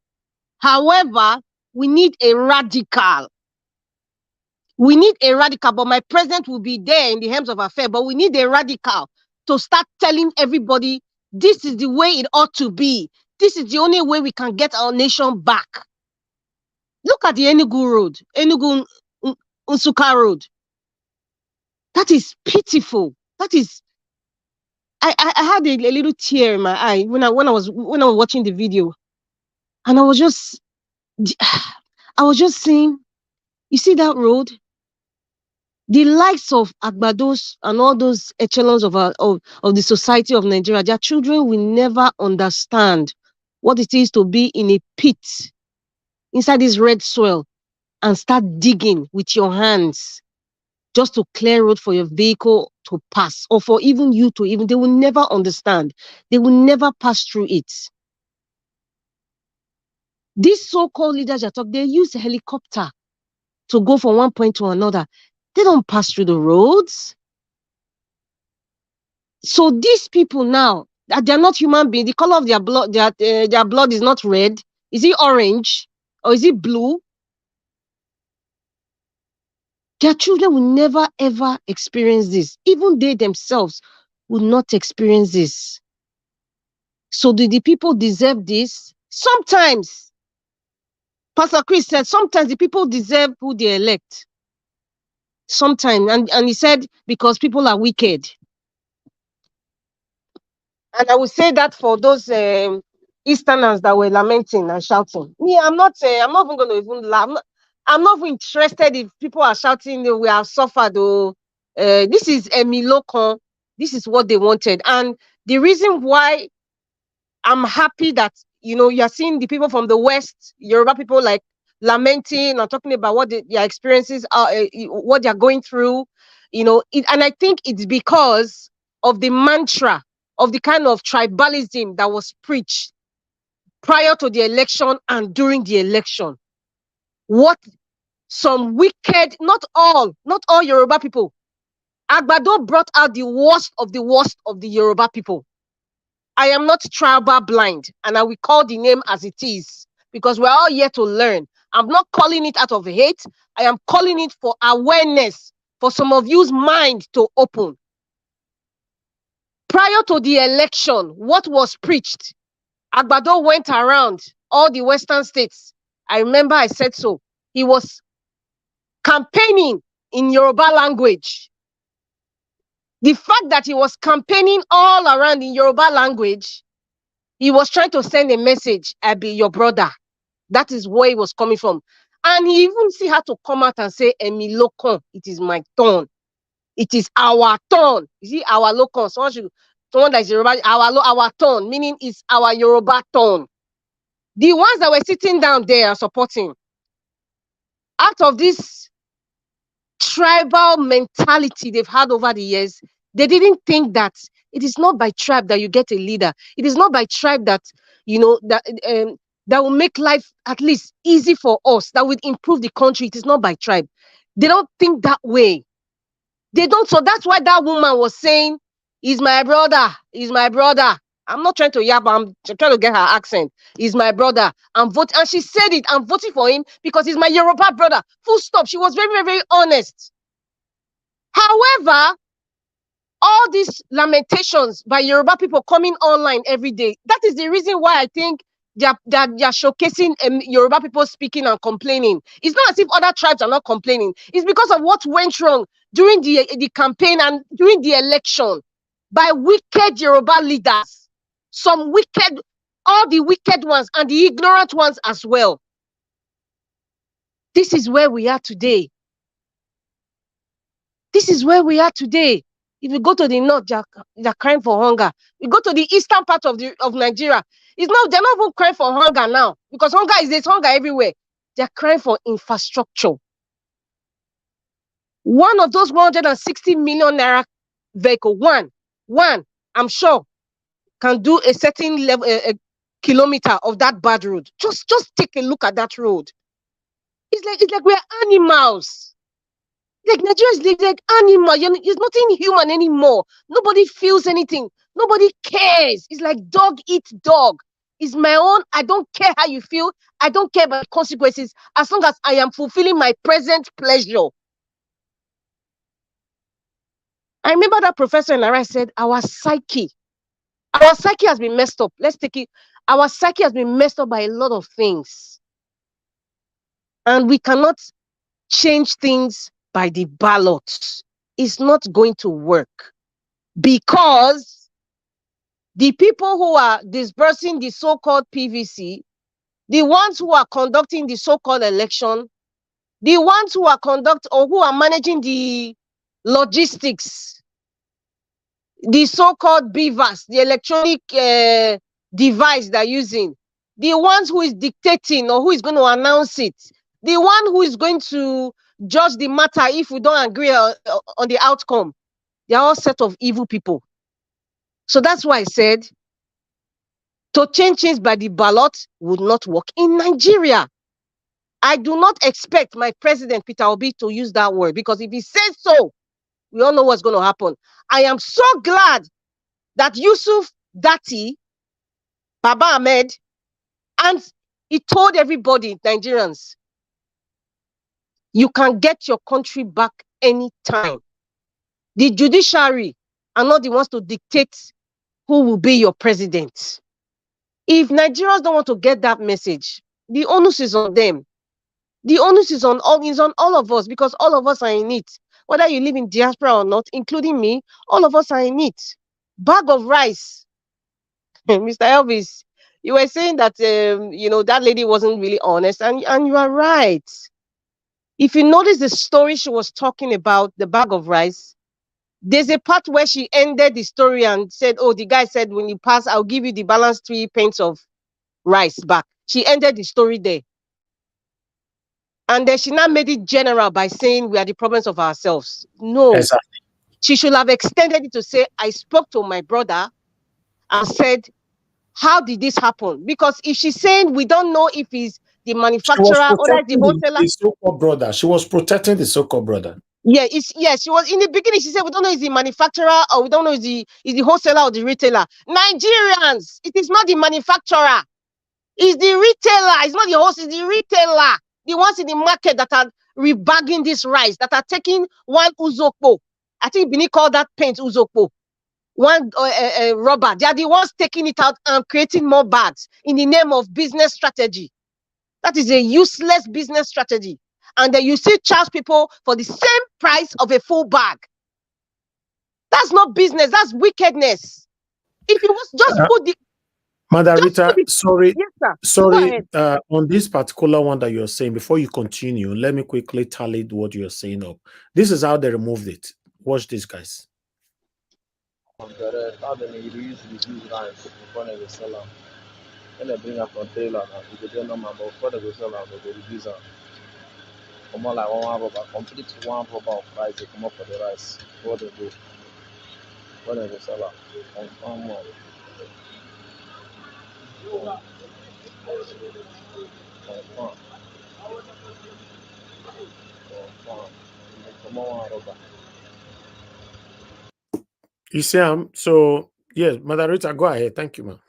Speaker 11: However, we need a radical. We need a radical, but my president will be there in the helms of affairs. But we need a radical to start telling everybody, this is the way it ought to be. This is the only way we can get our nation back. Look at the Enugu road, Enugu Nsukka road. That is pitiful. That is, I had a little tear in my eye when I was watching the video, and I was just saying, you see that road? The likes of Agbados and all those echelons of the society of Nigeria, their children will never understand what it is to be in a pit inside this red soil and start digging with your hands just to clear road for your vehicle to pass, or for even you to they will never understand. They will never pass through it. These so-called leaders are talking, they use a helicopter to go from one point to another. They don't pass through the roads. So these people now, they're not human beings. The color of their blood, their blood is not red. Is it orange or is it blue? Their children will never ever experience this. Even they themselves will not experience this. So do the people deserve this? Sometimes. Pastor Chris said, sometimes the people deserve who they elect. Sometimes. And he said, because people are wicked. And I would say that for those Easterners that were lamenting and shouting. Me, I'm not even going to even laugh. I'm not even interested if people are shouting, we have suffered. This is Emilokon. This is what they wanted. And the reason why I'm happy that, you are seeing the people from the West, Yoruba people like lamenting and talking about what their experiences are, what they're going through, and I think it's because of the mantra of the kind of tribalism that was preached prior to the election and during the election. What some wicked, not all Yoruba people. Agbado brought out the worst of the Yoruba people. I am not tribal blind, and I will call the name as it is, because we're all here to learn. I'm not calling it out of hate. I am calling it for awareness, for some of you's mind to open. Prior to the election, what was preached? Agbado went around all the Western states. I remember I said so. He was campaigning in Yoruba language. The fact that he was campaigning all around in Yoruba language, he was trying to send a message, I be your brother. That is where he was coming from. And he even still had to come out and say, Emi Lokon, it is my turn. It is our turn. You see, our Lokon, someone that is Yoruba, our turn, meaning it's our Yoruba turn. The ones that were sitting down there are supporting. Out of this tribal mentality they've had over the years, they didn't think that it is not by tribe that you get a leader. It is not by tribe that, that will make life at least easy for us, that will improve the country. It is not by tribe. They don't think that way. They don't. So that's why that woman was saying, he's my brother. He's my brother. I'm not trying to yap, I'm trying to get her accent. He's my brother. I'm voting. And she said it. I'm voting for him because he's my Yoruba brother. Full stop. She was very, very, very honest. However, all these lamentations by Yoruba people coming online every day, that is the reason why I think they're showcasing Yoruba people speaking and complaining. It's not as if other tribes are not complaining. It's because of what went wrong during the campaign and during the election by wicked Yoruba leaders. Some wicked, all the wicked ones and the ignorant ones as well. This is where we are today. This is where we are today. If you go to the north, they're crying for hunger. You go to the eastern part of Nigeria, they're not even crying for hunger now, because there's hunger everywhere. They're crying for infrastructure. One of those 160 million naira vehicle, one, I'm sure, can do a certain level, a kilometer of that bad road. Just take a look at that road. It's like we're animals. Like Nigeria is like animal. There's nothing human anymore. Nobody feels anything. Nobody cares. It's like dog eat dog. It's my own. I don't care how you feel. I don't care about the consequences as long as I am fulfilling my present pleasure. I remember that professor in Nara said, our psyche has been messed up. Let's take it. Our psyche has been messed up by a lot of things. And we cannot change things by the ballot. It's not going to work. Because the people who are disbursing the so-called PVC, the ones who are conducting the so-called election, the ones who are who are managing the logistics, the so-called BVAS, the electronic device they're using, the ones who is dictating or who is going to announce it, the one who is going to judge the matter if we don't agree on the outcome, they're all set of evil people. So that's why I said, to change things by the ballot would not work in Nigeria. I do not expect my president, Peter Obi, to use that word, because if he says so, we all know what's going to happen. I am so glad that Yusuf Dati, Baba Ahmed, and he told everybody, Nigerians, you can get your country back anytime. The judiciary are not the ones to dictate who will be your president. If Nigerians don't want to get that message, the onus is on them. The onus is on all of us, because all of us are in it. Whether you live in diaspora or not, including me, all of us are in it. Bag of rice. Mr. Elvis, you were saying that, that lady wasn't really honest, and you are right. If you notice the story she was talking about, the bag of rice, there's a part where she ended the story and said, oh, the guy said, when you pass, I'll give you the balance 3 pints of rice back. She ended the story there. And then she now made it general by saying we are the problems of ourselves. No.
Speaker 4: Exactly.
Speaker 11: She should have extended it to say, I spoke to my brother and said, how did this happen? Because if she's saying we don't know if he's the manufacturer or that's the wholesaler.
Speaker 4: The so-called brother. She was protecting the so-called brother.
Speaker 11: Yeah, she was in the beginning. She said we don't know if the manufacturer or we don't know if the wholesaler or the retailer. Nigerians, it is not the manufacturer, it's the retailer. It's not the wholesaler, it's the retailer. The ones in the market that are rebagging this rice, that are taking one uzokpo. I think Bini called that paint uzokpo. One rubber. They are the ones taking it out and creating more bags in the name of business strategy. That is a useless business strategy. And then you still charge people for the same price of a full bag. That's not business, that's wickedness. If you was just put the
Speaker 4: Mother Rita, sorry,
Speaker 11: yes, sir.
Speaker 4: sorry, on this particular one that you're saying, before you continue, let me quickly tally what you're saying up. This is how they removed it. Watch this, guys.
Speaker 12: How they use rice before they sell them. When they bring up from trailer, you get number, but before they sell them, they reduce them. Come on, like one rubber, complete one rubber of rice, they come up for the rice. Before they go, when they sell them, one more.
Speaker 4: You see, so yes, Mother Rita, go ahead. Thank you, ma'am.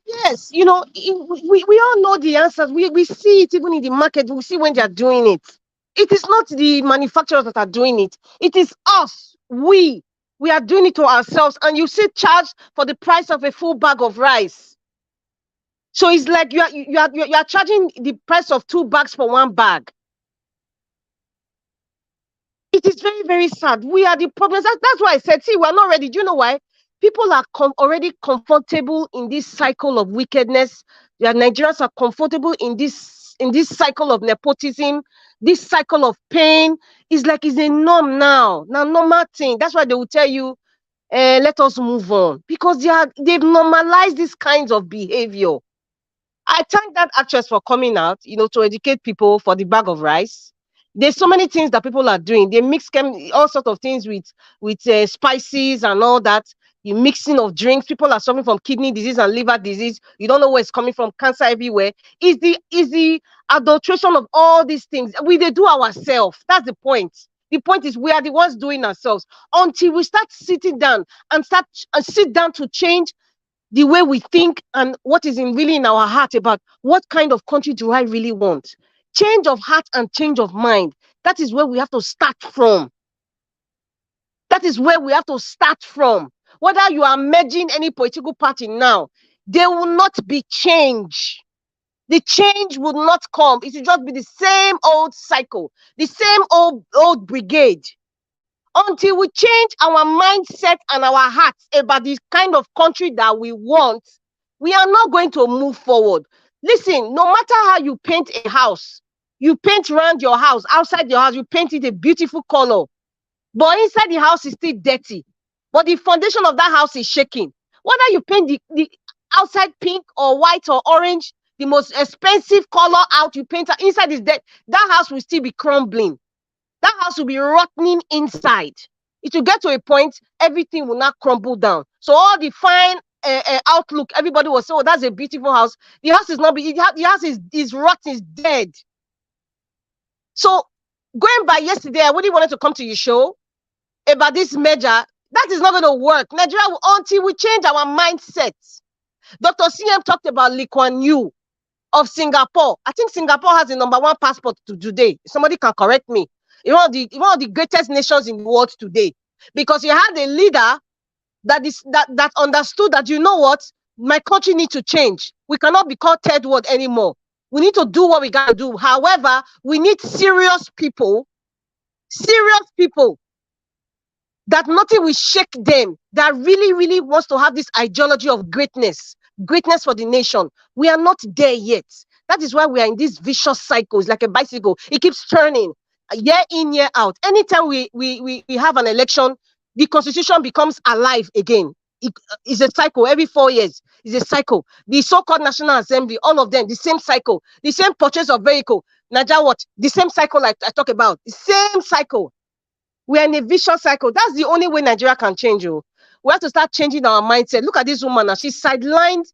Speaker 11: Yes, you know, we all know the answers. We see it even in the market. We see when they are doing it. It is not the manufacturers that are doing it. It is us. We are doing it to ourselves. And you see charge for the price of a full bag of rice. So it's like you are charging the price of 2 bags for 1 bag. It is very, very sad. We are the problems. That's why I said, see, we are not ready. Do you know why? People are already comfortable in this cycle of wickedness. The Nigerians are comfortable in this cycle of nepotism, this cycle of pain. It's like it's a norm now normal thing. That's why they will tell you, let us move on, because they've normalized these kinds of behavior. I thank that actress for coming out, you know, to educate people for the bag of rice. There's so many things that people are doing. They mix all sorts of things with spices and all that. The mixing of drinks. People are suffering from kidney disease and liver disease. You don't know where it's coming from. Cancer everywhere. Is the adulteration of all these things. They do ourselves. That's the point. The point is we are the ones doing ourselves. Until we start sitting down and sit down to change the way we think and what is really in our heart about what kind of country do I really want. Change of heart and change of mind. That is where we have to start from. That is where we have to start from. Whether you are merging any political party now, there will not be change. The change will not come. It will just be the same old cycle, the same old brigade. Until we change our mindset and our hearts about the kind of country that we want, we are not going to move forward. Listen, no matter how you paint a house, you paint around your house, outside your house, you paint it a beautiful color. But inside the house is still dirty. But the foundation of that house is shaking. Whether you paint the outside pink or white or orange, the most expensive color out, you paint inside is dead, that house will still be crumbling. That house will be rotting inside. It will get to a point, everything will not crumble down. So all the fine outlook, everybody will say, oh, that's a beautiful house. The house is not, the house is rotten, is dead. So going by yesterday, I really wanted to come to your show about this measure. That is not going to work. Nigeria, until we change our mindset. Dr. CM talked about Lee Kuan Yew of Singapore. I think Singapore has the #1 passport today. Somebody can correct me. One of the greatest nations in the world today, because you had a leader that understood that, you know what, my country needs to change. We cannot be called third world anymore. We need to do what we gotta do. However, we need serious people that nothing will shake them, that really, really wants to have this ideology of greatness for the nation. We are not there yet. That is why we are in this vicious cycle. It's like a bicycle. It keeps turning year in, year out. Anytime we have an election, the constitution becomes alive again. It's a cycle every 4 years. is a cycle. The so-called National Assembly, all of them, the same cycle, the same purchase of vehicle. Nigeria, what? The same cycle like I talk about, the same cycle. We're in a vicious cycle. That's the only way Nigeria can change. Oh. We have to start changing our mindset. Look at this woman now. She sidelined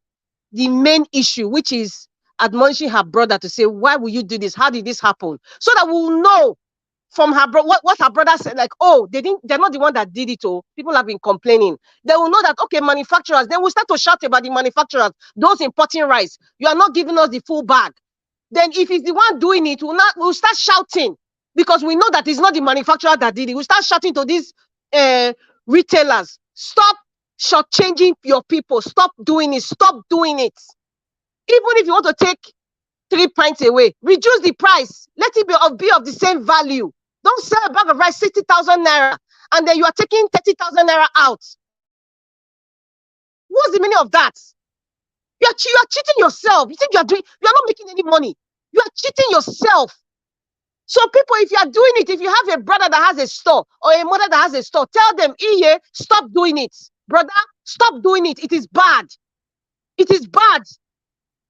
Speaker 11: the main issue, which is admonishing her brother to say, why will you do this? How did this happen? So that we'll know from her what her brother said, like, oh, they're not the one that did it. Oh, people have been complaining. They will know that, okay, manufacturers, then we'll start to shout about the manufacturers, those importing rice. You are not giving us the full bag. Then if it's the one doing it, we'll start shouting, because we know that it's not the manufacturer that did it. We'll start shouting to these retailers, stop shortchanging your people, stop doing it, stop doing it. Even if you want to take 3 pints away, reduce the price, let it be of the same value. Don't sell a bag of rice 60,000 naira and then you are taking 30,000 naira out. What's the meaning of that? You are cheating yourself. You think you are not making any money. You are cheating yourself. So people, if you are doing it, if you have a brother that has a store or a mother that has a store, tell them, Iye, stop doing it. Brother, stop doing it. It is bad. It is bad.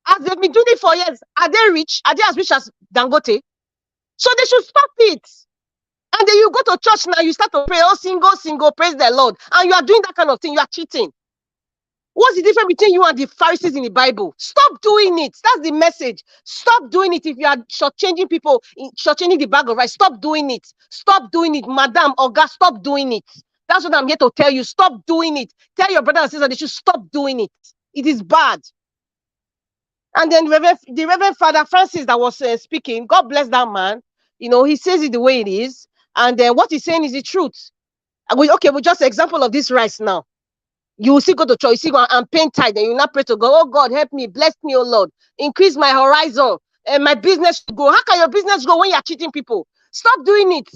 Speaker 11: As they've been doing it for years, are they rich? Are they as rich as Dangote? So they should stop it. And then you go to church now, you start to pray, oh, single, praise the Lord. And you are doing that kind of thing. You are cheating. What's the difference between you and the Pharisees in the Bible? Stop doing it. That's the message. Stop doing it. If you are shortchanging people, shortchanging the bag of rice, stop doing it. Stop doing it. Madam Oga, stop doing it. That's what I'm here to tell you. Stop doing it. Tell your brother and sister they should stop doing it. It is bad. And then the Reverend Father Francis that was speaking, God bless that man. You know, he says it the way it is. And what he's saying is the truth. Okay, well, just an example of this rice now. You will still go to church, you still go and pay tithe, and you not pray to God. Oh God, help me, bless me, oh Lord, increase my horizon, and my business should go. How can your business go when you are cheating people? Stop doing it.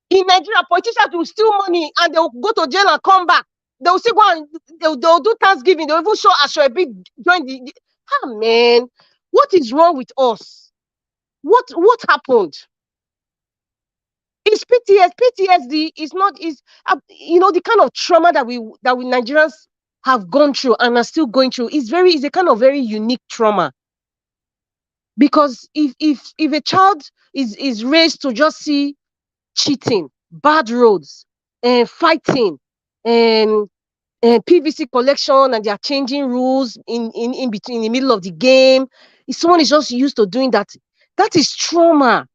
Speaker 11: In Nigeria, politicians will steal money and they'll go to jail and come back. They'll still go and they'll do Thanksgiving. They'll even show Ashwebi join the. Ah, man, what is wrong with us? What happened? It's PTSD is not the kind of trauma that we Nigerians have gone through and are still going through. Is a kind of very unique trauma. Because if a child is raised to just see cheating, bad roads, fighting, and PVC collection, and they are changing rules in between, in the middle of the game, if someone is just used to doing that, that is trauma.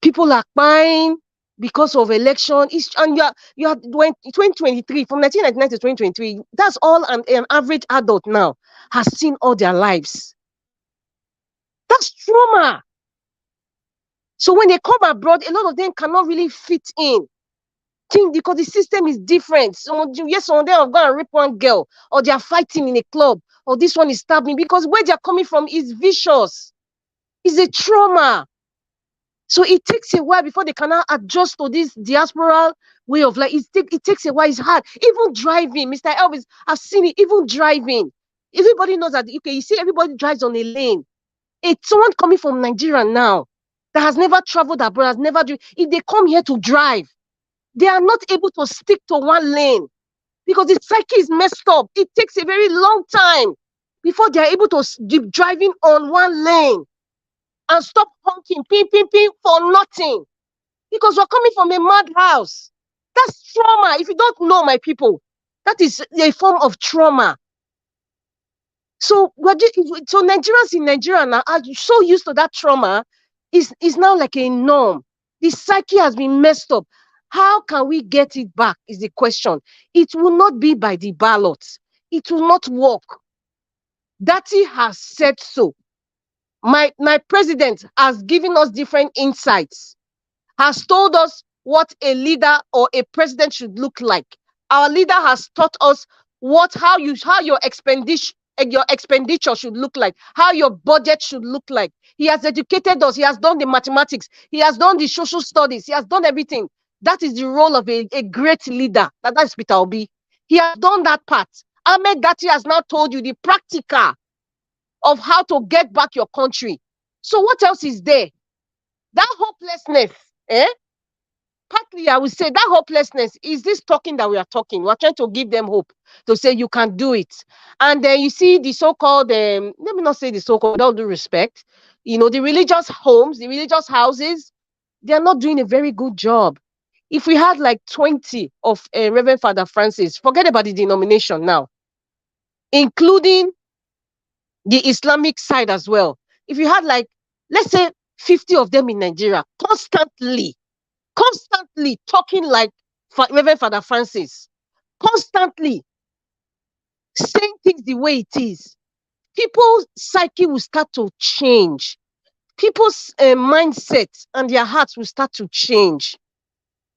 Speaker 11: People are buying because of election. And you are 2023, from 1999 to 2023. That's all an average adult now has seen all their lives. That's trauma. So when they come abroad, a lot of them cannot really fit in. Because the system is different. Some of them have gone and raped one girl, or they are fighting in a club, or this one is stabbing, because where they are coming from is vicious. It's a trauma. So it takes a while before they can now adjust to this diaspora way of life. It takes a while. It's hard. Even driving, Mr. Elvis, I've seen it. Even driving, everybody knows that. Okay, you see, everybody drives on a lane. It's someone coming from Nigeria now that has never traveled abroad, has never driven. If they come here to drive, they are not able to stick to one lane because the psyche is messed up. It takes a very long time before they are able to keep driving on one lane and stop honking, ping, for nothing. Because we're coming from a madhouse. That's trauma. If you don't know, my people, that is a form of trauma. So Nigerians in Nigeria now are so used to that trauma, is now like a norm. The psyche has been messed up. How can we get it back is the question. It will not be by the ballots. It will not work. Dati has said so. My president has given us different insights, has told us what a leader or a president should look like. Our leader has taught us how your expenditure should look like, how your budget should look like. He has educated us. He has done the mathematics. He has done the social studies. He has done everything. That is the role of a great leader. That's Peter Obi. He has done that part. Ahmed Dati has now told you the practical of how to get back your country. So what else is there? That hopelessness, partly, I would say that hopelessness is this talking that we are talking. We're trying to give them hope to say you can do it. And then you see the so-called, let me not say the so-called, with all due respect, you know, the religious homes, the religious houses, they're not doing a very good job. If we had like 20 of Reverend Father Francis, forget about the denomination now, including the Islamic side as well. If you had like, let's say 50 of them in Nigeria, constantly talking like Reverend Father Francis, constantly saying things the way it is, people's psyche will start to change. People's mindset and their hearts will start to change.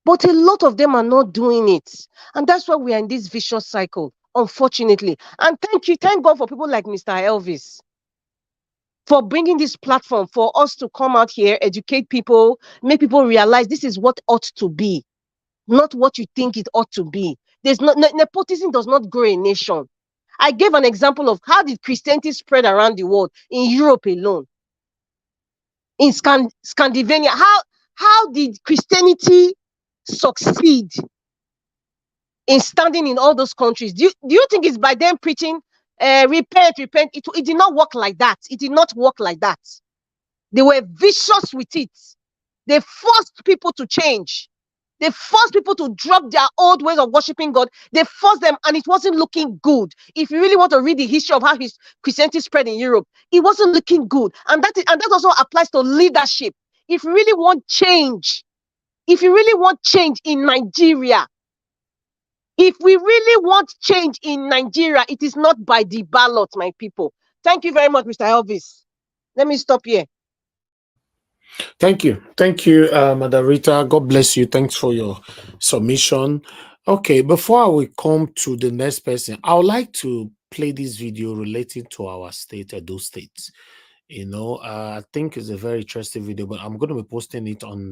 Speaker 11: But a lot of them are not doing it. And that's why we are in this vicious cycle, unfortunately. And thank God for people like Mr. Elvis for bringing this platform for us to come out here, educate people, make people realize this is what ought to be, not what you think it ought to be. Nepotism does not grow a nation. I gave an example of how did Christianity spread around the world in Europe alone, in Scandinavia. How did Christianity succeed in standing in all those countries? Do you think it's by them preaching repent? It did not work like that. It did not work like that. They were vicious with it. They forced people to change. They forced people to drop their old ways of worshiping God. They forced them, and it wasn't looking good. If you really want to read the history of how Christianity spread in Europe, it wasn't looking good. And that also applies to leadership. If you really want change, in Nigeria, if we really want change in Nigeria, it is not by the ballot, my people. Thank you very much, Mr. Elvis. Let me stop here.
Speaker 4: Thank you, Madam Rita. God bless you. Thanks for your submission. Okay, before we come to the next person, I would like to play this video relating to our state, Edo State. You know, I think it's a very interesting video, but I'm going to be posting it on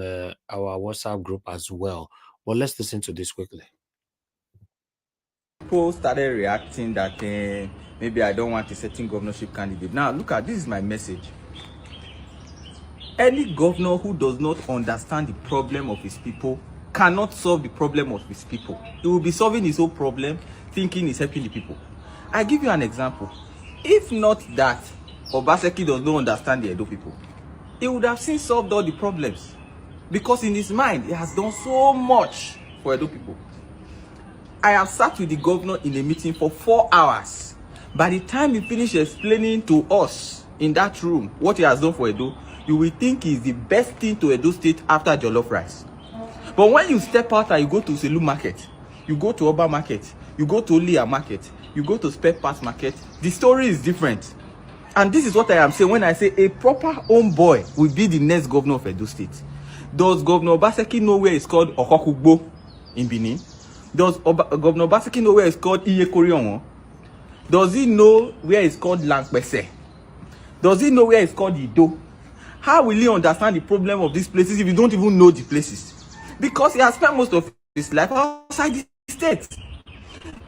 Speaker 4: our WhatsApp group as well. Well, let's listen to this quickly.
Speaker 13: People started reacting that maybe I don't want a certain governorship candidate. Now, look at this is my message. Any governor who does not understand the problem of his people cannot solve the problem of his people. He will be solving his own problem, thinking he's helping the people. I give you an example. If not that Obaseki does not understand the Edo people, he would have since solved all the problems. Because in his mind, he has done so much for Edo people. I have sat with the governor in a meeting for 4 hours. By the time he finished explaining to us in that room what he has done for Edo, you will think he's the best thing to Edo State after jollof rice. But when you step out and you go to Selu Market, you go to Oba Market, you go to Olia Market, you go to Spare Parts Market, the story is different. And this is what I am saying when I say a proper homeboy will be the next governor of Edo State. Does Governor Obaseki know where it's called Okokugbo in Benin? Does Governor Obaseki know where it's called Iyekorionwo? Does he know where it's called Lankpese? Does he know where it's called Ido? How will he understand the problem of these places if you don't even know the places? Because he has spent most of his life outside the state.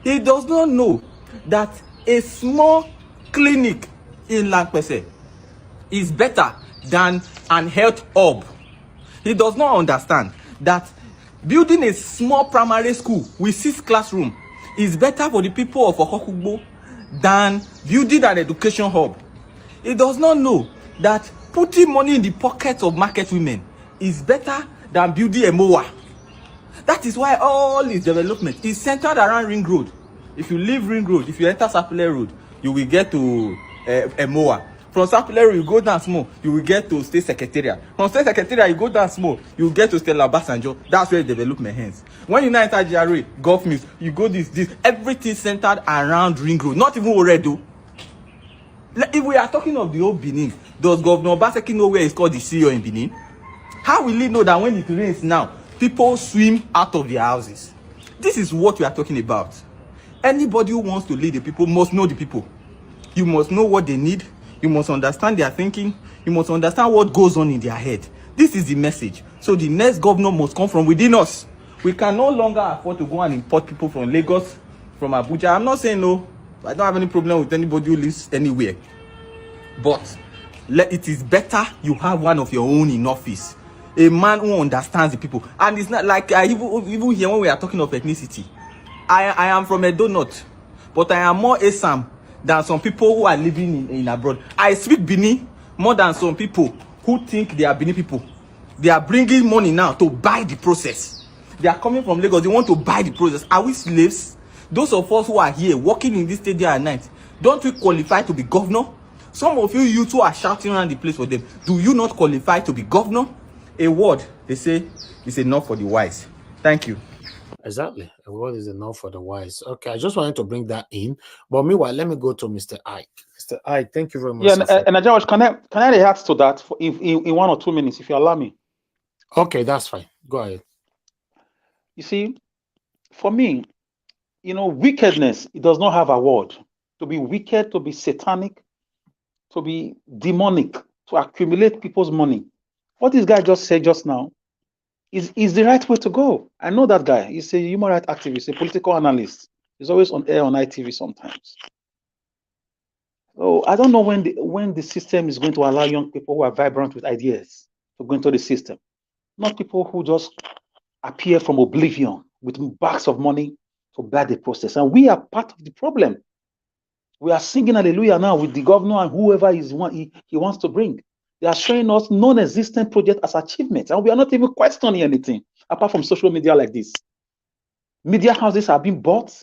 Speaker 13: He does not know that a small clinic in Lankpese is better than an health hub. He does not understand that building a small primary school with 6 classrooms is better for the people of Okokugbo than building an education hub. He does not know that putting money in the pockets of market women is better than building a mower. That is why all his development is centered around Ring Road. If you leave Ring Road, if you enter Sapele Road, you will get to a mower. From Sapele Road, you go down small, you will get to State Secretariat. From State Secretariat, you go down small, you will get to Stella Basanjo. That's where the development ends. When you now enter GRA, Golf Mills, you go this, everything centered around Ring Road. Not even Oredo. If we are talking of the old Benin, does Governor Obaseki know where it's called the CEO in Benin? How will he know that when it rains now, people swim out of their houses? This is what we are talking about. Anybody who wants to lead the people must know the people. You must know what they need. You must understand their thinking. You must understand what goes on in their head. This is the message. So the next governor must come from within us. We can no longer afford to go and import people from Lagos, from Abuja. I'm not saying no. I don't have any problem with anybody who lives anywhere. But it is better you have one of your own in office a man who understands the people. And it's not like even here when we are talking of ethnicity, I am from Edo North, but I am more Asam than some people who are living in abroad. I speak Bini more than some people who think they are Bini people. They are bringing money now to buy the process. They are coming from Lagos. They want to buy the process. Are we slaves? Those of us who are here working in this state day and night, don't we qualify to be governor? Some of you who are shouting around the place for them, do you not qualify to be governor? A word, they say, is enough for the wise. Thank you.
Speaker 4: Exactly. A word is enough for the wise. Okay, I just wanted to bring that in. But meanwhile, let me go to Mr. Ike. Mr. Ike, thank you very much.
Speaker 9: Yeah, and George, can I react to that in 1 or 2 minutes, if you allow me?
Speaker 4: Okay, that's fine. Go ahead.
Speaker 9: You see, for me, wickedness, it does not have a word. To be wicked, to be satanic, to be demonic, to accumulate people's money. What this guy just said just now is the right way to go. I know that guy. He's a human rights activist, a political analyst. He's always on air on ITV sometimes. So I don't know when the system is going to allow young people who are vibrant with ideas to go into the system. Not people who just appear from oblivion with bags of money to buy the process. And we are part of the problem. We are singing hallelujah now with the governor and whoever he wants to bring. They are showing us non-existent project as achievements, and we are not even questioning anything apart from social media like this. Media houses are being bought.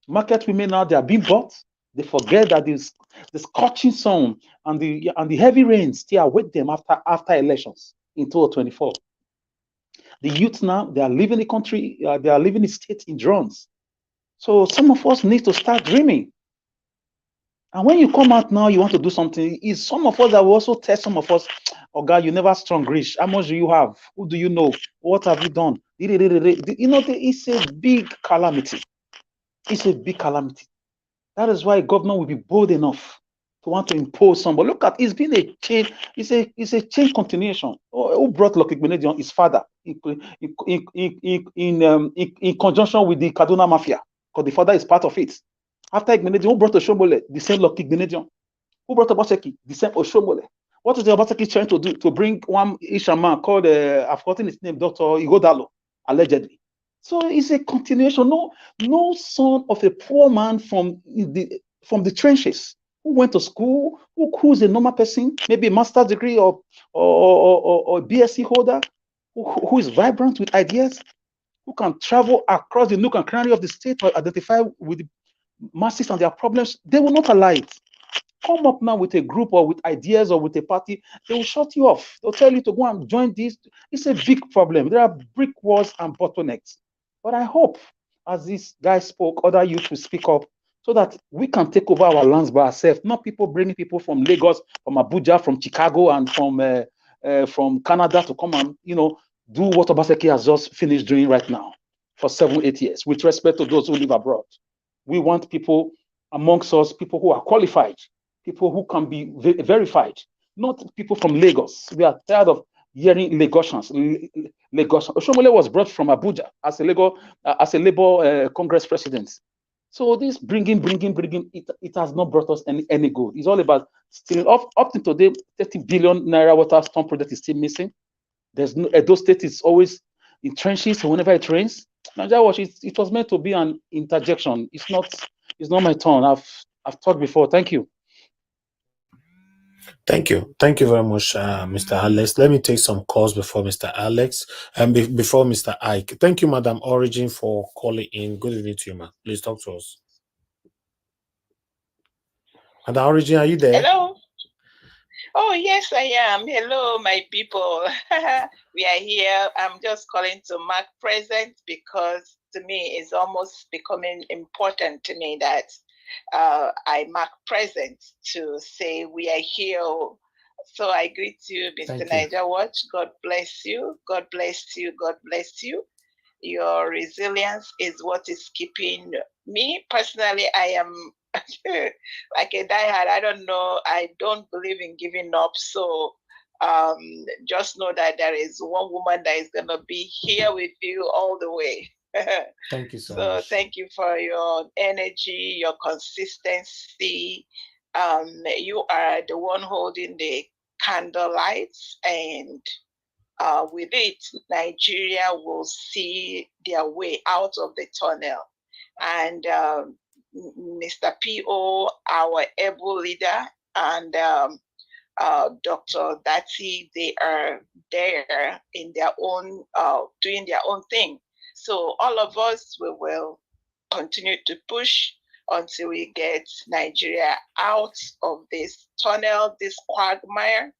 Speaker 9: Market women now, they are being bought. They forget that the scorching sun and the heavy rains still await them after elections in 2024. The youth now, they are leaving the country, they are leaving the state in drones. So some of us need to start dreaming. And when you come out now, you want to do something, is some of us that will also tell some of us, oh God, you never strong rich. How much do you have? Who do you know? What have you done? It's a big calamity. It's a big calamity. That is why government will be bold enough to want to impose some. But look at, it's been a change. It's a change continuation. Who brought Lucky Benedict, his father, in conjunction with the Kaduna Mafia, because the father is part of it. After Igbenedion, who brought Oshomole? The same Lucky Benedict. Who brought Obaseki? The same Oshomole. What is the Obaseki trying to do? To bring one Isha man called, I've forgotten his name, Dr. Igodalo, allegedly. So it's a continuation. No son of a poor man from the trenches who went to school, who's a normal person, maybe a master's degree or a BSc holder, who is vibrant with ideas, who can travel across the nook and cranny of the state to identify with the masses and their problems. They will not allow it. Come up now with a group or with ideas or with a party, they will shut you off. They'll tell you to go and join this. It's a big problem. There are brick walls and bottlenecks. But I hope, as this guy spoke, other youth will speak up so that we can take over our lands by ourselves, not people bringing people from Lagos, from Abuja, from Chicago, and from Canada to come and, do what Obaseki has just finished doing right now for 7-8 years, with respect to those who live abroad. We want people amongst us, people who are qualified, people who can be verified, not people from Lagos. We are tired of hearing Lagosians. Oshomole was brought from Abuja as a Labour Congress president. So this bringing, it has not brought us any good. It's all about stealing. Up to today, 30 billion naira water storm project is still missing. There's no, Edo State is always in trenches, so whenever it rains. Nigeria Watch, it was meant to be an interjection. It's not my turn. I've talked before. Thank you.
Speaker 4: Thank you. Thank you very much, Mr. Alex. Let me take some calls before Mr. Alex and before Mr. Ike. Thank you, Madam Origin, for calling in. Good evening to you, ma. Please talk to us. Madam Origin, are you there?
Speaker 14: Hello. Oh, yes, I am. Hello, my people. We are here. I'm just calling to mark present because to me it's almost becoming important to me that I mark present to say we are here. So I greet you, Mr. Niger Watch. God bless you. God bless you. God bless you. Your resilience is what is keeping me. Personally, I am like a diehard. I don't know. I don't believe in giving up. So just know that there is one woman that is going to be here with you all the way.
Speaker 4: Thank you so much.
Speaker 14: So thank you for your energy, your consistency. You are the one holding the candle lights, and with it, Nigeria will see their way out of the tunnel. And Mr. P.O., our able leader, and Dr. Dati, they are there in their own, doing their own thing. So all of us, we will continue to push until we get Nigeria out of this tunnel, this quagmire.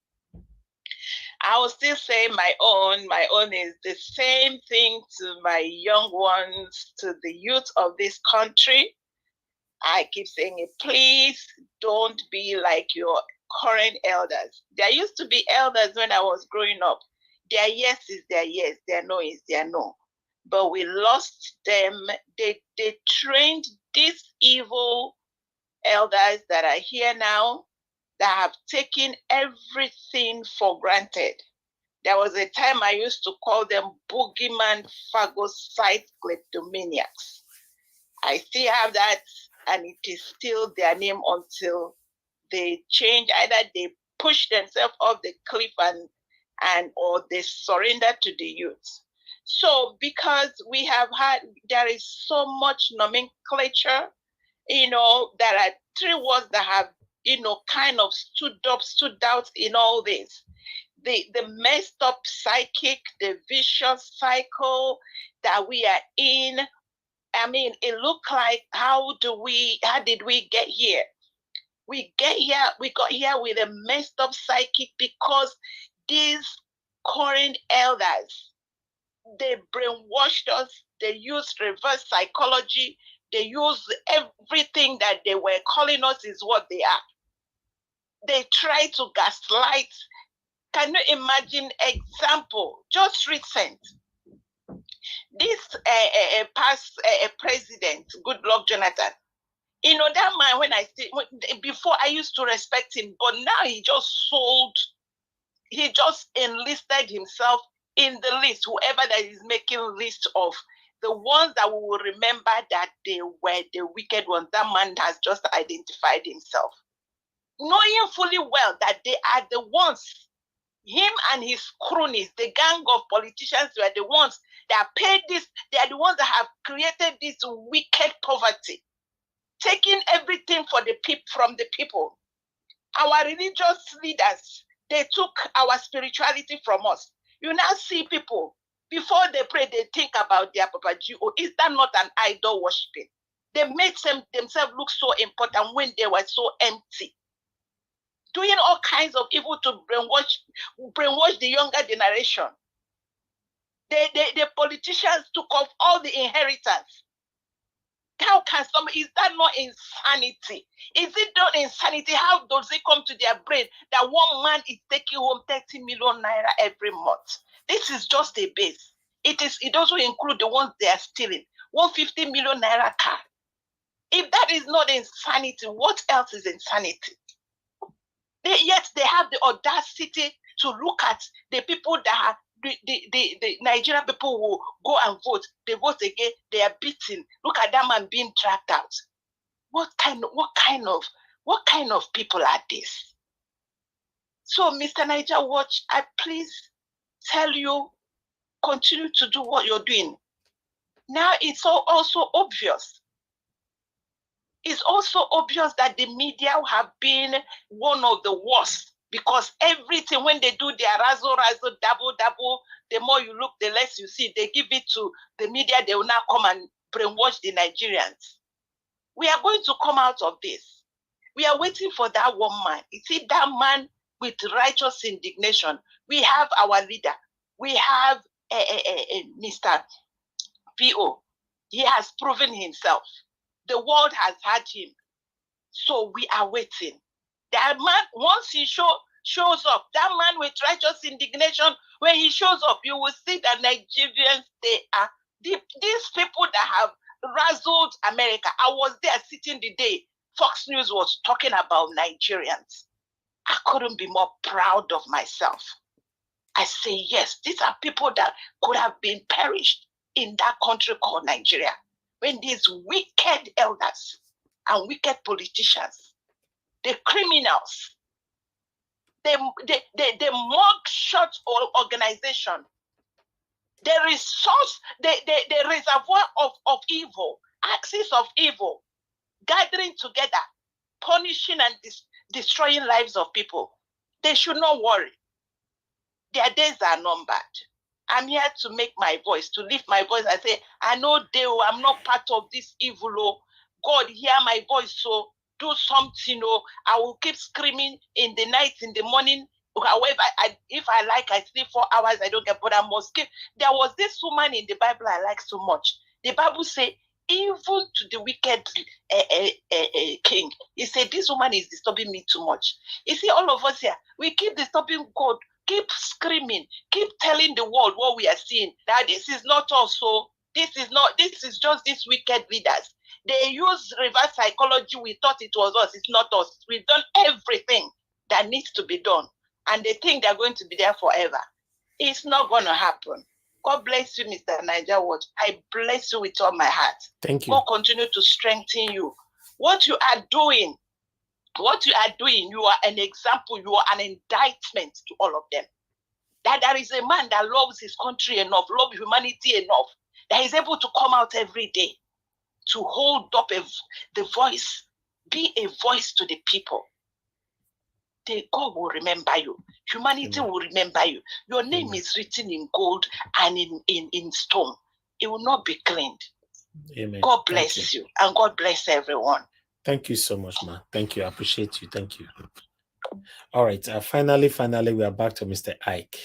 Speaker 14: I will still say my own. My own is the same thing to my young ones, to the youth of this country. I keep saying it, please don't be like your current elders. There used to be elders when I was growing up. Their yes is their yes, their no is their no. But we lost them. They trained these evil elders that are here now, that have taken everything for granted. There was a time I used to call them boogeyman phagocyte kleptomaniacs. I still have that, and it is still their name until they change. Either they push themselves off the cliff or they surrender to the youth. So because we have had, there is so much nomenclature, there are three words that have, kind of stood out in all this. The messed up psychic, the vicious cycle that we are in. I mean, it looked like, how did we get here? We got here with a messed up psychic because these current elders, they brainwashed us, they used reverse psychology, they used everything that they were calling us is what they are. They try to gaslight. Can you imagine example? Just recent. This past president, Goodluck Jonathan, that man, before I used to respect him, but now he just enlisted himself in the list, whoever that is making a list of the ones that we will remember that they were the wicked ones. That man has just identified himself, knowing fully well that they are the ones, him and his cronies, the gang of politicians were the ones that paid this. They are the ones that have created this wicked poverty, taking everything from the people. Our religious leaders, they took our spirituality from us. You now see people, before they pray, they think about their Papa G.O. Is that not an idol worshiping? They made themselves look so important when they were so empty, doing all kinds of evil to brainwash the younger generation. The politicians took off all the inheritance. How can is that not insanity? Is it not insanity? How does it come to their brain that one man is taking home 30 million naira every month? This is just a base. It also includes the ones they are stealing. 150 million naira car. If that is not insanity, what else is insanity? Yet they have the audacity to look at the people that have the Nigerian people will go and vote. They vote again. They are beaten. Look at that man being dragged out. What kind of people are these? So, Mr. Niger Watch, I please tell you, continue to do what you're doing. Now it's also obvious. It's also obvious that the media have been one of the worst. Because everything, when they do their razzle, double, the more you look, the less you see. They give it to the media, they will now come and brainwash the Nigerians. We are going to come out of this. We are waiting for that one man. You see, that man with righteous indignation. We have our leader. We have Mr. P.O. He has proven himself. The world has had him. So we are waiting. That man, once he shows up, that man with righteous indignation, when he shows up, you will see that Nigerians, they are these people that have razzled America. I was there sitting the day Fox News was talking about Nigerians. I couldn't be more proud of myself. I say, yes, these are people that could have been perished in that country called Nigeria. When these wicked elders and wicked politicians, the criminals, the mugshot organization, the resource, the reservoir of evil, axis of evil, gathering together, punishing and destroying lives of people. They should not worry. Their days are numbered. I'm here to make my voice, to lift my voice and say, I know I'm not part of this evil. Oh. God, hear my voice, so do something. Oh. I will keep screaming in the night, in the morning. However, if I like, I sleep 4 hours, I don't get, but I must keep. There was this woman in the Bible I like so much. The Bible says, even to the wicked king, he said, this woman is disturbing me too much. You see, all of us here, we keep disturbing God, keep screaming, keep telling the world what we are seeing, that this is not us, so this is just these wicked leaders. They use reverse psychology. We thought it was us. It's not us. We've done everything that needs to be done, and they think they're going to be there forever. It's not going to happen. God bless you, Mr. Niger Watch. I bless you with all my heart.
Speaker 4: Thank you.
Speaker 14: God continue to strengthen you. What you are doing, you are an example, you are an indictment to all of them. That there is a man that loves his country enough, loves humanity enough, that is able to come out every day to hold up the voice, be a voice to the people. God will remember you. Humanity will remember you. Your name is written in gold and in stone. It will not be cleaned.
Speaker 4: Amen.
Speaker 14: God bless you. And God bless everyone.
Speaker 4: Thank you so much, ma. Thank you. I appreciate you. Thank you. All right. Finally, we are back to Mr. Ike.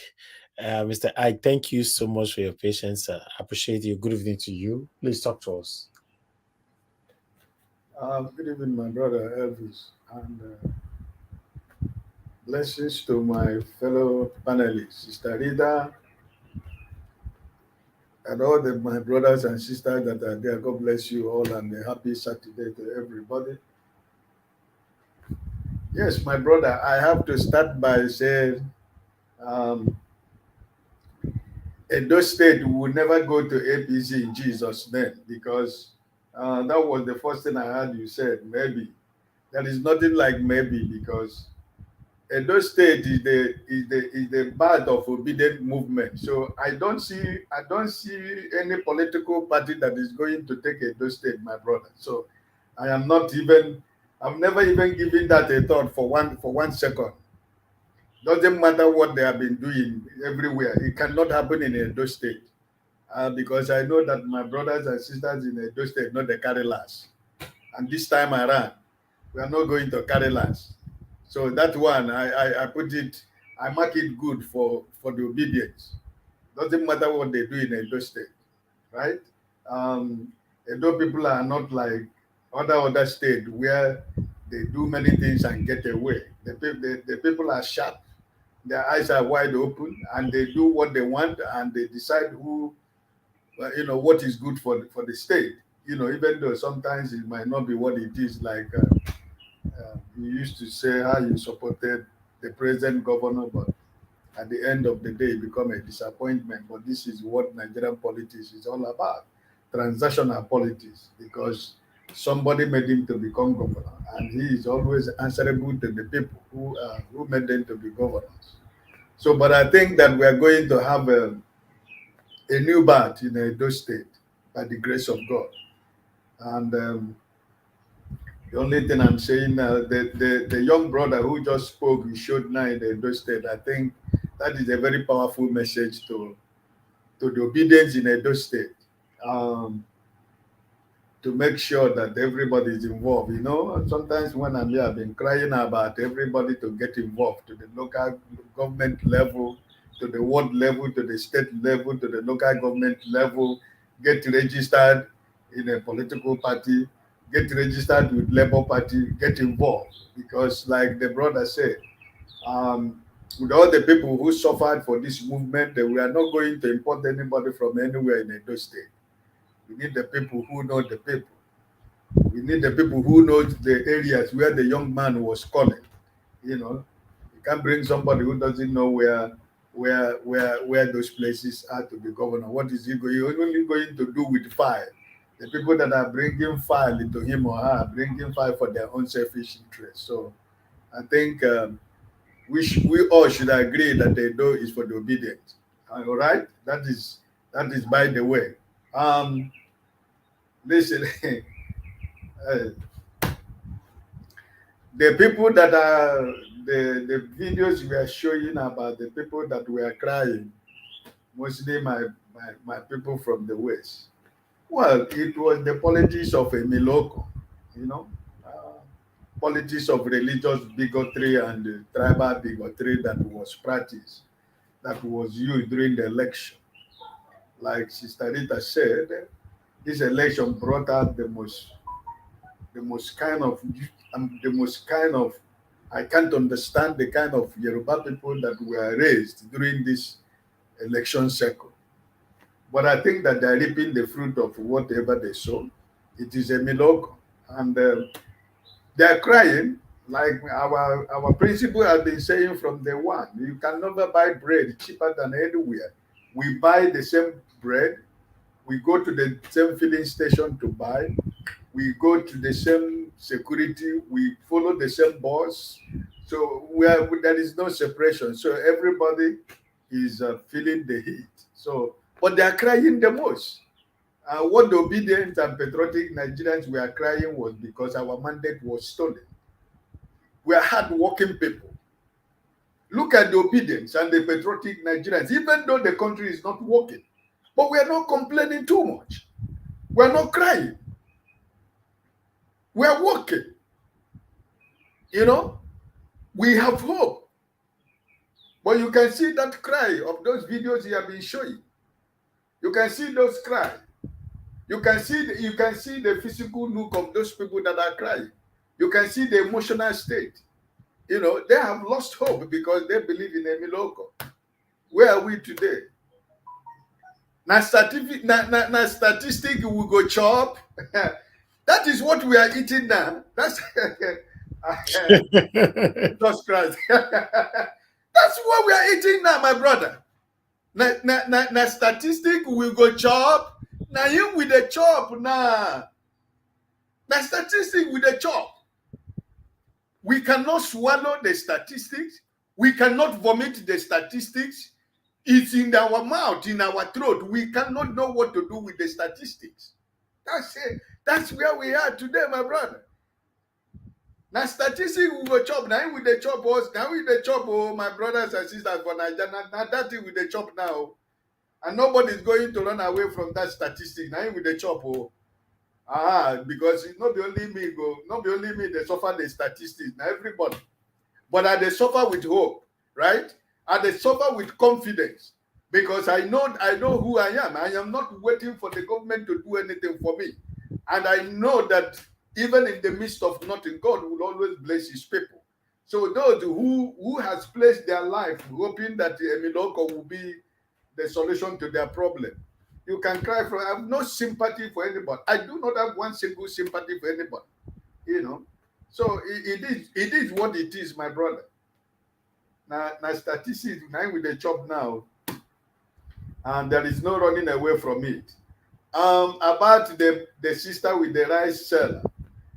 Speaker 4: Mr. Ike, thank you so much for your patience. I appreciate you. Good evening to you. Please talk to us.
Speaker 15: Good evening, my brother Elvis, and blessings to my fellow panelists, Sister Rita, and all my brothers and sisters that are there. God bless you all, and a happy Saturday to everybody. Yes, my brother, I have to start by saying Edo State will never go to APC in Jesus' name, because that was the first thing I heard you said, maybe. There is nothing like maybe, because Edo State is the birth of obedient movement. So I don't see any political party that is going to take Edo State, my brother. So I've never even given that a thought for one second. Doesn't matter what they have been doing everywhere. It cannot happen in Edo State. Because I know that my brothers and sisters in Edo State know they carry last. And this time around, we are not going to carry last. So that one, I mark it good for the obedience. Doesn't matter what they do in Edo State, right? Edo people are not like other states where they do many things and get away. The people are sharp, their eyes are wide open, and they do what they want, and they decide what is good for the state. Even though sometimes it might not be what it is, like you used to say how you supported the present governor, but at the end of the day, it become a disappointment. But this is what Nigerian politics is all about, transactional politics, because somebody made him to become governor, and he is always answerable to the people who made them to be governors. So, but I think that we are going to have a new birth in Edo State by the grace of God. And the only thing I'm saying, the young brother who just spoke, he showed now in Edo State, I think that is a very powerful message to the obedience in Edo State, to make sure that everybody is involved. Sometimes when I'm here, I've been crying about everybody to get involved, to the local government level, to the ward level, to the state level, to the local government level, get registered in a political party, get registered with Labour Party, get involved. Because like the brother said, with all the people who suffered for this movement, we are not going to import anybody from anywhere in Edo State. We need the people who know the people. We need the people who know the areas where the young man was calling. You can't bring somebody who doesn't know where those places are to be governor. What is he only going to do with fire? The people that are bringing fire into him or her are bringing fire for their own selfish interest. So I think we all should agree that the Edo is for the obedient. All right, that is by the way. Listen, the people that are the videos we are showing about the people that were crying, mostly my people from the West. Well, it was the politics of a Miloko, you know, politics of religious bigotry and tribal bigotry that was practiced, that was used during the election. Like Sister Rita said, this election brought out the most kind of I can't understand the kind of Yoruba people that were raised during this election cycle. But I think that they're reaping the fruit of whatever they sow. It is a miloko. And they're crying, like our principal has been saying from day one. You can never buy bread cheaper than anywhere. We buy the same bread. We go to the same filling station to buy. We go to the same security. We follow the same boss. So there is no separation. So everybody is feeling the heat. So, but they are crying the most. What the obedient and patriotic Nigerians were crying was because our mandate was stolen. We are hardworking people. Look at the obedience and the patriotic Nigerians, even though the country is not working. But we are not complaining too much. We are not crying. We are working. You know, we have hope. But you can see that cry of those videos he have been showing. You can see those cry. You can see the physical look of those people that are crying. You can see the emotional state. You know, they have lost hope because they believe in a Miloko. Where are we today? Now, statistic we go chop. That is what we are eating now. That's Jesus Christ. That's what we are eating now, my brother. Na statistic we go chop. Now you with the chop now. Na statistic with the chop. We cannot swallow the statistics. We cannot vomit the statistics. It's in our mouth, in our throat. We cannot know what to do with the statistics. That's it. That's where we are today, my brother. Now, statistics we go chop. Now with the chop us. Now with the chop, oh, my brothers and sisters for Nigeria. Now that thing with the chop now. And nobody's going to run away from that statistic. Now with the chop, oh. Because it's not only me they suffer the statistics. Now everybody. But they suffer with hope, right? And they suffer with confidence. Because I know who I am. I am not waiting for the government to do anything for me. And I know that even in the midst of nothing, God will always bless his people. So those who has placed their life hoping that Emiloko will be the solution to their problem, you can cry for. I have no sympathy for anybody. I do not have one single sympathy for anybody. You know. So it is what it is, my brother. Now statistics now with the chop now, and there is no running away from it. About the sister with the rice seller,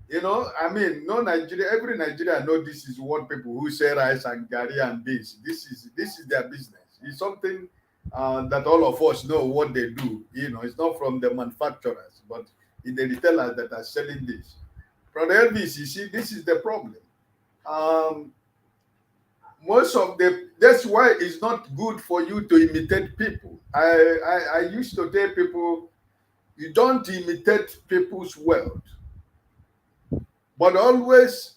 Speaker 15: you know, I mean, no Nigeria, every Nigerian know this is what people who sell rice and gari and beans. This is their business. It's something that all of us know what they do. You know, it's not from the manufacturers, but in the retailers that are selling this. Brother Elvis, you see, this is the problem. That's why it's not good for you to imitate people. I used to tell people, you don't imitate people's wealth, but always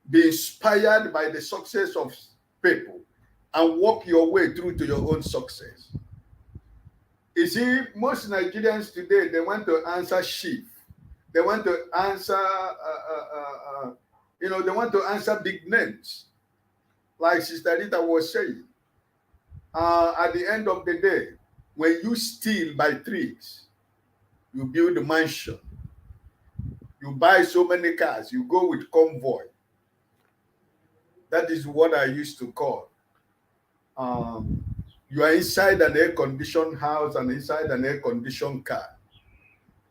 Speaker 15: be inspired by the success of people and work your way through to your own success. You see, most Nigerians today, they want to answer chief. They want to answer, they want to answer big names. Like Sister Rita was saying, at the end of the day, when you steal by tricks, you build a mansion, you buy so many cars, you go with convoy. That is what I used to call. You are inside an air-conditioned house and inside an air-conditioned car.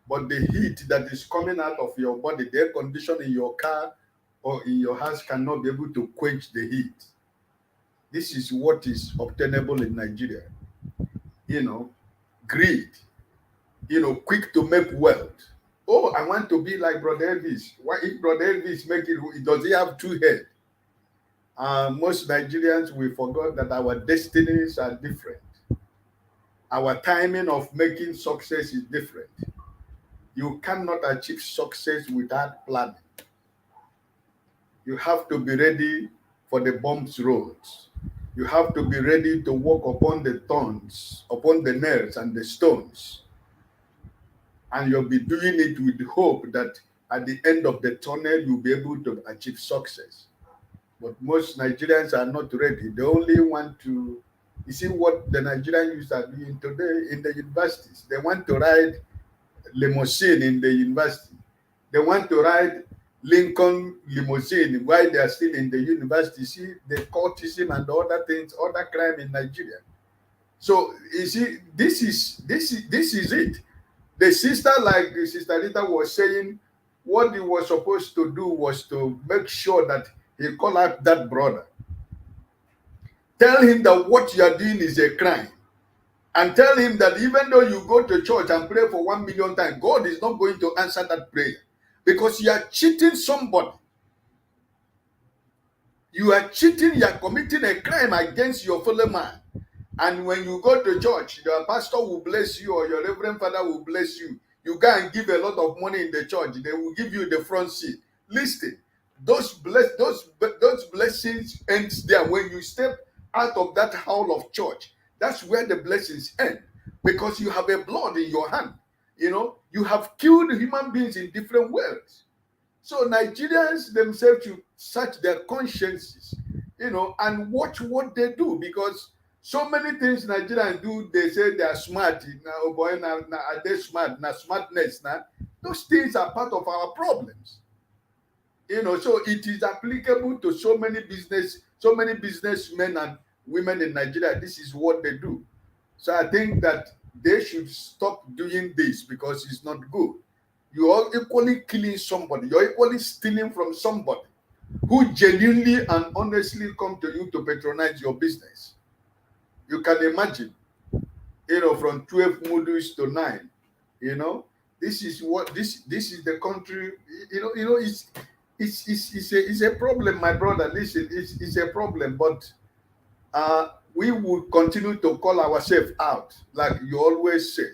Speaker 15: But the heat that is coming out of your body, the air condition in your car or in your house cannot be able to quench the heat. This is what is obtainable in Nigeria. You know, greed, you know, quick to make wealth. Oh, I want to be like Brother Elvis. Why, if Brother Elvis make it, does he have two heads? Most Nigerians, we forgot that our destinies are different. Our timing of making success is different. You cannot achieve success without planning. You have to be ready for the bumps roads. You have to be ready to walk upon the thorns, upon the nails and the stones. And you'll be doing it with hope that at the end of the tunnel, you'll be able to achieve success. But most Nigerians are not ready. They only want to, you see what the Nigerian youth are doing today in the universities. They want to ride limousine in the university. They want to ride Lincoln limousine while they are still in the university. See the cultism and the other things, other crime in Nigeria. So you see, this is it. The sister, like the Sister Rita was saying, what he was supposed to do was to make sure that he call out that brother. Tell him that what you are doing is a crime. And tell him that even though you go to church and pray for 1 million times, God is not going to answer that prayer. Because you are cheating somebody. You are cheating, you are committing a crime against your fellow man. And when you go to church, your pastor will bless you or your reverend father will bless you. You go and give a lot of money in the church. They will give you the front seat. Listen, those blessings ends there. When you step out of that hall of church, that's where the blessings end. Because you have a blood in your hand. You know, you have killed human beings in different ways. So Nigerians themselves should search their consciences, you know, and watch what they do, because so many things Nigerians do, they say they are smart. Now, oh boy, now are they smart? Now, smartness, now. Those things are part of our problems. You know, so it is applicable to so many businessmen and women in Nigeria. This is what they do. So I think that they should stop doing this because it's not good. You are equally killing somebody. You're equally stealing from somebody who genuinely and honestly come to you to patronize your business. You can imagine, you know, from 12 modules to 9, you know, this is what this is the country, you know, it's a problem, my brother. Listen, it's a problem, but we will continue to call ourselves out, like you always say.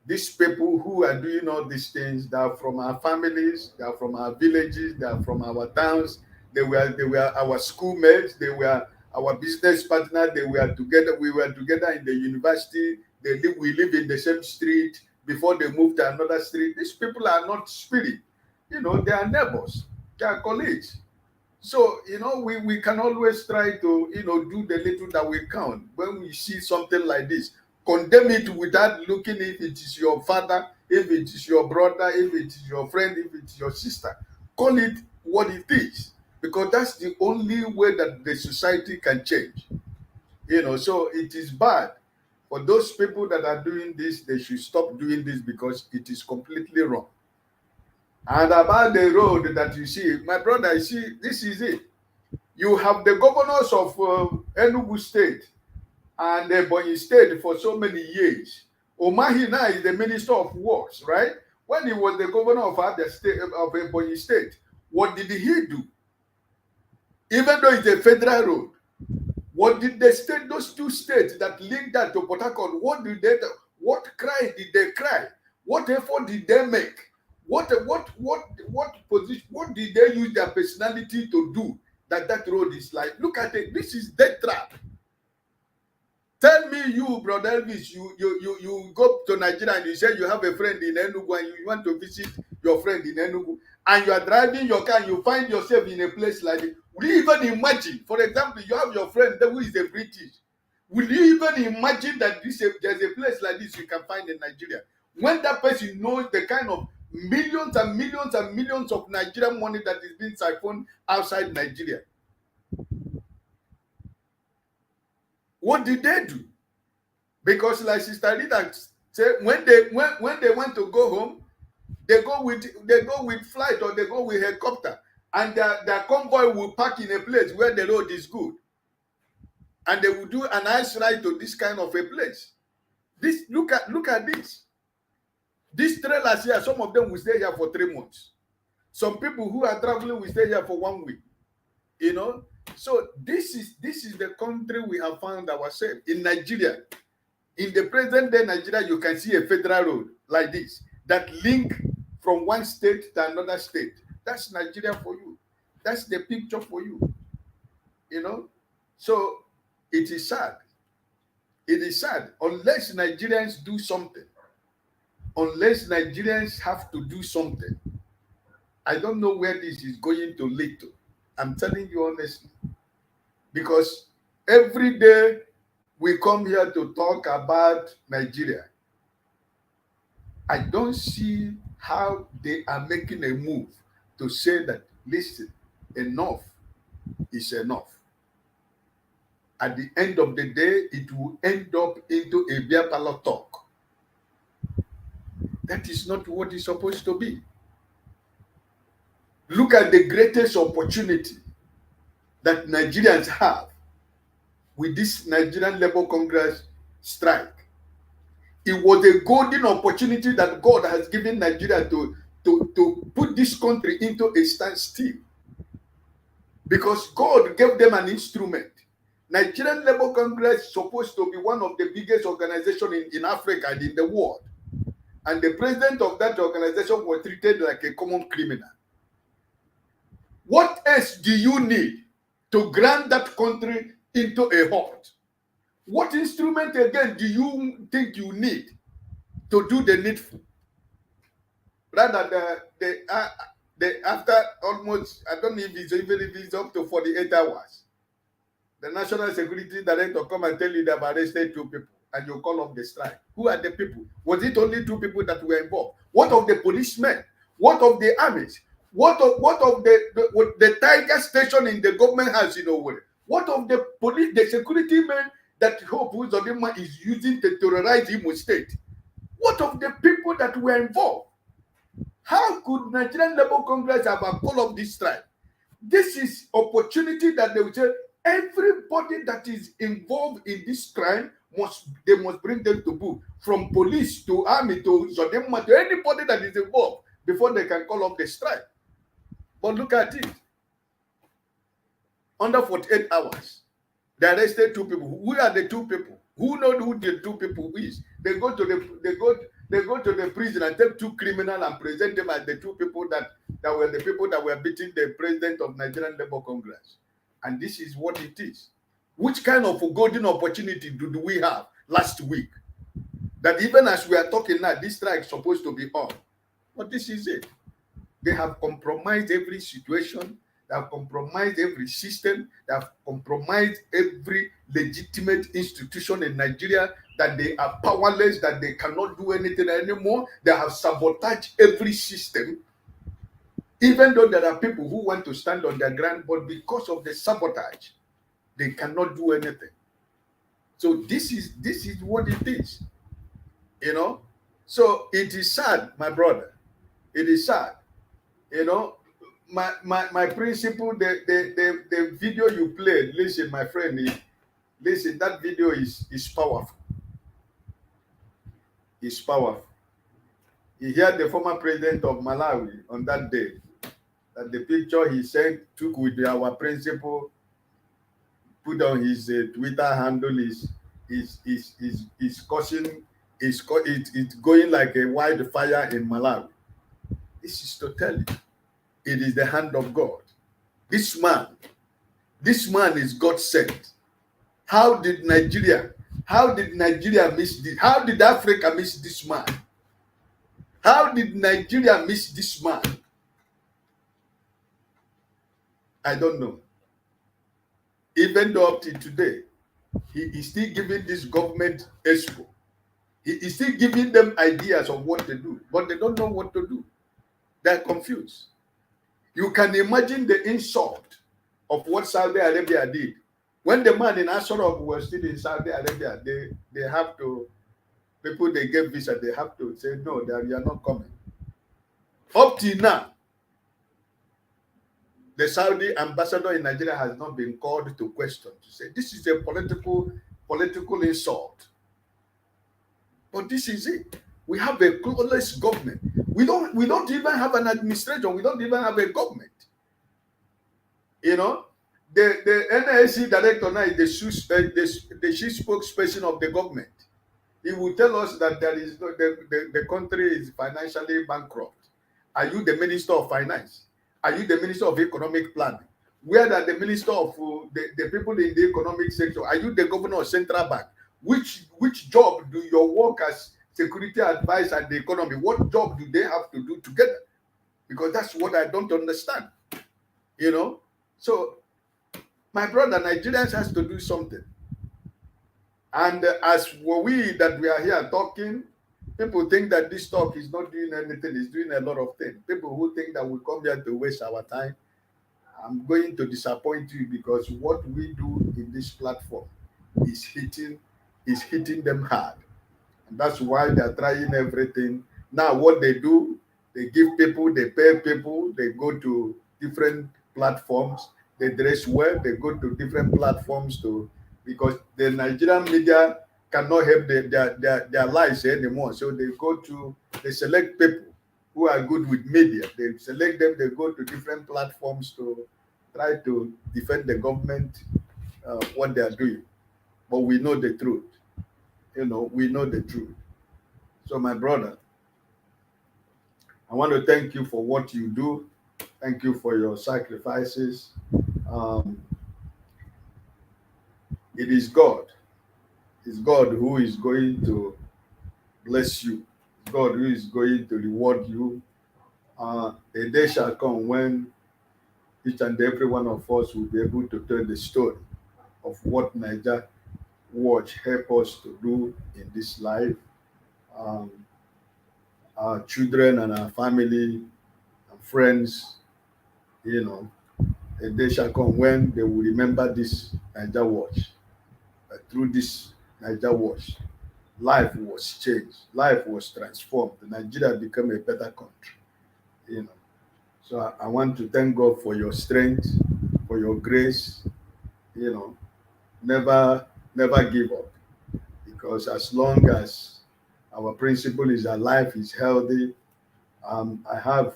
Speaker 15: These people who are doing all these things, they are from our families, they are from our villages, they are from our towns. They were our schoolmates, they were our business partners, they were together, we were together in the university, we live in the same street before they moved to another street. These people are not spirit, you know, they are neighbors, they are colleagues. So, you know, we can always try to, you know, do the little that we can. When we see something like this, condemn it without looking if it is your father, if it is your brother, if it is your friend, if it is your sister. Call it what it is, because that's the only way that the society can change. You know, so it is bad. For those people that are doing this, they should stop doing this because it is completely wrong. And about the road that you see, my brother, you see, this is it. You have the governors of Enugu State and Ebonyi State for so many years. Umahi now is the Minister of Works, right? When he was the governor of Ebonyi State, what did he do? Even though it's a federal road, what did those two states that linked that to Port Harcourt, what cry did they cry? What effort did they make? What position? What did they use their personality to do that road is like? Look at it. This is death trap. Tell me, you, Brother Elvis, you go to Nigeria and you say you have a friend in Enugu and you want to visit your friend in Enugu and you are driving your car and you find yourself in a place like this. Will you even imagine, for example, you have your friend who is a British. Will you even imagine that there's a place like this you can find in Nigeria? When that person knows the kind of millions and millions and millions of Nigerian money that is being siphoned outside Nigeria. What did they do? Because like Sister Rita said, when they want to go home, they go with flight or they go with helicopter. and their convoy will park in a place where the road is good, and they will do an ice ride to this kind of a place. This look at this. These trailers here, some of them will stay here for 3 months. Some people who are traveling will stay here for 1 week. You know, so this is the country we have found ourselves in Nigeria. In the present day Nigeria, you can see a federal road like this that link from one state to another state. That's Nigeria for you. That's the picture for you. You know, so it is sad. It is sad unless Nigerians do something. Unless Nigerians have to do something. I don't know where this is going to lead to. I'm telling you honestly. Because every day we come here to talk about Nigeria, I don't see how they are making a move to say that, listen, enough is enough. At the end of the day, it will end up into a beer parlor talk. That is not what it's supposed to be. Look at the greatest opportunity that Nigerians have with this Nigerian Labour Congress strike. It was a golden opportunity that God has given Nigeria to put this country into a standstill. Because God gave them an instrument. Nigerian Labour Congress is supposed to be one of the biggest organizations in Africa and in the world. And the president of that organization was treated like a common criminal. What else do you need to grant that country into a halt? What instrument again do you think you need to do the needful? Rather, after almost, I don't know if it's up to 48 hours, the National Security Director come and tell you they have arrested 2 people, and you call off the strike. Who are the people? Was it only 2 people that were involved? What of the policemen? What of the armies? What of the tiger station in the government house in Owerri? What of the police, the security men that Hope Uzodinma is using to terrorize Imo State? What of the people that were involved? How could Nigerian Labour Congress have a call of this strike? This is opportunity that they will say everybody that is involved in this crime must bring them to book, from police to army to Uzodinma to anybody that is involved before they can call off the strike. But look at it. Under 48 hours, they arrested 2 people. Who are the 2 people? Who knows who the 2 people is? They go to the prison and take 2 criminals and present them as the 2 people that were the people that were beating the president of Nigerian Labour Congress. And this is what it is. Which kind of a golden opportunity do we have last week? That even as we are talking now, this strike is supposed to be on. But this is it. They have compromised every situation. They have compromised every system. They have compromised every legitimate institution in Nigeria, that they are powerless, that they cannot do anything anymore. They have sabotaged every system, even though there are people who want to stand on their ground, but because of the sabotage, they cannot do anything. So this is what it is. You know? So it is sad, my brother. It is sad. You know, my principle, the video you played, listen, my friend, listen, that video is powerful. It's powerful. You hear the former president of Malawi on that day, that the picture he sent, took with our principle, put on his Twitter handle is causing, it's going like a wildfire in Malawi. This is to tell you, it is the hand of God. This man is God sent. How did Nigeria miss this? How did Africa miss this man? How did Nigeria miss this man? I don't know. Even though up to today, he is still giving this government expo. He is still giving them ideas of what to do, but they don't know what to do. They're confused. You can imagine the insult of what Saudi Arabia did. When the man in Ashraf was still in Saudi Arabia, they have to, people they gave visa, they have to say, no, you are not coming. Up till now, the Saudi ambassador in Nigeria has not been called to question to say this is a political insult. But this is it. We have a clueless government. We don't even have an administration. We don't even have a government. You know, the NIC director now is the chief spokesperson of the government. He will tell us that there is no, the country is financially bankrupt. Are you the Minister of Finance? Are you the Minister of Economic Planning? Where are the Minister of the people in the economic sector? Are you the Governor of Central Bank? Which job do your work as security advisor and the economy? What job do they have to do together? Because that's what I don't understand. You know? So, my brother, Nigerians has to do something. And as we that we are here talking, people think that this talk is not doing anything, it's doing a lot of things. People who think that we come here to waste our time, I'm going to disappoint you, because what we do in this platform is hitting them hard. And that's why they're trying everything. Now what they do, they give people, they pay people, they go to different platforms, they dress well, they go to different platforms because the Nigerian media cannot help their lives anymore. So they select people who are good with media. They select them, they go to different platforms to try to defend the government, what they are doing. But we know the truth. You know, we know the truth. So my brother, I want to thank you for what you do. Thank you for your sacrifices. It is God. It's God who is going to bless you. It's God who is going to reward you. A day shall come when each and every one of us will be able to tell the story of what Niger Watch help us to do in this life. Our children and our family and friends, you know, a day shall come when they will remember this Niger Watch. Through this Niger Watch, life was changed, life was transformed. Nigeria became a better country, you know. So I want to thank God for your strength, for your grace, you know. Never give up, because as long as our principle is that life is healthy, I have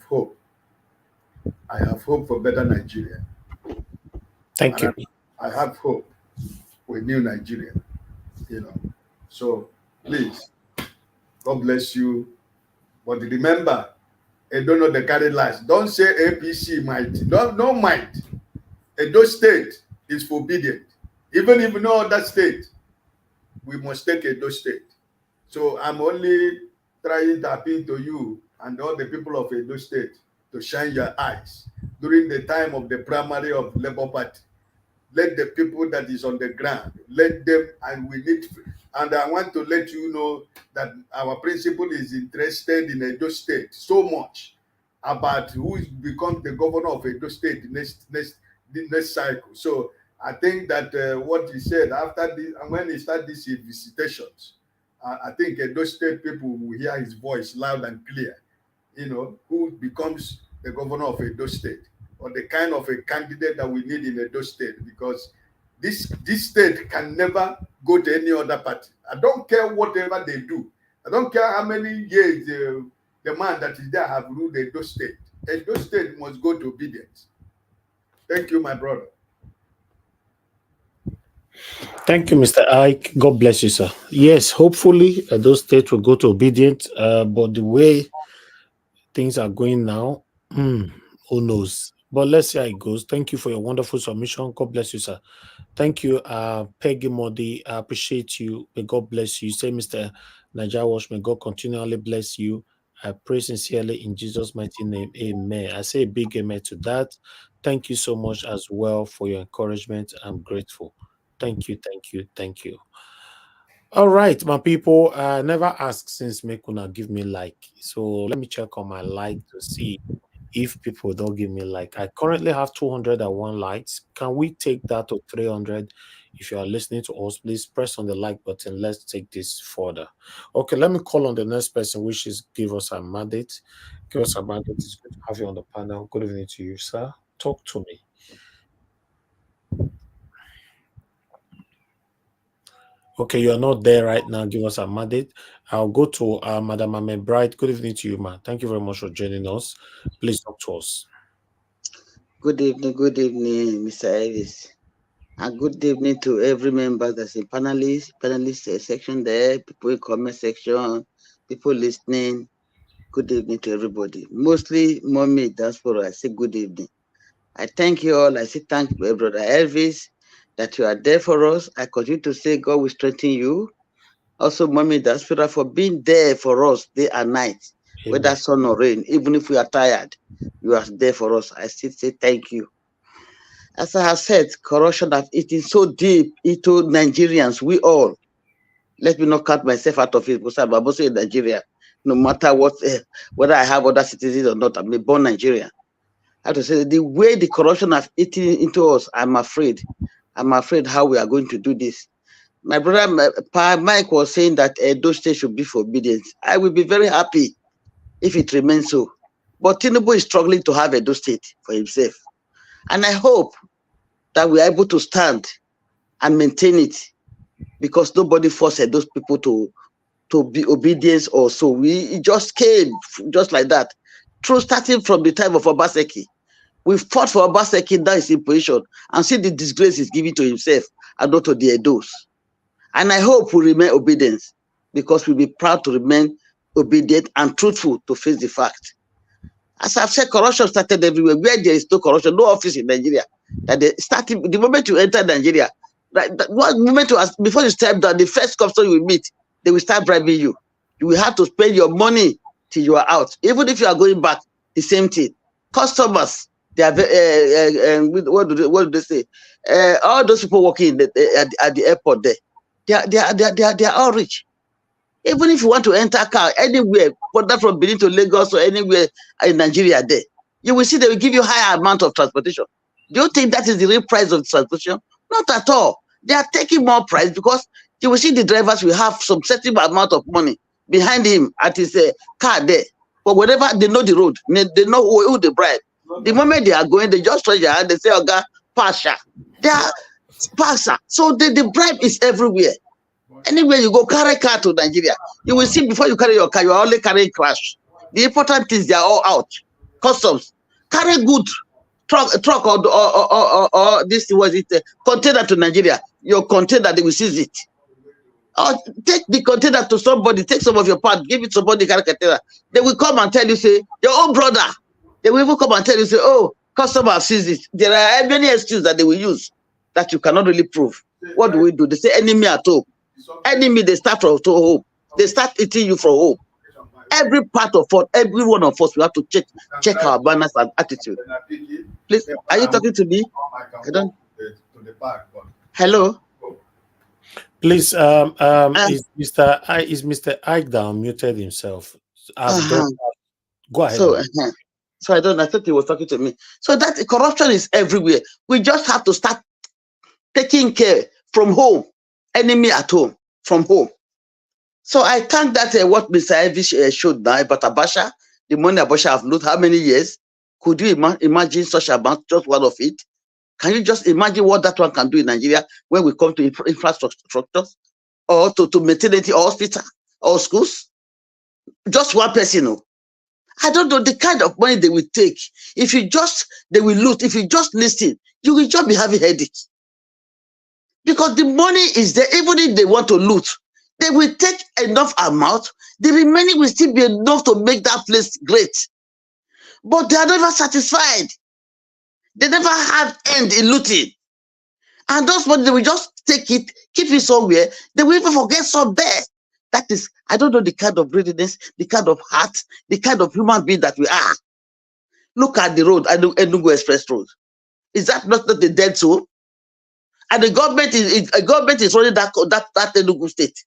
Speaker 15: hope. I have hope for better Nigeria.
Speaker 4: Thank you.
Speaker 15: I have hope for a new Nigeria, you know. So please, God bless you. But remember, I don't know the carry last. Don't say APC might. No might. Edo State is forbidden. Even if no other state, we must take Edo State. So I'm only trying to appeal to you and all the people of Edo State to shine your eyes during the time of the primary of Labour Party. Let the people that is on the ground, let them, and I want to let you know that our principal is interested in Edo State so much about who becomes the governor of Edo State the next cycle. So I think that what he said after this, and when he started these visitations, I think Edo State people will hear his voice loud and clear, you know, who becomes the governor of Edo State, or the kind of a candidate that we need in Edo State, because this state can never go to any other party. I don't care whatever they do. I don't care how many years the man that is there have ruled Edo State. Edo State must go to obedience. Thank you, my brother.
Speaker 4: Thank you, Mr. Ike. God bless you, sir. Yes, hopefully those states will go to obedience, but the way things are going now, who knows? But let's see how it goes. Thank you for your wonderful submission. God bless you, sir. Thank you, Peggy Modi. I appreciate you. May God bless you. Say, Mr. Niger Wash, may God continually bless you. I pray sincerely in Jesus' mighty name. Amen. I say a big amen to that. Thank you so much as well for your encouragement. I'm grateful. Thank you, thank you, thank you. All right, my people. I never ask since Mekuna give me like. So let me check on my like to see if people don't give me like. I currently have 201 likes. Can we take that to 300? If you are listening to us, please press on the like button. Let's take this further. Okay, let me call on the next person, which is give us a mandate. Give us a mandate. It's good to have you on the panel. Good evening to you, sir. Talk to me. Okay, you are not there right now. Give us a mandate. I'll go to Madam Ame Bright. Good evening to you, ma. Thank you very much for joining us. Please talk to us.
Speaker 16: Good evening, Mr. Ellis. And good evening to every member that's in panelist section there, people in comment section, people listening. Good evening to everybody. Mostly mommy diaspora. I say good evening. I thank you all. I say thank you, brother Elvis, that you are there for us. I continue to say God will strengthen you. Also, mommy diaspora, for being there for us day and night, whether sun or rain, even if we are tired, you are there for us. I still say thank you. As I have said, corruption has eaten so deep into Nigerians, we all. Let me not cut myself out of it because I'm also in Nigeria. No matter what, whether I have other citizens or not, I'm a born Nigerian. I have to say, the way the corruption has eaten into us, I'm afraid. I'm afraid how we are going to do this. My brother Mike was saying that Edo State should be for obedience. I will be very happy if it remains so. But Tinubu is struggling to have Edo State for himself. And I hope that we are able to stand and maintain it because nobody forced those people to be obedience or so. It just came just like that. Through starting from the time of Obaseki. We fought for Obaseki, that is in position, and see the disgrace he's giving to himself and not to the Edos. And I hope we remain obedient because we'll be proud to remain obedient and truthful to face the fact. As I've said, corruption started everywhere. Where there is no corruption, no office in Nigeria. That they started the moment you enter Nigeria, one moment before you step down, the first customer you will meet, they will start bribing you. You will have to spend your money till you are out. Even if you are going back, the same thing. Customers, they are what do they say? All those people working at the airport there, they are all rich. Even if you want to enter a car anywhere, whether from Benin to Lagos or anywhere in Nigeria there, you will see they will give you higher amount of transportation. Do you think that is the real price of transportation? Not at all. They are taking more price because you will see the drivers will have some certain amount of money behind him at his car there. But whenever they know the road, they know who they bribe. The moment they are going, they just stretch their hand, they say, Oga, Pasha. They are Pasha. So the bribe is everywhere. Anywhere you go, carry car to Nigeria. You will see before you carry your car, you are only carrying cash. The important things, they are all out. Customs. Carry good truck or this was it container to Nigeria. Your container, they will seize it. Or take the container to somebody, take some of your part, give it to somebody, carry container. They will come and tell you, say, your own brother. They will even come and tell you, say, oh, customer have seized it. There are many excuses that they will use that you cannot really prove. What do we do? They say enemy at home. Enemy, they start from home. They start eating you from home. Every part of us, every one of us, we have to check our manners and attitude. Please, are you talking to me? I don't. Hello.
Speaker 4: Please, is Mr. Ike down muted himself? Go ahead.
Speaker 16: So I thought he was talking to me. So that corruption is everywhere. We just have to start taking care from home. Enemy at home, from home. So I think that what Mr. Elvis showed now about Abasha, the money Abasha have lost, how many years? Could you imagine such amount, just one of it? Can you just imagine what that one can do in Nigeria when we come to infrastructures or to maternity or hospital or schools? Just one person. No. I don't know the kind of money they will take. If you just, they will loot. If you just listen, you will just be having headaches. Because the money is there, even if they want to loot, they will take enough amount, the remaining will still be enough to make that place great. But they are never satisfied. They never have end in looting. And those money, they will just take it, keep it somewhere, they will even forget some there. That is, I don't know the kind of greediness, the kind of heart, the kind of human being that we are. Look at the road, Enugu Express Road. Is that not the dead zone? And the government is running that Enugu State.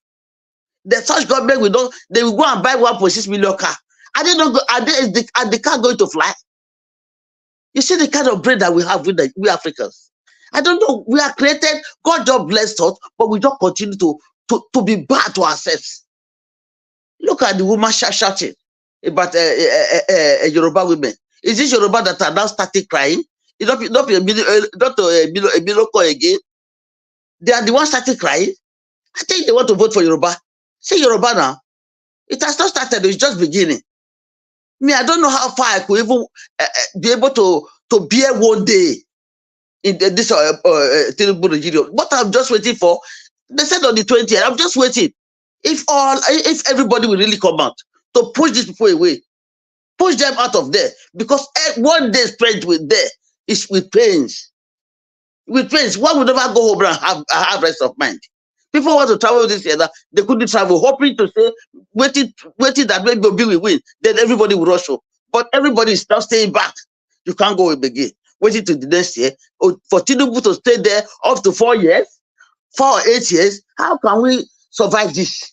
Speaker 16: The such government they will go and buy 1.6 million car. Are the car going to fly? You see the kind of brain that we have with we Africans. I don't know. We are created. God just blessed us, but we don't continue to be bad to ourselves. Look at the woman shouting about Yoruba women. Is this Yoruba that are now starting crying? not a miracle again. They are the ones starting crying. I think they want to vote for Yoruba. Say Yoruba now. It has not started. It's just beginning. Me, I don't know how far I could even be able to bear one day in this terrible Nigeria. What I'm just waiting for, they said on the 20th. I'm just waiting. If everybody will really come out to push these people away, push them out of there, because one day spent with there is with pains. With pains, one would never go home and have rest of mind. People want to travel this year, they couldn't travel, hoping to say, waiting that maybe Obi will win, then everybody will rush home. But everybody is now staying back. You can't go home again. Waiting to the next year. For Tinubu to stay there up to 4 years, 4 or 8 years, how can we survive this?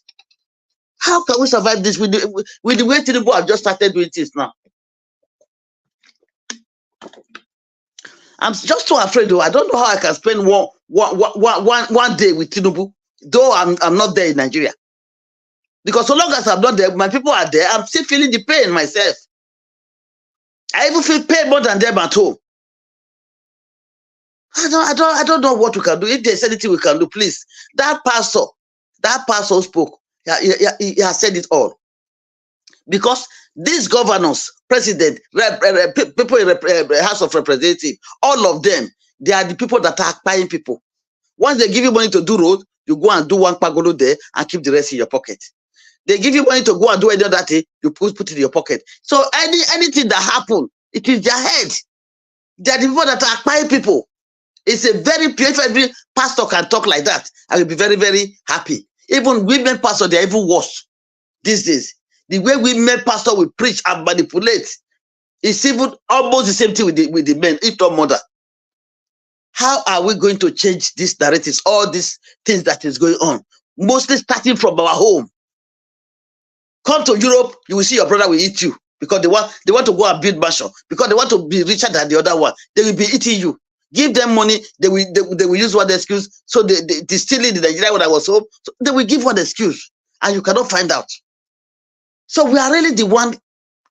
Speaker 16: How can we survive this with the way Tinubu have just started doing things now? I'm just so afraid, though. I don't know how I can spend one day with Tinubu, though I'm not there in Nigeria. Because so long as I'm not there, my people are there, I'm still feeling the pain myself. I even feel pain more than them at home. I don't know what we can do. If there's anything we can do, please. That pastor spoke. He has said it all. Because these governors, president, people in the House of Representatives, all of them, they are the people that are buying people. Once they give you money to do road, you go and do one pagolo there and keep the rest in your pocket. They give you money to go and do any other thing, you put it in your pocket. So anything that happens, it is their head. They are the people that are buying people. It's a very pure, if every pastor can talk like that, I will be very, very happy. Even women pastors, they are even worse these days. The way women pastors will preach and manipulate is even almost the same thing with the men, if not more. How are we going to change these narratives, all these things that is going on? Mostly starting from our home. Come to Europe, you will see your brother will eat you because they want to go and build mansion, because they want to be richer than the other one. They will be eating you. Give them money, they will use one excuse. So they stealing the Nigeria when I was home. So they will give one excuse, and you cannot find out. So we are really the one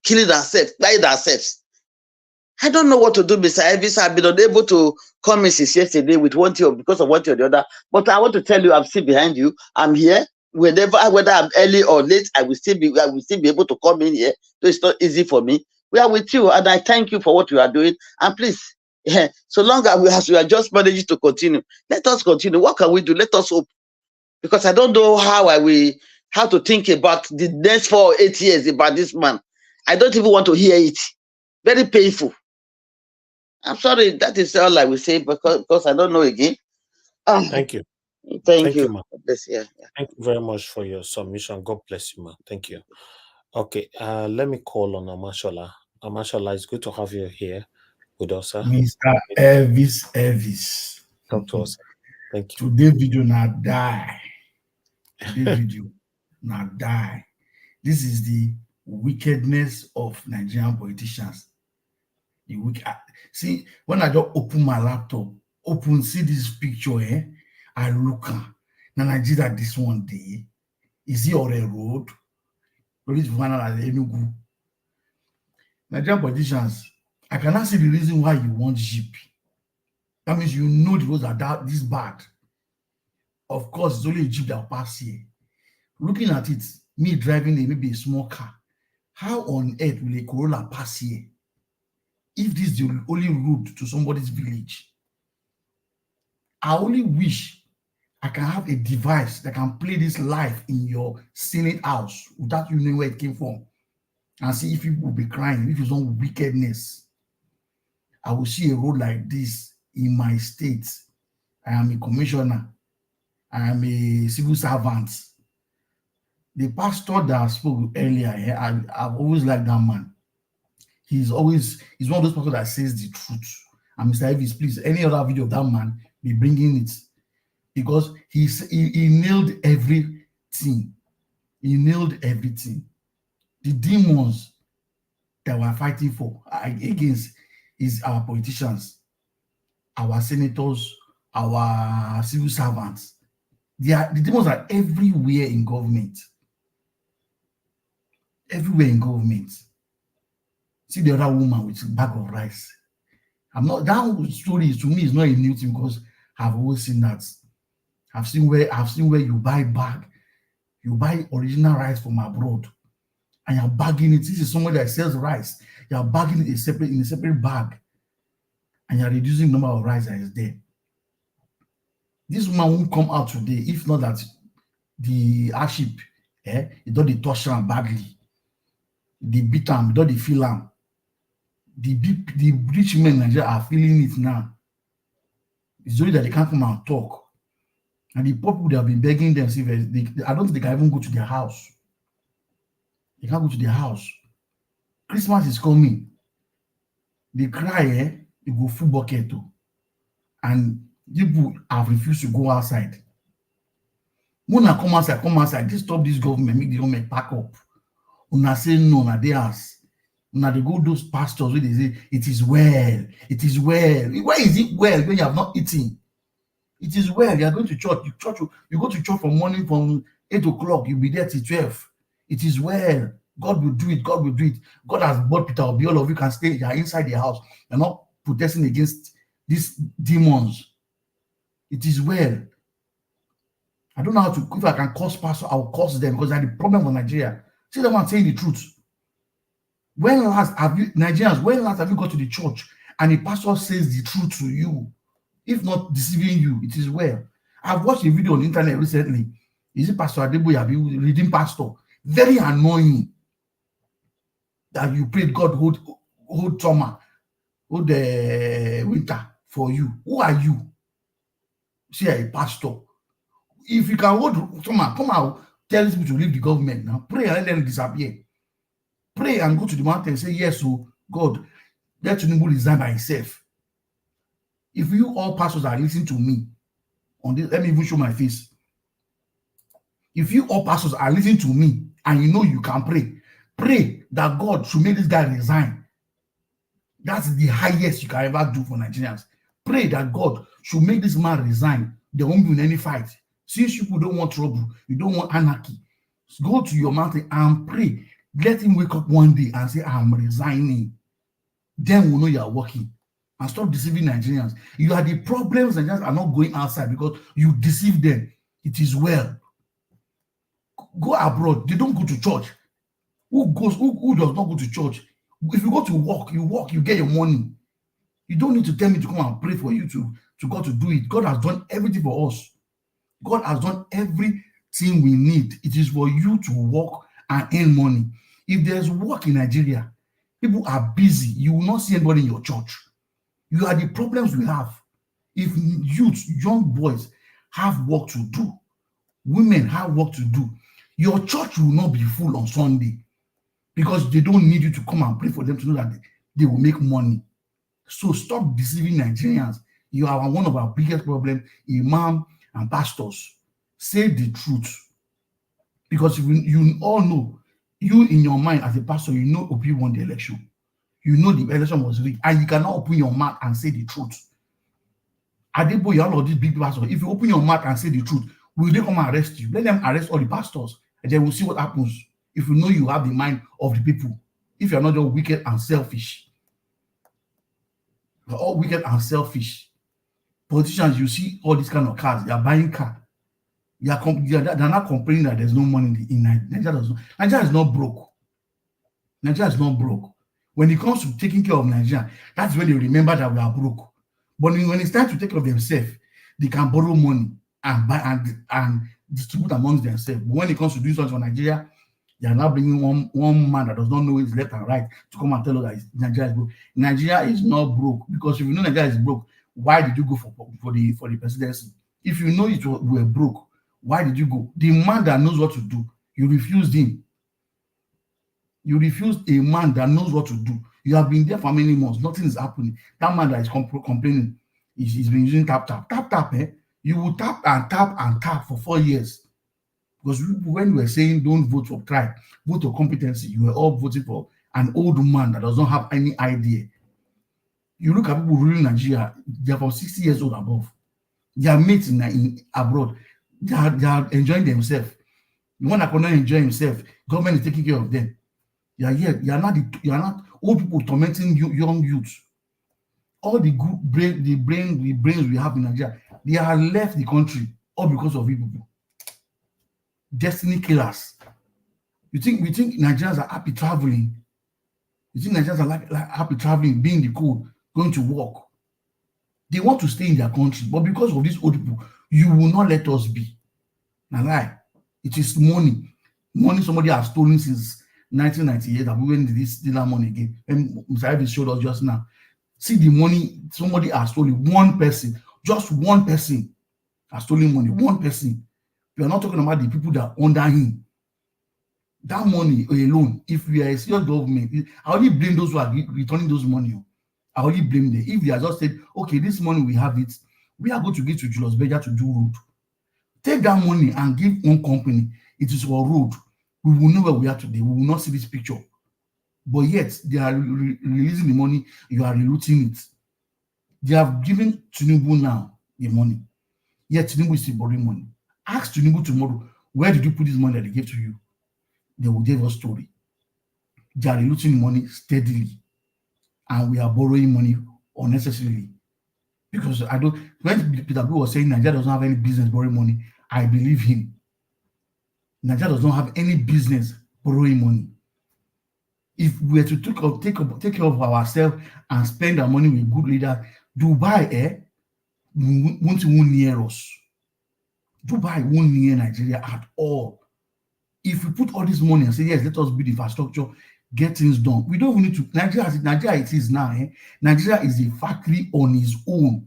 Speaker 16: killing ourselves, dying ourselves. I don't know what to do, Mr. Elvis. I've been unable to come in since yesterday with one thing because of one thing or the other. But I want to tell you, I'm still behind you. I'm here. Whether I'm early or late, I will still be able to come in here. So it's not easy for me. We are with you, and I thank you for what you are doing. And please, so long as we are just managing to continue, let us continue. What can we do? Let us hope. Because I don't know how to think about the next 4 or 8 years about this man. I don't even want to hear it. Very painful. I'm sorry, that is all I will say because I don't know again.
Speaker 4: Thank you.
Speaker 16: Thank you,
Speaker 4: ma.
Speaker 16: Yeah.
Speaker 4: Thank you very much for your submission. God bless you, ma. Thank you. Okay, let me call on Amashola. Amashola, it's good to have you here with us, sir.
Speaker 1: Mr. Elvis.
Speaker 4: Talk to us. Thank you.
Speaker 1: Today video not die. Today video not die. This is the wickedness of Nigerian politicians. See, when I just open my laptop, see this picture, I look at Nigeria this one day. Is it on a road? Or is it Enugu? Nigerian politicians, I cannot see the reason why you want Jeep. That means you know the roads are this bad. Of course, it's only a Jeep that will pass here. Looking at it, me driving maybe a small car, how on earth will a Corolla pass here? If this is the only road to somebody's village, I only wish I can have a device that can play this live in your Senate house without you knowing where it came from, and see if you will be crying, if it's on wickedness. I will see a road like this in my state. I am a commissioner. I am a civil servant. The pastor that I spoke earlier, I've always liked that man. He's one of those pastors that says the truth. And Mr. Elvis, please, any other video of that man, be bringing it. Because he nailed everything. He nailed everything. The demons that we're fighting for against is our politicians, our senators, our civil servants. The demons are everywhere in government. Everywhere in government. See the other woman with a bag of rice.
Speaker 17: I'm not, that story to me is not a new thing because I've always seen that. I've seen where you buy bag, you buy original rice from abroad, and you're bagging it. This is somebody that sells rice. You're bagging it in a separate bag, and you're reducing the number of rice that is there. This woman won't come out today if not that the hardship, it don't they touch her badly. They beat them, don't they feel them. The rich men in Nigeria are feeling it now. It's only that they can't come and talk. And the people that have been begging them, I don't think they can even go to their house. They can't go to their house. Christmas is coming. They cry, they go full bucket too. And people have refused to go outside. When I come outside, they stop this government, make the government pack up. Una say no, na they ask. Una they go those pastors where they say, it is well, it is well. Why is it well when you have not eaten? It is well. You are going to church. You go to church from morning from 8 o'clock. You'll be there till 12. It is well. God will do it. God will do it. God has bought Peter Obi. All of you can stay. You are inside the house. You're not protesting against these demons. It is well. I don't know how to. If I can curse pastor, I'll curse them because they're the problem for Nigeria. See the one saying the truth. When last have you, Nigerians? When last have you got to the church and the pastor says the truth to you? If not deceiving you, it is well. I've watched a video on the internet recently. Is it Pastor Adeboye reading pastor? Very annoying. That you prayed God hold summer, hold the winter for you. Who are you? See, a pastor. If you can hold summer, come out, tell these people to leave the government now. Pray and let them disappear. Pray and go to the mountain and say, yes, so God, let Tinubu resign by himself. If you all pastors are listening to me on this, let me even show my face. If you all pastors are listening to me and you know you can pray that God should make this guy resign. That's the highest you can ever do for Nigerians. Pray that God should make this man resign. There won't be in any fight. Since people don't want trouble, you don't want anarchy, go to your mountain and pray. Let him wake up one day and say, I'm resigning. Then we'll know you are working. And stop deceiving Nigerians. You are the problems. Nigerians are not going outside because you deceive them. It is well. Go abroad. They don't go to church. Who does not go to church? If you go to work, you get your money. You don't need to tell me to come and pray for you to God to do it. God has done everything for us. God has done everything we need. It is for you to work and earn money. If there's work in Nigeria, people are busy. You will not see anybody in your church. You are the problems we have. If youth, young boys have work to do, women have work to do, your church will not be full on Sunday because they don't need you to come and pray for them to know that they will make money. So stop deceiving Nigerians. You are one of our biggest problems, imam and pastors. Say the truth. Because you all know, you in your mind as a pastor, you know Obi won the election. You know the election was rigged, and you cannot open your mouth and say the truth. Adeboye, all of these big pastors, if you open your mouth and say the truth, will they come and arrest you? Let them arrest all the pastors, and then we'll see what happens. If you know you have the mind of the people, if you're not just wicked and selfish. You're all wicked and selfish. Politicians, you see all these kind of cars, they are buying car. They're not complaining that there's no money in Nigeria. Nigeria is not broke. Nigeria is not broke. When it comes to taking care of Nigeria, that's when they remember that we are broke. But when it's time to take care of themselves, they can borrow money and buy and distribute amongst themselves. But when it comes to doing something for Nigeria, they are now bringing one man that does not know his left and right to come and tell us that Nigeria is broke. Nigeria is not broke, because if you know Nigeria is broke, why did you go for the presidency? If you know we were broke, why did you go? The man that knows what to do, you refused him. You refused a man that knows what to do. You have been there for many months. Nothing is happening. That man that is complaining, he's been using tap. You will tap and tap for 4 years. Because when we were saying don't vote for tribe, vote for competency, you were all voting for an old man that does not have any idea. You look at people ruling Nigeria, they are from 60 years old above. Their mates in abroad, they are enjoying themselves. The one that cannot enjoy himself, government is taking care of them. You are not old people tormenting young youths. all the good brains we have in Nigeria, they have left the country all because of you people. Destiny killers. We think Nigerians are happy traveling. You think Nigerians are like happy traveling, being the cold, going to work. They want to stay in their country, but because of these old people, you will not let us be. Now, lie. It is money. Money somebody has stolen since 1998. And when did this steal that money again? And Mr. Ivis showed us just now. See the money somebody has stolen. One person, just one person has stolen money. One person. We are not talking about the people that are under him. That money alone, if we are a serious government, I only blame those who are returning those money. I only blame them. If they are just said, okay, this money we have it, we are going to get to Julius Berger to do road. Take that money and give one company. It is for road. We will know where we are today. We will not see this picture. But yet, they are releasing the money. You are relooting it. They have given Tinubu now the money. Yet Tinubu is still borrowing money. Ask Tinubu tomorrow, where did you put this money that they gave to you? They will give us story. They are relooting the money steadily. And we are borrowing money unnecessarily. Because I don't, when Peter B was saying Nigeria doesn't have any business borrowing money, I believe him. Nigeria does not have any business borrowing money. If we were to take care of ourselves and spend our money with good leaders, Dubai won't even near us. Dubai won't near Nigeria at all. If we put all this money and say, yes, let us build infrastructure, get things done, we don't even need to. Nigeria it is now. Nigeria is a factory on its own.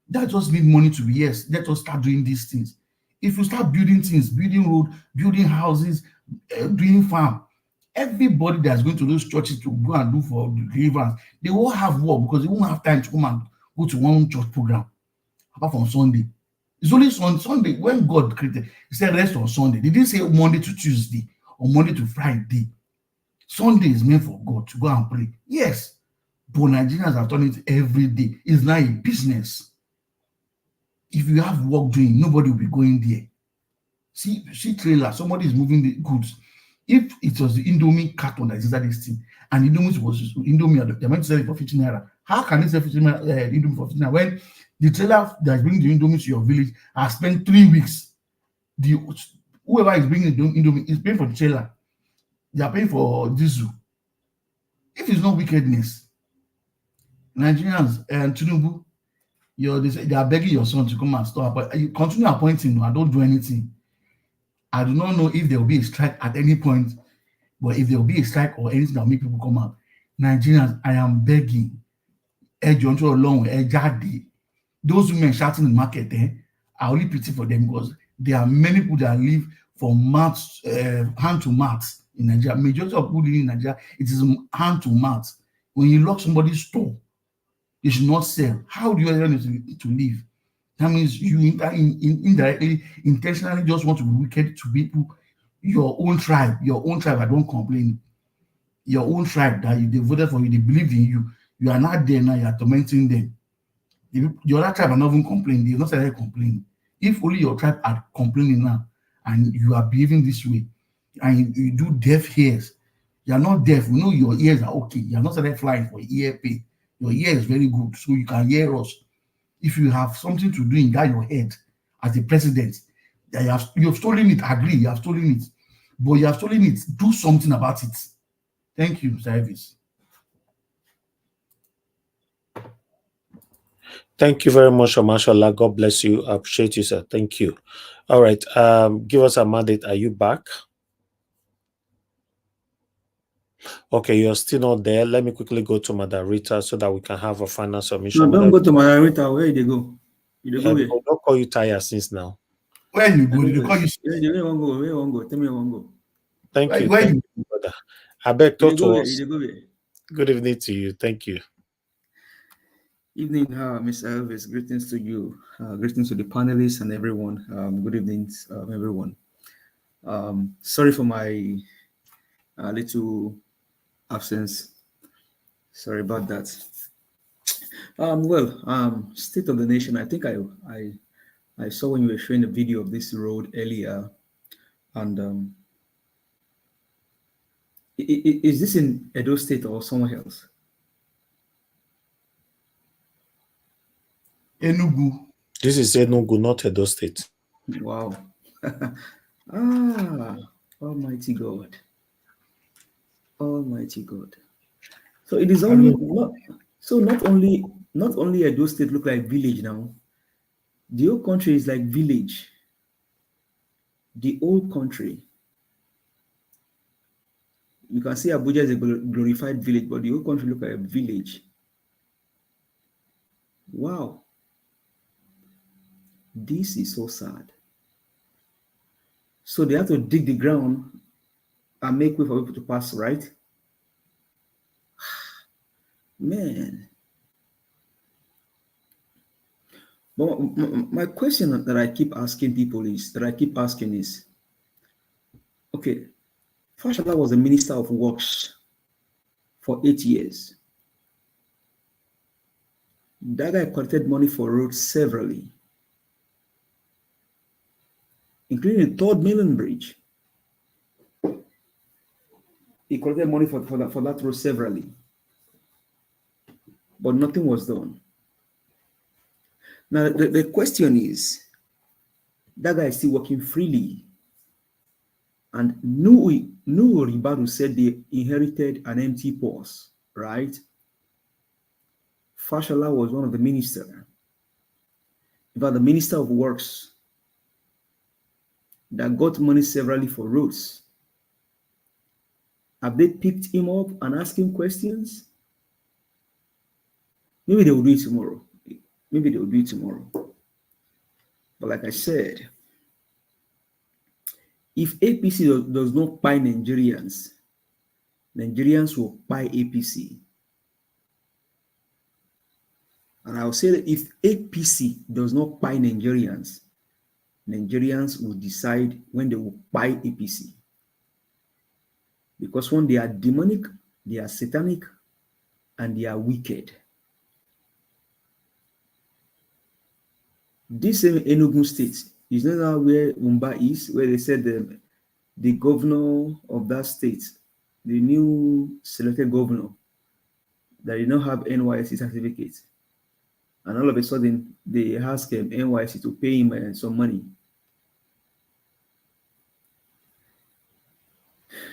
Speaker 17: That just need money to be, yes, let us start doing these things. If you start building things, building road, building houses, doing farm, everybody that's going to those churches to go and do for deliverance, they will have work because they won't have time to come and go to one church program apart from Sunday. It's only on Sunday when God created. He said rest on Sunday. They didn't say Monday to Tuesday or Monday to Friday. Sunday is meant for God to go and pray. Yes, but Nigerians are turning it every day. It's not a business. If you have work doing, nobody will be going there. See trailer, somebody is moving the goods. If it was the Indomie carton that is this thing, and Indomie was Indomie, they're meant to sell it for 15 naira. How can they sell 15 Indomie for 15 naira when the trailer that's bringing the Indomie to your village has spent 3 weeks? Whoever is bringing the Indomie is paying for the trailer. They are paying for diesel. If it's not wickedness, Nigerians and Tinubu, they are begging your son to come and stop, but you continue appointing. I don't do anything. I do not know if there will be a strike at any point, but if there will be a strike or anything that will make people come out, Nigerians, I am begging. Those women shouting in the market, I only pity for them because there are many people that live from hand to mouth in Nigeria. Majority of people living in Nigeria, it is hand to mouth. When you lock somebody's store, they should not sell. How do you want to live? That means you indirectly, intentionally just want to be wicked to people. Your own tribe, I don't complain. Your own tribe that they voted for you, they believe in you. You are not there now, you are tormenting them. The other tribe are not even complaining. They're not started complaining. If only your tribe are complaining now and you are behaving this way and you do deaf ears, you are not deaf. We know your ears are okay. You are not started flying for ear pain. Your ear is very good, so you can hear us. If you have something to do in that your head as the president, you have stolen it, agree, you have stolen it. But you have stolen it, do something about it. Thank you, Mr. Elvis.
Speaker 4: Thank you very much, Mashallah. God bless you. I appreciate you, sir. Thank you. All right. Give us a mandate. Are you back? Okay, you're still not there. Let me quickly go to Madam Rita so that we can have a final submission.
Speaker 18: No, don't go to Madam Rita. Where did they go?
Speaker 4: Don't call you tired since now.
Speaker 17: Where you go? They call you.
Speaker 18: Where you won't go? Tell me where you won't go.
Speaker 4: Thank you. Thank you, brother. I beg talk to us.
Speaker 18: Go.
Speaker 4: Good evening to you. Thank you.
Speaker 18: Evening, Mr. Elvis. Greetings to you. Greetings to the panelists and everyone. Good evening, everyone. Sorry for my little absence. Sorry about that. State of the nation. I think I saw when you were showing the video of this road earlier, and is this in Edo State or somewhere else?
Speaker 17: Enugu.
Speaker 4: This is Enugu, not Edo State.
Speaker 18: Wow. Almighty God. Almighty God. So it is only not only Edo State look like village now. The whole country is like village. The whole country. You can see Abuja is a glorified village, but the whole country look like a village. Wow. This is so sad. So they have to dig the ground and make way for people to pass, right? Man. But my question that I keep asking people is, okay, Fashola was the Minister of Works for 8 years. That guy collected money for roads severally, including the 3rd Mainland Bridge. He collected money for that road severally, but nothing was done. Now, the question is, that guy is still working freely. And Nuhu Ribadu said they inherited an empty purse, right? Fashola was one of the ministers. In fact, the Minister of Works that got money severally for roads. Have they picked him up and asked him questions? Maybe they will do it tomorrow. But like I said, if APC does not buy Nigerians, Nigerians will buy APC. And I will say that if APC does not buy Nigerians, Nigerians will decide when they will buy APC. Because when they are demonic, they are satanic, and they are wicked. This same Enugu State is not now where Umba is, where they said the governor of that state, the new selected governor, that did not have NYSC certificate. And all of a sudden, they ask NYSC to pay him some money.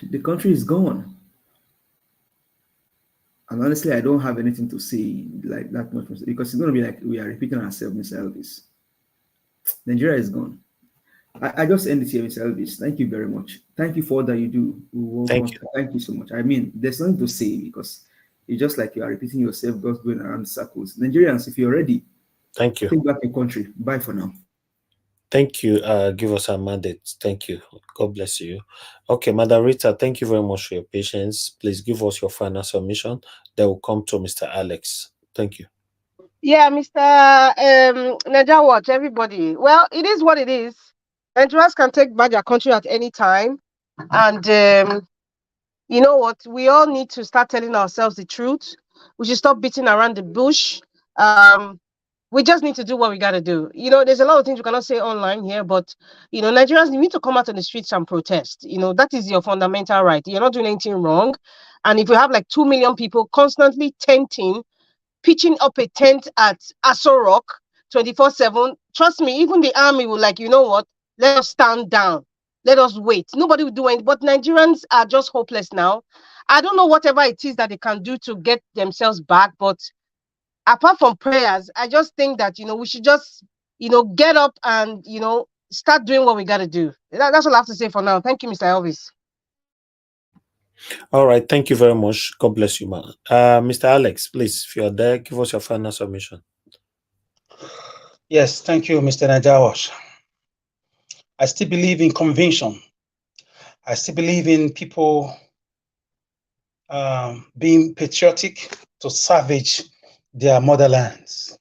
Speaker 18: The country is gone. And honestly, I don't have anything to say like that much, because it's going to be like we are repeating ourselves, Mr. Elvis. Nigeria is gone. I just end it here, Mr. Elvis. Thank you very much. Thank you for all that you do.
Speaker 4: Thank you.
Speaker 18: Thank you so much. I mean, there's nothing to say because it's just like you are repeating yourself, just going around in circles. Nigerians, if you're ready,
Speaker 4: thank you.
Speaker 18: Take back the country. Bye for now.
Speaker 4: Thank you. Give us a mandate. Thank you. God bless you. Okay, Madam Rita, thank you very much for your patience. Please give us your final submission. Then we'll come to Mr. Alex. Thank you.
Speaker 11: Yeah, Mr. Naija Watch, everybody. Well, it is what it is. Nigerians can take back their country at any time. And you know what? We all need to start telling ourselves the truth. We should stop beating around the bush. We just need to do what we got to do. You know, there's a lot of things we cannot say online here, but, you know, Nigerians, you need to come out on the streets and protest. You know, that is your fundamental right. You're not doing anything wrong. And if you have like 2 million people constantly tenting, pitching up a tent at Aso Rock 24/7, trust me, even the army will like, you know what? Let us stand down. Let us wait. Nobody will do anything. But Nigerians are just hopeless now. I don't know whatever it is that they can do to get themselves back, but apart from prayers, I just think that, you know, we should just, you know, get up and, you know, start doing what we got to do. That's all I have to say for now. Thank you, Mr. Elvis.
Speaker 4: All right. Thank you very much. God bless you, man. Mr. Alex, please, if you're there, give us your final submission.
Speaker 9: Yes, thank you, Mr. Najawash. I still believe in convention. I still believe in people being patriotic to salvage their motherlands.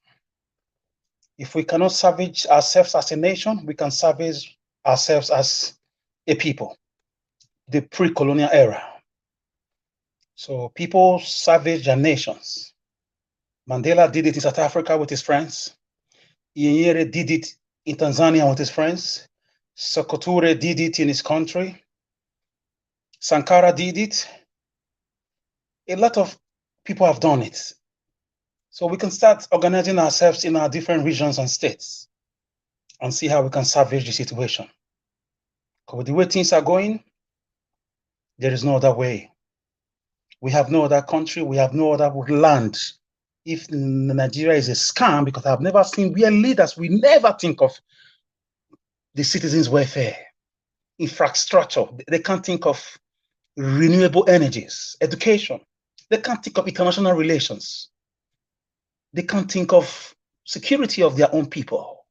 Speaker 9: If we cannot salvage ourselves as a nation, we can salvage ourselves as a people. The pre-colonial era. So people savage their nations. Mandela did it in South Africa with his friends. Nyerere did it in Tanzania with his friends. Sokoture did it in his country. Sankara did it. A lot of people have done it. So we can start organizing ourselves in our different regions and states and see how we can salvage the situation. Because with the way things are going, there is no other way. We have no other country, we have no other land. If Nigeria is a scam, because I've never seen real leaders, we never think of the citizens' welfare, infrastructure. They can't think of renewable energies, education. They can't think of international relations. They can't think of security of their own people.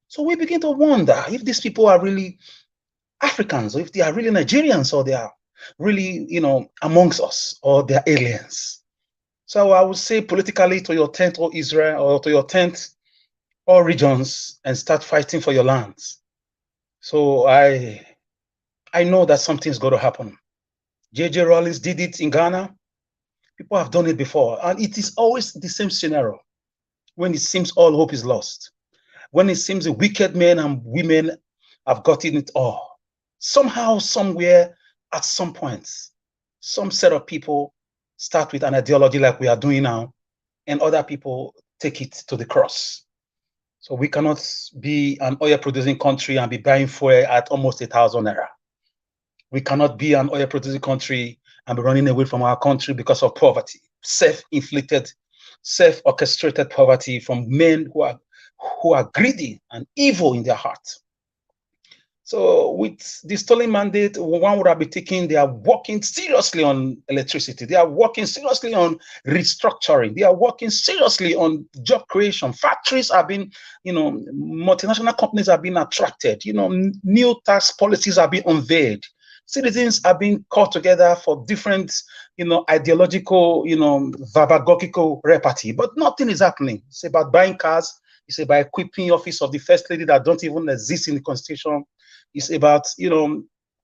Speaker 9: So we begin to wonder if these people are really Africans, or if they are really Nigerians, or they are really, amongst us, or they're aliens. So I would say politically, to your tent, or Israel, or to your tent, all regions, and start fighting for your lands. So I know that something's going to happen. J.J. Rawlings did it in Ghana. People have done it before, and it is always the same scenario. When it seems all hope is lost, when it seems the wicked men and women have gotten it all, somehow, somewhere, at some point, some set of people start with an ideology like we are doing now, and other people take it to the cross. So we cannot be an oil-producing country and be buying fuel at almost 1,000 naira. We cannot be an oil-producing country and be running away from our country because of poverty, self-inflicted, self-orchestrated poverty from men who are greedy and evil in their heart. So with the stolen mandate, one would have been thinking they are working seriously on electricity. They are working seriously on restructuring. They are working seriously on job creation. Factories have been, multinational companies have been attracted. New tax policies have been unveiled. Citizens are being called together for different, ideological, vabagogical repartee, but nothing is happening. It's about buying cars. It's about equipping office of the first lady that don't even exist in the constitution. It's about,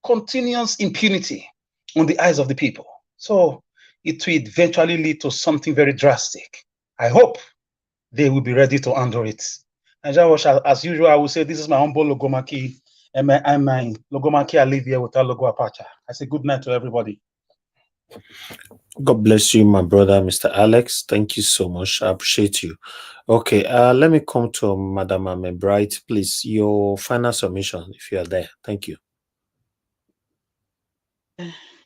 Speaker 9: continuous impunity on the eyes of the people. So it will eventually lead to something very drastic. I hope they will be ready to handle it. And as usual, I will say this is my humble logomaki. And my logomaki, I live here without logo apacha. I say good night to everybody.
Speaker 4: God bless you, my brother, Mr. Alex. Thank you so much. I appreciate you. Okay, let me come to Madam Ame Bright, please. Your final submission, if you are there. Thank you.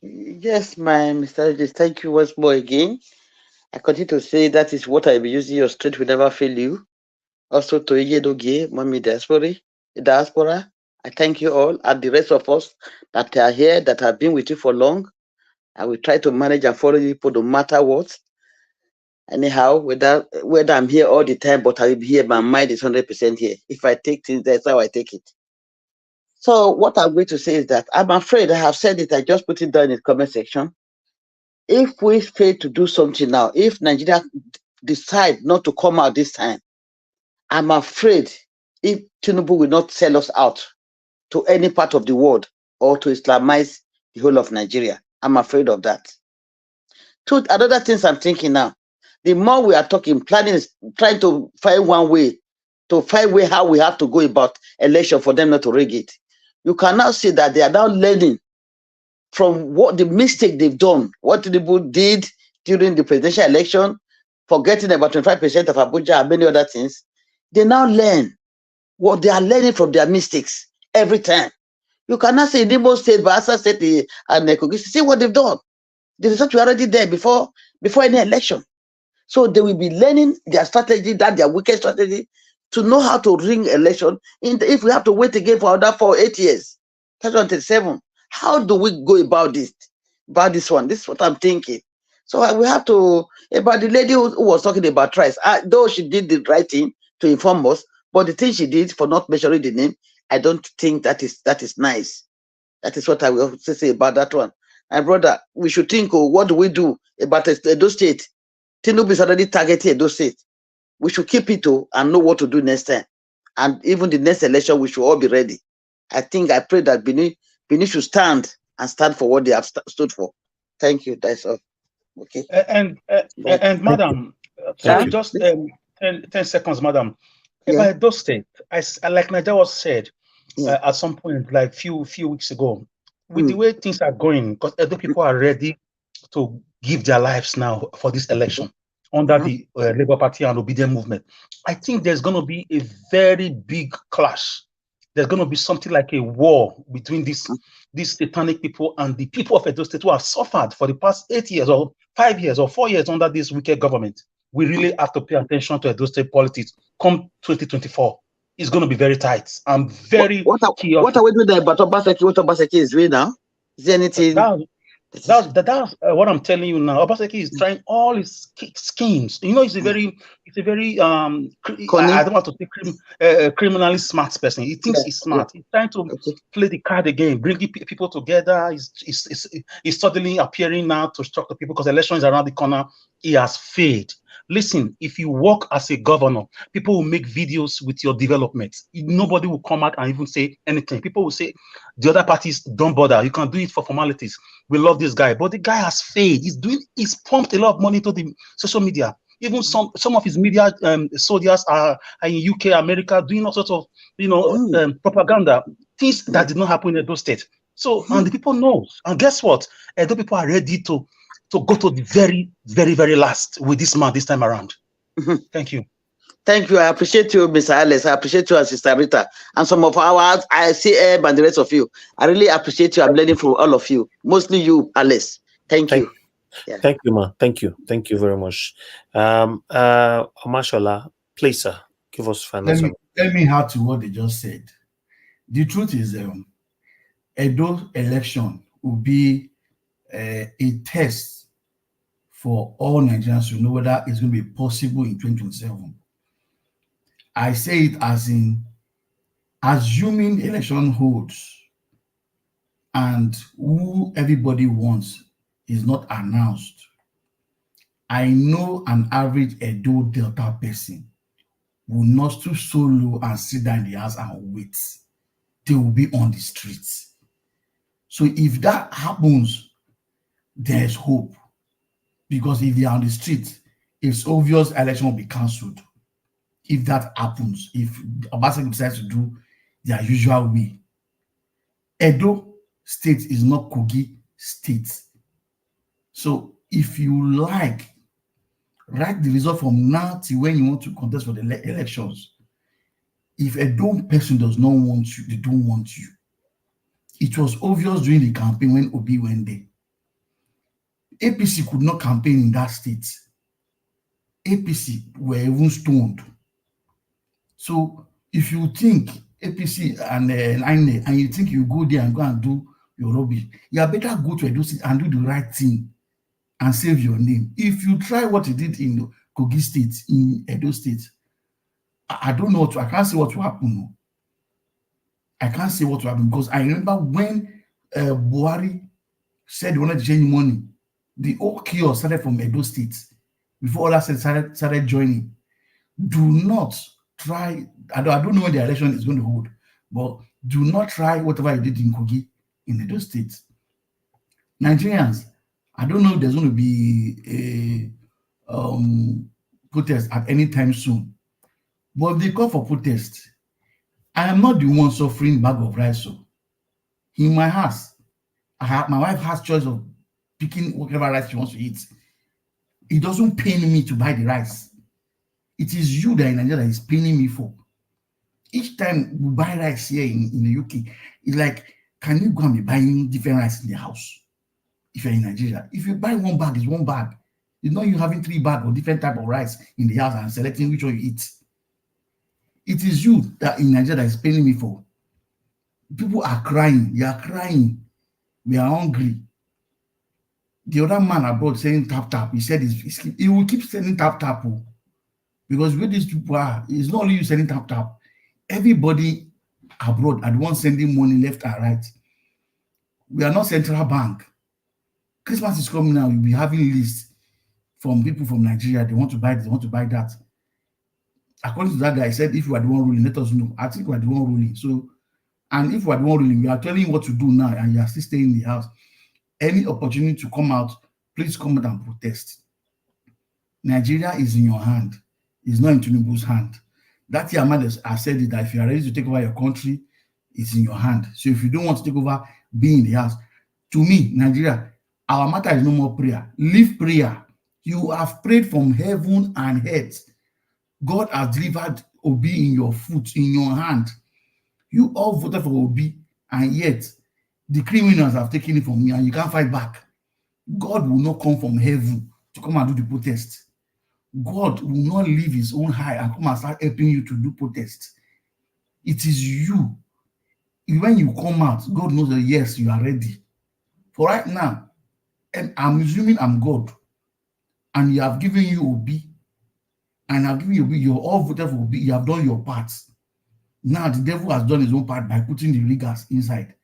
Speaker 16: Yes, Mr. Edis, thank you once more again. I continue to say that is what I be using. Your strength will never fail you. Also to Edo State, Mommy diaspora, I thank you all and the rest of us that are here, that have been with you for long. I will try to manage and follow people no matter what. Anyhow, whether I'm here all the time, but I will be here, my mind is 100% here. If I take things, that's how I take it. So what I'm going to say is that I'm afraid, I have said it, I just put it down in the comment section. If we fail to do something now, if Nigeria decide not to come out this time, I'm afraid if Tinubu will not sell us out to any part of the world or to Islamize the whole of Nigeria. I'm afraid of that. Two other things I'm thinking now, the more we are talking, planning is trying to find one way, how we have to go about election for them not to rig it. You can now see that they are now learning from what the mistake they've done, what Tinubu did during the presidential election, forgetting about 25% of Abuja and many other things. They now learn what they are learning from their mistakes every time. You cannot say in Imo State, Bayelsa State, and Kogi, see what they've done. The results were already there before any election. So they will be learning their strategy, their wicked strategy, to know how to ring election. If we have to wait again for another 8 years, 2027, how do we go about this? This one, this is what I'm thinking. So we have to, about the lady who was talking about tribes, though she did the right thing to inform us, but the thing she did for not mentioning the name, I don't think that is nice. That is what I will say about that one. My brother, we should think, what do we do about Edo State? Tinubu is already targeting Edo State. We should keep it and know what to do next time. And even the next election, we should all be ready. I pray that Benin should stand for what they have stood for. Thank you. That's all. Okay.
Speaker 9: And madam, sorry, just 10 seconds, madam. About Edo State, like Naija was said at some point, like few weeks ago, with the way things are going, because Edo people are ready to give their lives now for this election. under the Labour Party and Obedient movement. I think there's going to be a very big clash. There's going to be something like a war between these satanic people and the people of Edo State who have suffered for the past 8 years or 5 years or 4 years under this wicked government. We really have to pay attention to Edo State politics. Come 2024, it's going to be very tight. I'm very
Speaker 16: what are we doing about Obaseki? What Obaseki is doing now? Is there anything?
Speaker 9: That's what I'm telling you now. Obaseki is trying all his schemes. You know, he's a very I don't want to say criminally smart person. He thinks he's smart. He's trying to play the card again, bringing people together. He's suddenly appearing now to shock the people because the election is around the corner. He has failed. Listen, if you work as a governor, people will make videos with your development. Nobody will come out and even say anything. People will say, the other parties, don't bother. You can do it for formalities. We love this guy. But the guy has failed. He's pumped a lot of money to the social media. Even some of his media soldiers are in UK, America, doing all sorts of, propaganda. Things that did not happen in Edo State. So, and the people know. And guess what? Edo people are ready to go to the very, very, very last with this man this time around. Thank you.
Speaker 16: Thank you. I appreciate you, Mr. Alice. I appreciate you and Sister Rita. And some of our ICM and the rest of you. I really appreciate you. I'm learning from all of you. Mostly you, Alice. Thank you.
Speaker 4: Yeah. Thank you, ma. Thank you. Thank you very much. Mashallah, please, sir, give us final.
Speaker 17: Let me add to what they just said. The truth is, Edo election will be a test for all Nigerians to know whether it's going to be possible in 2027. I say it as in assuming election holds and who everybody wants is not announced. I know an average Edo Delta person will not stoop so low and sit down in the house and wait. They will be on the streets. So if that happens, there's hope. Because if they are on the street, it's obvious election will be cancelled. If that happens, if Obaseki decides to do their usual way. Edo State is not Kogi State. So if you like, write the result from now till when you want to contest for the elections. If a dumb person does not want you, they don't want you. It was obvious during the campaign when Obi went there. APC could not campaign in that state. APC were even stoned. So if you think APC and INE and you think you go there and go and do your rubbish, you are better go to Edo State and do the right thing and save your name. If you try what you did in Kogi State, in Edo State, I don't know I can't say what will happen. I can't say what will happen because I remember when Buhari said he wanted to change money, the whole chaos started from Edo State before all that started joining. Do not try, I don't know when the election is going to hold, but do not try whatever you did in Kogi in Edo State. Nigerians, I don't know if there's going to be a protest at any time soon, but they call for protest. I am not the one suffering bag of rice. So in my house, my wife has choice of picking whatever rice she wants to eat. It doesn't pain me to buy the rice. It is you that in Nigeria is paying me for. Each time we buy rice here in the UK, it's like, can you go and be buying different rice in the house? If you're in Nigeria, if you buy one bag, it's one bag. It's not you having 3 bags of different type of rice in the house and selecting which one you eat. It is you that in Nigeria that is paying me for. People are crying. You are crying. We are hungry. The other man abroad saying tap tap. He said he will keep sending tap tap. Because where these people are, it's not only you sending tap tap. Everybody abroad are the ones sending money left and right. We are not central bank. Christmas is coming now. We'll be having lists from people from Nigeria. They want to buy this, they want to buy that. According to that guy, he said, if you are the one ruling, let us know. I think we are the one ruling. So, and if we are the one ruling, we are telling you what to do now, and you are still staying in the house. Any opportunity to come out, please come out and protest. Nigeria is in your hand. It's not in Tinubu's hand. That Yamada has said it, that if you are ready to take over your country, it's in your hand. So if you don't want to take over, be in the house. To me, Nigeria, our matter is no more prayer. Leave prayer. You have prayed from heaven and earth. God has delivered Obi in your foot, in your hand. You all voted for Obi, and yet the criminals have taken it from you, and you can't fight back. God will not come from heaven to come and do the protest. God will not leave his own high and come and start helping you to do protest. It is you. When you come out, God knows that yes, you are ready. For right now, and I'm assuming I'm God, and you have given you Obi, and I've given you Obi, you're all voted for Obi, you have done your part. Now the devil has done his own part by putting the riggers inside.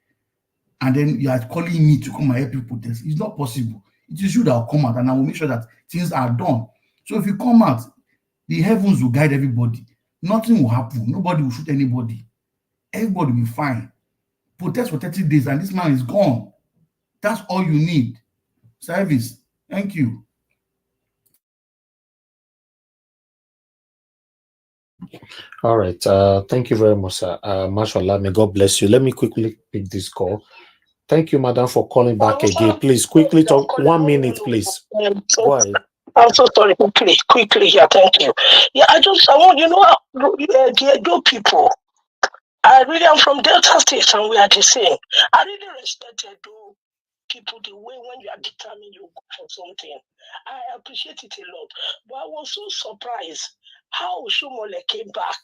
Speaker 17: And then you are calling me to come and help you protest. It's not possible. It is you that will come out, and I will make sure that things are done. So if you come out, the heavens will guide everybody. Nothing will happen. Nobody will shoot anybody. Everybody will be fine. Protest for 30 days, and this man is gone. That's all you need. Service. Thank you.
Speaker 4: All right. Thank you very much, sir. Mashallah, may God bless you. Let me quickly pick this call. Thank you, madam, for calling back again. Please quickly talk 1 minute, please. Go ahead.
Speaker 10: I'm so sorry. Quickly here. Thank you. Yeah, I want, the Edo people. I really am from Delta State, and we are the same. I really respect Edo people the way when you are determined you go for something. I appreciate it a lot. But I was so surprised how Oshomole came back.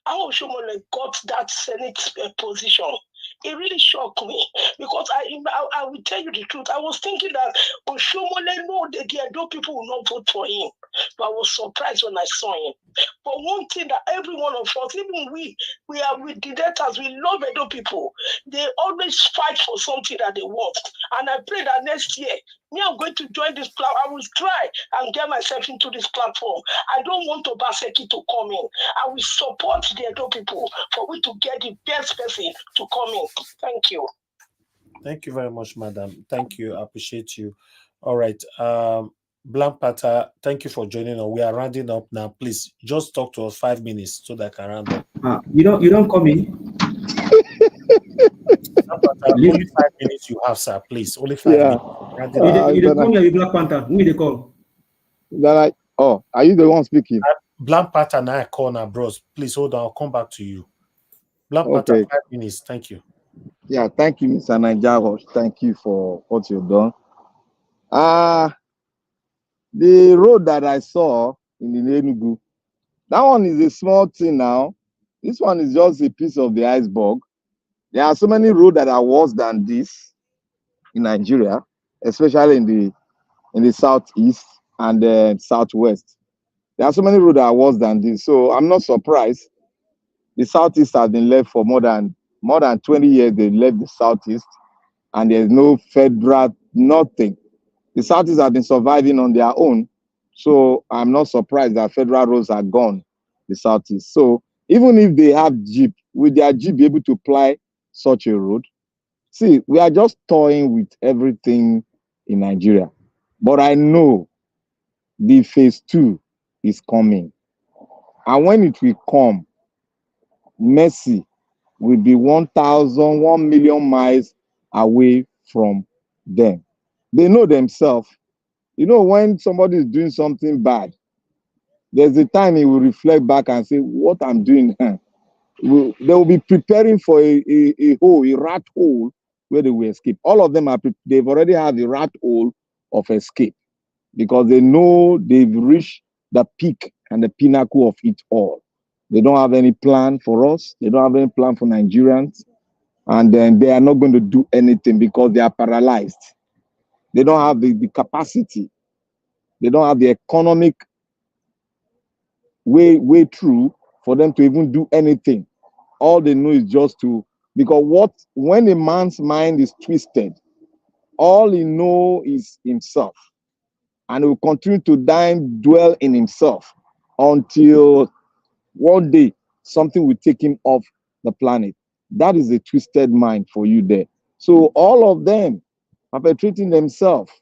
Speaker 10: How Oshomole got that Senate position. It really shocked me because I will tell you the truth. I was thinking that Oshomole, no, the Edo people will not vote for him. But I was surprised when I saw him. But one thing that every one of us, even we are with the debtors, we love Edo people. They always fight for something that they want. And I pray that next year, I'm going to join this platform. I will try and get myself into this platform. I don't want Obaseki to come in. I will support the Edo people for we to get the best person to come in. Thank you.
Speaker 4: Thank you very much, madam. Thank you. I appreciate you. All right. Blank Pata, thank you for joining us. We are rounding up now. Please just talk to us 5 minutes so that I can round up.
Speaker 18: You don't come in.
Speaker 4: Only 5 minutes you have, sir. Please, only 5 minutes.
Speaker 18: You don't come here with Black Panther. Who they call?
Speaker 19: Are you the one speaking?
Speaker 4: Blank Pata and I call now, bros. Please hold on. I'll come back to you. Blank Pata, 5 minutes. Thank you.
Speaker 19: Yeah, thank you, Mr. Nigeria. Thank you for what you've done. The road that I saw in the Enugu, that one is a small thing now. This one is just a piece of the iceberg. There are so many roads that are worse than this in Nigeria, especially in the southeast and the southwest. There are so many roads that are worse than this. So I'm not surprised. The southeast has been left for more than 20 years. They left the southeast, and there's no federal, nothing. The southeast have been surviving on their own. So I'm not surprised that federal roads are gone, the southeast. So even if they have Jeep, will their Jeep be able to ply such a road? See, we are just toying with everything in Nigeria. But I know the phase 2 is coming. And when it will come, Mercy will be 1 million miles away from them. They know themselves. You know, when somebody is doing something bad, there's a time he will reflect back and say, what I'm doing, they will be preparing for a rat hole where they will escape. All of them they've already have a rat hole of escape because they know they've reached the peak and the pinnacle of it all. They don't have any plan for us. They don't have any plan for Nigerians. And then they are not going to do anything because they are paralyzed. They don't have the capacity. They don't have the economic way through for them to even do anything. All they know is just because when a man's mind is twisted, all he knows is himself. And he will continue to dwell in himself until one day something will take him off the planet. That is a twisted mind for you there. So all of them are perpetrating themselves.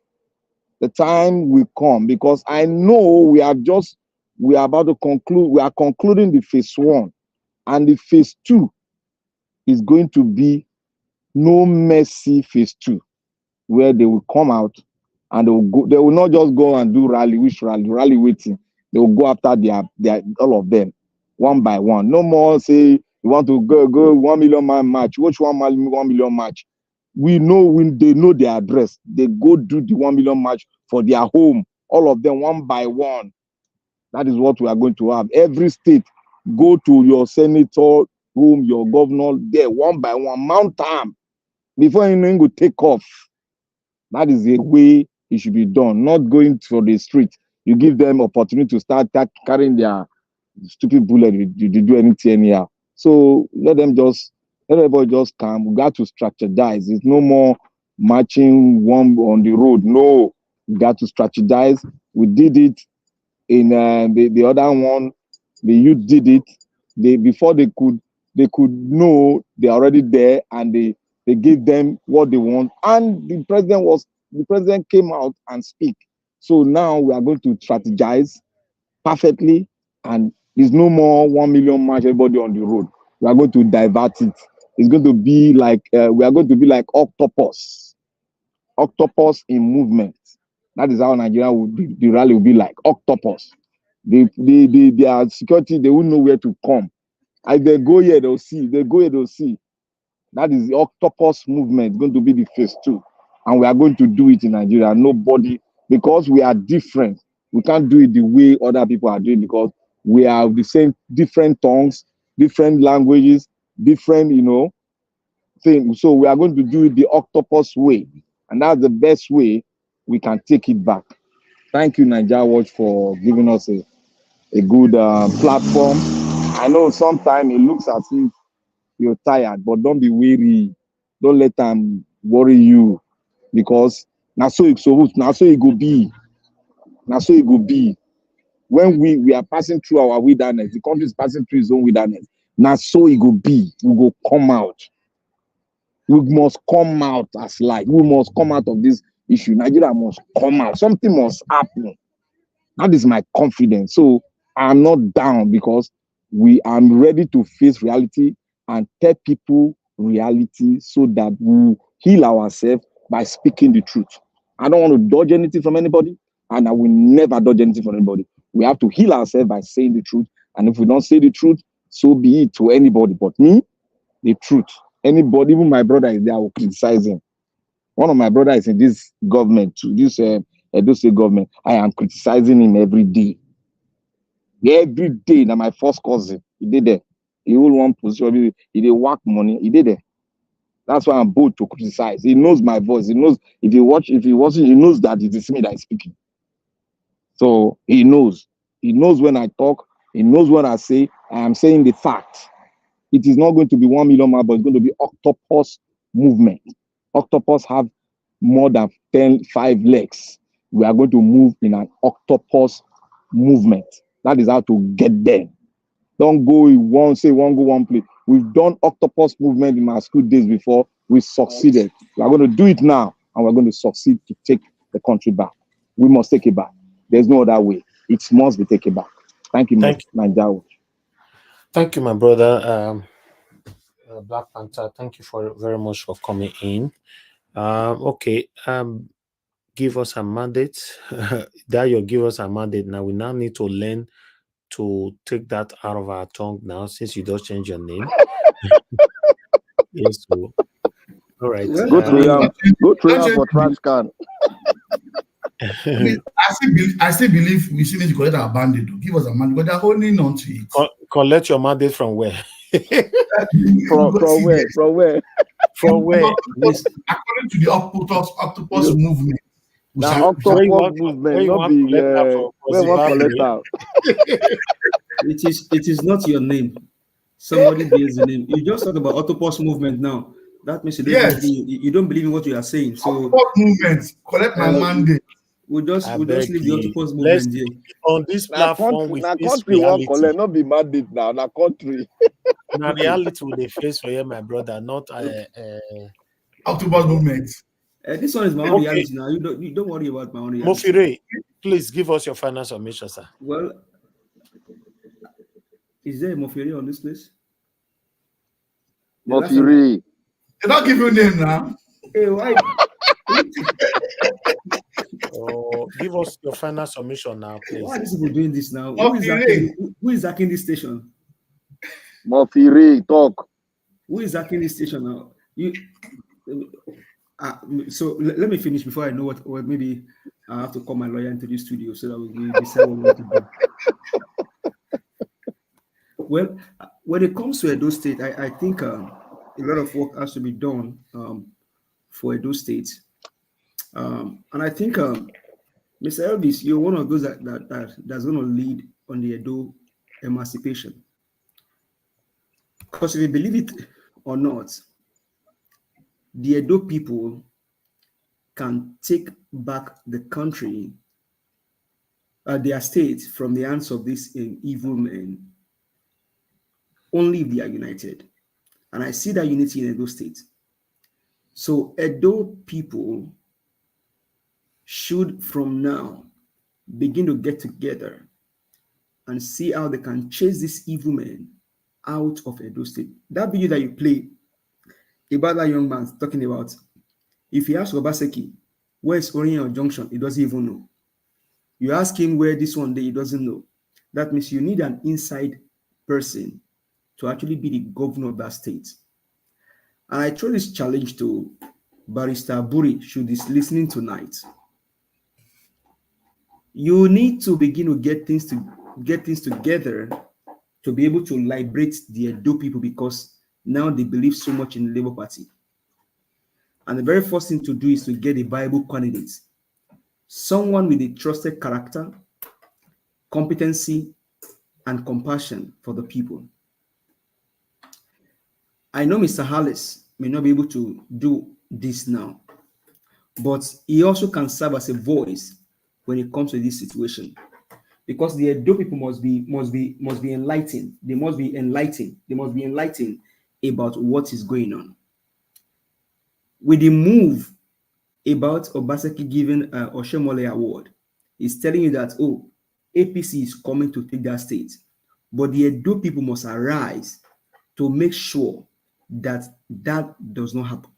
Speaker 19: The time will come because I know we are about to conclude. We are concluding the phase 1, and the phase 2 is going to be no mercy phase 2, where they will come out and they will not just go and do rally waiting. They will go after their all of them one by one. No more say you want to go 1 million man march. Which 1 million march? We know when they know their address. They go do the 1 million march for their home. All of them one by one. That is what we are going to have. Every state, go to your senator home, your governor there one by one. Mount them before you know you go take off. That is the way it should be done. Not going for the street. You give them opportunity to start carrying their stupid bullet. You do anything anyhow. So let everybody just come. We got to strategize. It's no more marching one on the road. No, we got to strategize. We did it in the other one. The youth did it. Before they could know they're already there, and they gave them what they want. And the president came out and speak. So now we are going to strategize perfectly, and there's no more 1 million march everybody on the road. We are going to divert it. It's going to be like we are going to be like octopus in movement. That is how Nigeria will be. The rally will be like octopus. Their security, they won't know where to come. As they go here, they'll see. They go here, they'll see. That is the octopus movement. It's going to be the phase 2, and we are going to do it in Nigeria. Nobody, because we are different. We can't do it the way other people are doing, because we have the same different tongues, different languages, different things. So we are going to do it the octopus way, and that's the best way we can take it back. Thank you, Nigeria Watch, for giving us a good platform. I know sometimes it looks as if you're tired, but don't be weary. Don't let them worry you, because now so it go be. Now so it go be. When we are passing through our wilderness, the country is passing through its own wilderness. Now so it go be. We go come out. We must come out as light. We must come out of this issue. Nigeria must come out. Something must happen. That is my confidence. So I'm not down, because I'm ready to face reality and tell people reality, so that we heal ourselves by speaking the truth. I don't want to dodge anything from anybody, and I will never dodge anything from anybody. We have to heal ourselves by saying the truth. And if we don't say the truth, so be it to anybody. But me, the truth. Anybody, even my brother is there, I will criticize him. One of my brothers is in this government, this Edo State government. I am criticizing him every day. Every day. Now my first cousin, he did there. He hold one position. He did work money. He did there. That's why I'm bold to criticize. He knows my voice. He knows if he watches, he knows that it is me that is speaking. So he knows. He knows when I talk. He knows what I say. I am saying the fact. It is not going to be 1 million man, but it's going to be octopus movement. Octopus have more than 5 legs. We are going to move in an octopus movement. That is how to get there. Don't go in one go one place. We've done octopus movement in my school days before. We succeeded. We are going to do it now, and we're going to succeed to take the country back. We must take it back. There's no other way. It must be taken back. Thank you, Nigeria.
Speaker 4: Thank you, my brother. Black Panther, thank you very much for coming in. Okay. Give us a mandate. That you give us a mandate. Now we now need to learn to take that out of our tongue now, since you don't change your name. Yes. So. All right.
Speaker 19: Go to for trash can.
Speaker 17: I still believe we still need to collect our mandate. Give us a mandate, but they're holding on to it.
Speaker 4: Collect your mandate from where?
Speaker 19: From where?
Speaker 4: From where?
Speaker 17: According to the octopus movement.
Speaker 19: Now octopus movement, not the collect out.
Speaker 18: It is not your name. Somebody bears the name. You just talk about octopus movement now. That means you don't believe in what you are saying. So
Speaker 17: octopus movement, collect my mandate.
Speaker 18: We'll just leave the octopus movement here.
Speaker 4: On this platform, we face reality.
Speaker 19: Collect, not be mandate now. Now country.
Speaker 4: Now reality will they face for you, my brother, not
Speaker 17: octopus movement.
Speaker 18: This one is my own reality now. You don't worry about my own reality.
Speaker 4: Mofire, please give us your final submission, sir.
Speaker 18: Well, is there a Mofire on this place?
Speaker 4: give us your final submission now, please.
Speaker 18: Why are these people doing this now?
Speaker 15: Mofire.
Speaker 18: Who is hacking this station?
Speaker 19: Mofire, talk.
Speaker 18: Who is hacking this station now? So let me finish before I know what maybe I have to call my lawyer into the studio so that we decide what we want to do. Well, when it comes to Edo State, I think a lot of work has to be done for Edo State. And I think, Mr. Elvis, you're one of those that's going to lead on the Edo emancipation. Because if you believe it or not, the Edo people can take back the country, their state, from the hands of these evil men only if they are united. And I see that unity in Edo State. So Edo people should from now begin to get together and see how they can chase these evil men out of Edo State. That video that you play about that young man talking about, if you ask Obaseki, where's Oriental Junction, he doesn't even know. You ask him where this one day, he doesn't know. That means you need an inside person to actually be the governor of that state. And I throw this challenge to Barrister Buri, should is listening tonight. You need to begin to get things together to be able to liberate the Edo people, because now they believe so much in the Labour Party. And the very first thing to do is to get a viable candidate, someone with a trusted character, competency, and compassion for the people. I know Mr. Harris may not be able to do this now, but he also can serve as a voice when it comes to this situation, because the Edo people must be enlightened. They must be enlightened. They must be enlightened about what is going on. With the move about Obaseki giving Oshemole Award, is telling you that, oh, APC is coming to take that state, but the Edo people must arise to make sure that that does not happen.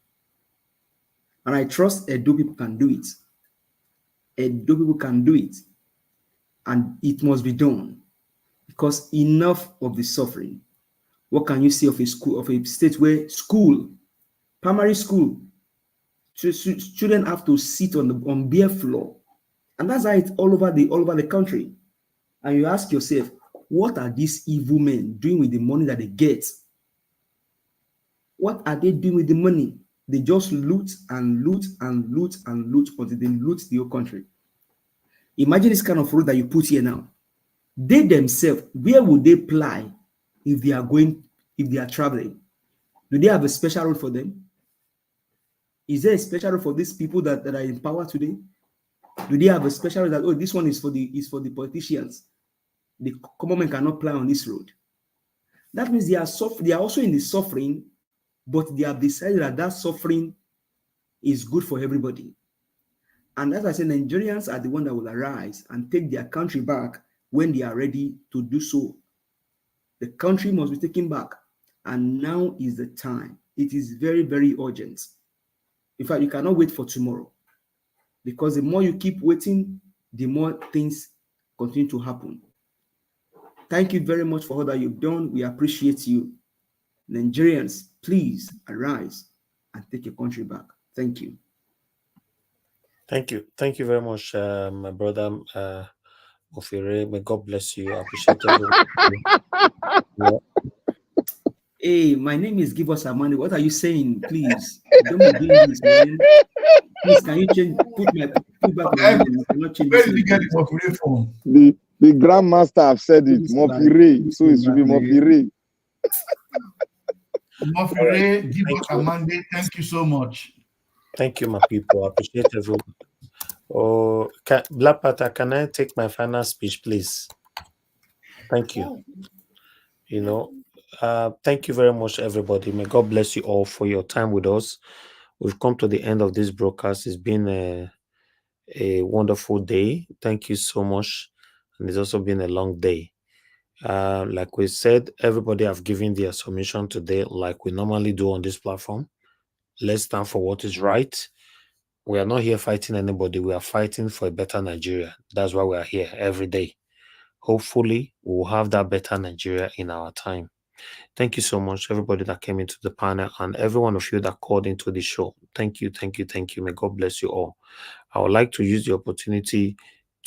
Speaker 18: And I trust Edo people can do it. Edo people can do it. And it must be done, because enough of the suffering. What can you say of a school, of a state where primary school, children have to sit on bare floor, and that's how it's all over the country. And you ask yourself, what are these evil men doing with the money that they get? What are they doing with the money? They just loot and loot and loot and loot until they loot the whole country. Imagine this kind of road that you put here now. They themselves, where would they ply if they are traveling? Do they have a special road for them? Is there a special road for these people that are in power today? Do they have a special road that, oh, this one is for the politicians? The common man cannot ply on this road. That means they are also in the suffering, but they have decided that suffering is good for everybody. And as I said, Nigerians are the one that will arise and take their country back when they are ready to do so. The country must be taken back. And now is the time. It is very, very urgent. In fact, you cannot wait for tomorrow. Because the more you keep waiting, the more things continue to happen. Thank you very much for all that you've done. We appreciate you. Nigerians, please arise and take your country back. Thank you.
Speaker 4: Thank you. Thank you very much, my brother Mofire. May God bless you. I appreciate everyone.
Speaker 18: Hey, my name is Give Us Amani. What are you saying? Please, don't be doing this, man. Please, can you put back my name? I cannot change.
Speaker 17: Where did you get the Mofire from?
Speaker 19: The grandmaster have said it. Mofire. So it should be Mofire.
Speaker 17: Mofire, Give Us Amani. Thank you so much.
Speaker 4: Thank you, my people. I appreciate everyone. Oh, Black Panther, can I take my final speech, please? Thank you. Thank you very much, everybody. May God bless you all for your time with us. We've come to the end of this broadcast. It's been a wonderful day. Thank you so much. And it's also been a long day. Like we said, everybody have given their submission today, like we normally do on this platform. Let's stand for what is right. We are not here fighting anybody. We are fighting for a better Nigeria. That's why we are here every day. Hopefully, we will have that better Nigeria in our time. Thank you so much, everybody that came into the panel and every one of you that called into the show. Thank you, thank you, thank you. May God bless you all. I would like to use the opportunity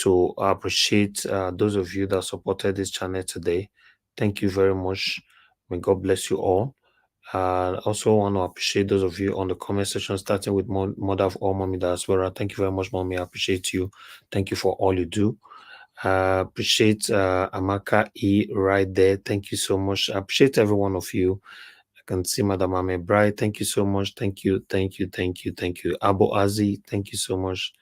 Speaker 4: to appreciate those of you that supported this channel today. Thank you very much. May God bless you all. I also want to appreciate those of you on the comment section, starting with Mother of All, Mommy Diaspora. Thank you very much, Mommy. I appreciate you. Thank you for all you do. Appreciate Amaka E right there. Thank you so much. I appreciate every one of you. I can see Madam Ame Bright. Thank you so much. Thank you. Thank you. Thank you. Thank you. Abu Azi. Thank you so much.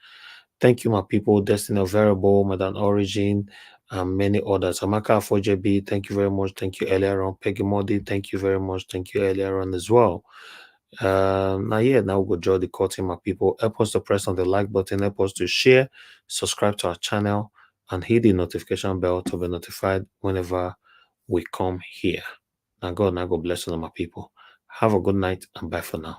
Speaker 4: Thank you, my people. Destiny of Variable, Madam Origin, and many others. Amaka Fojebi, thank you very much. Thank you earlier on. Peggy Modi, thank you very much. Thank you earlier on as well. Now we'll draw the curtain, my people. Help us to press on the like button, help us to share, subscribe to our channel, and hit the notification bell to be notified whenever we come here. Now God bless you, my people. Have a good night and bye for now.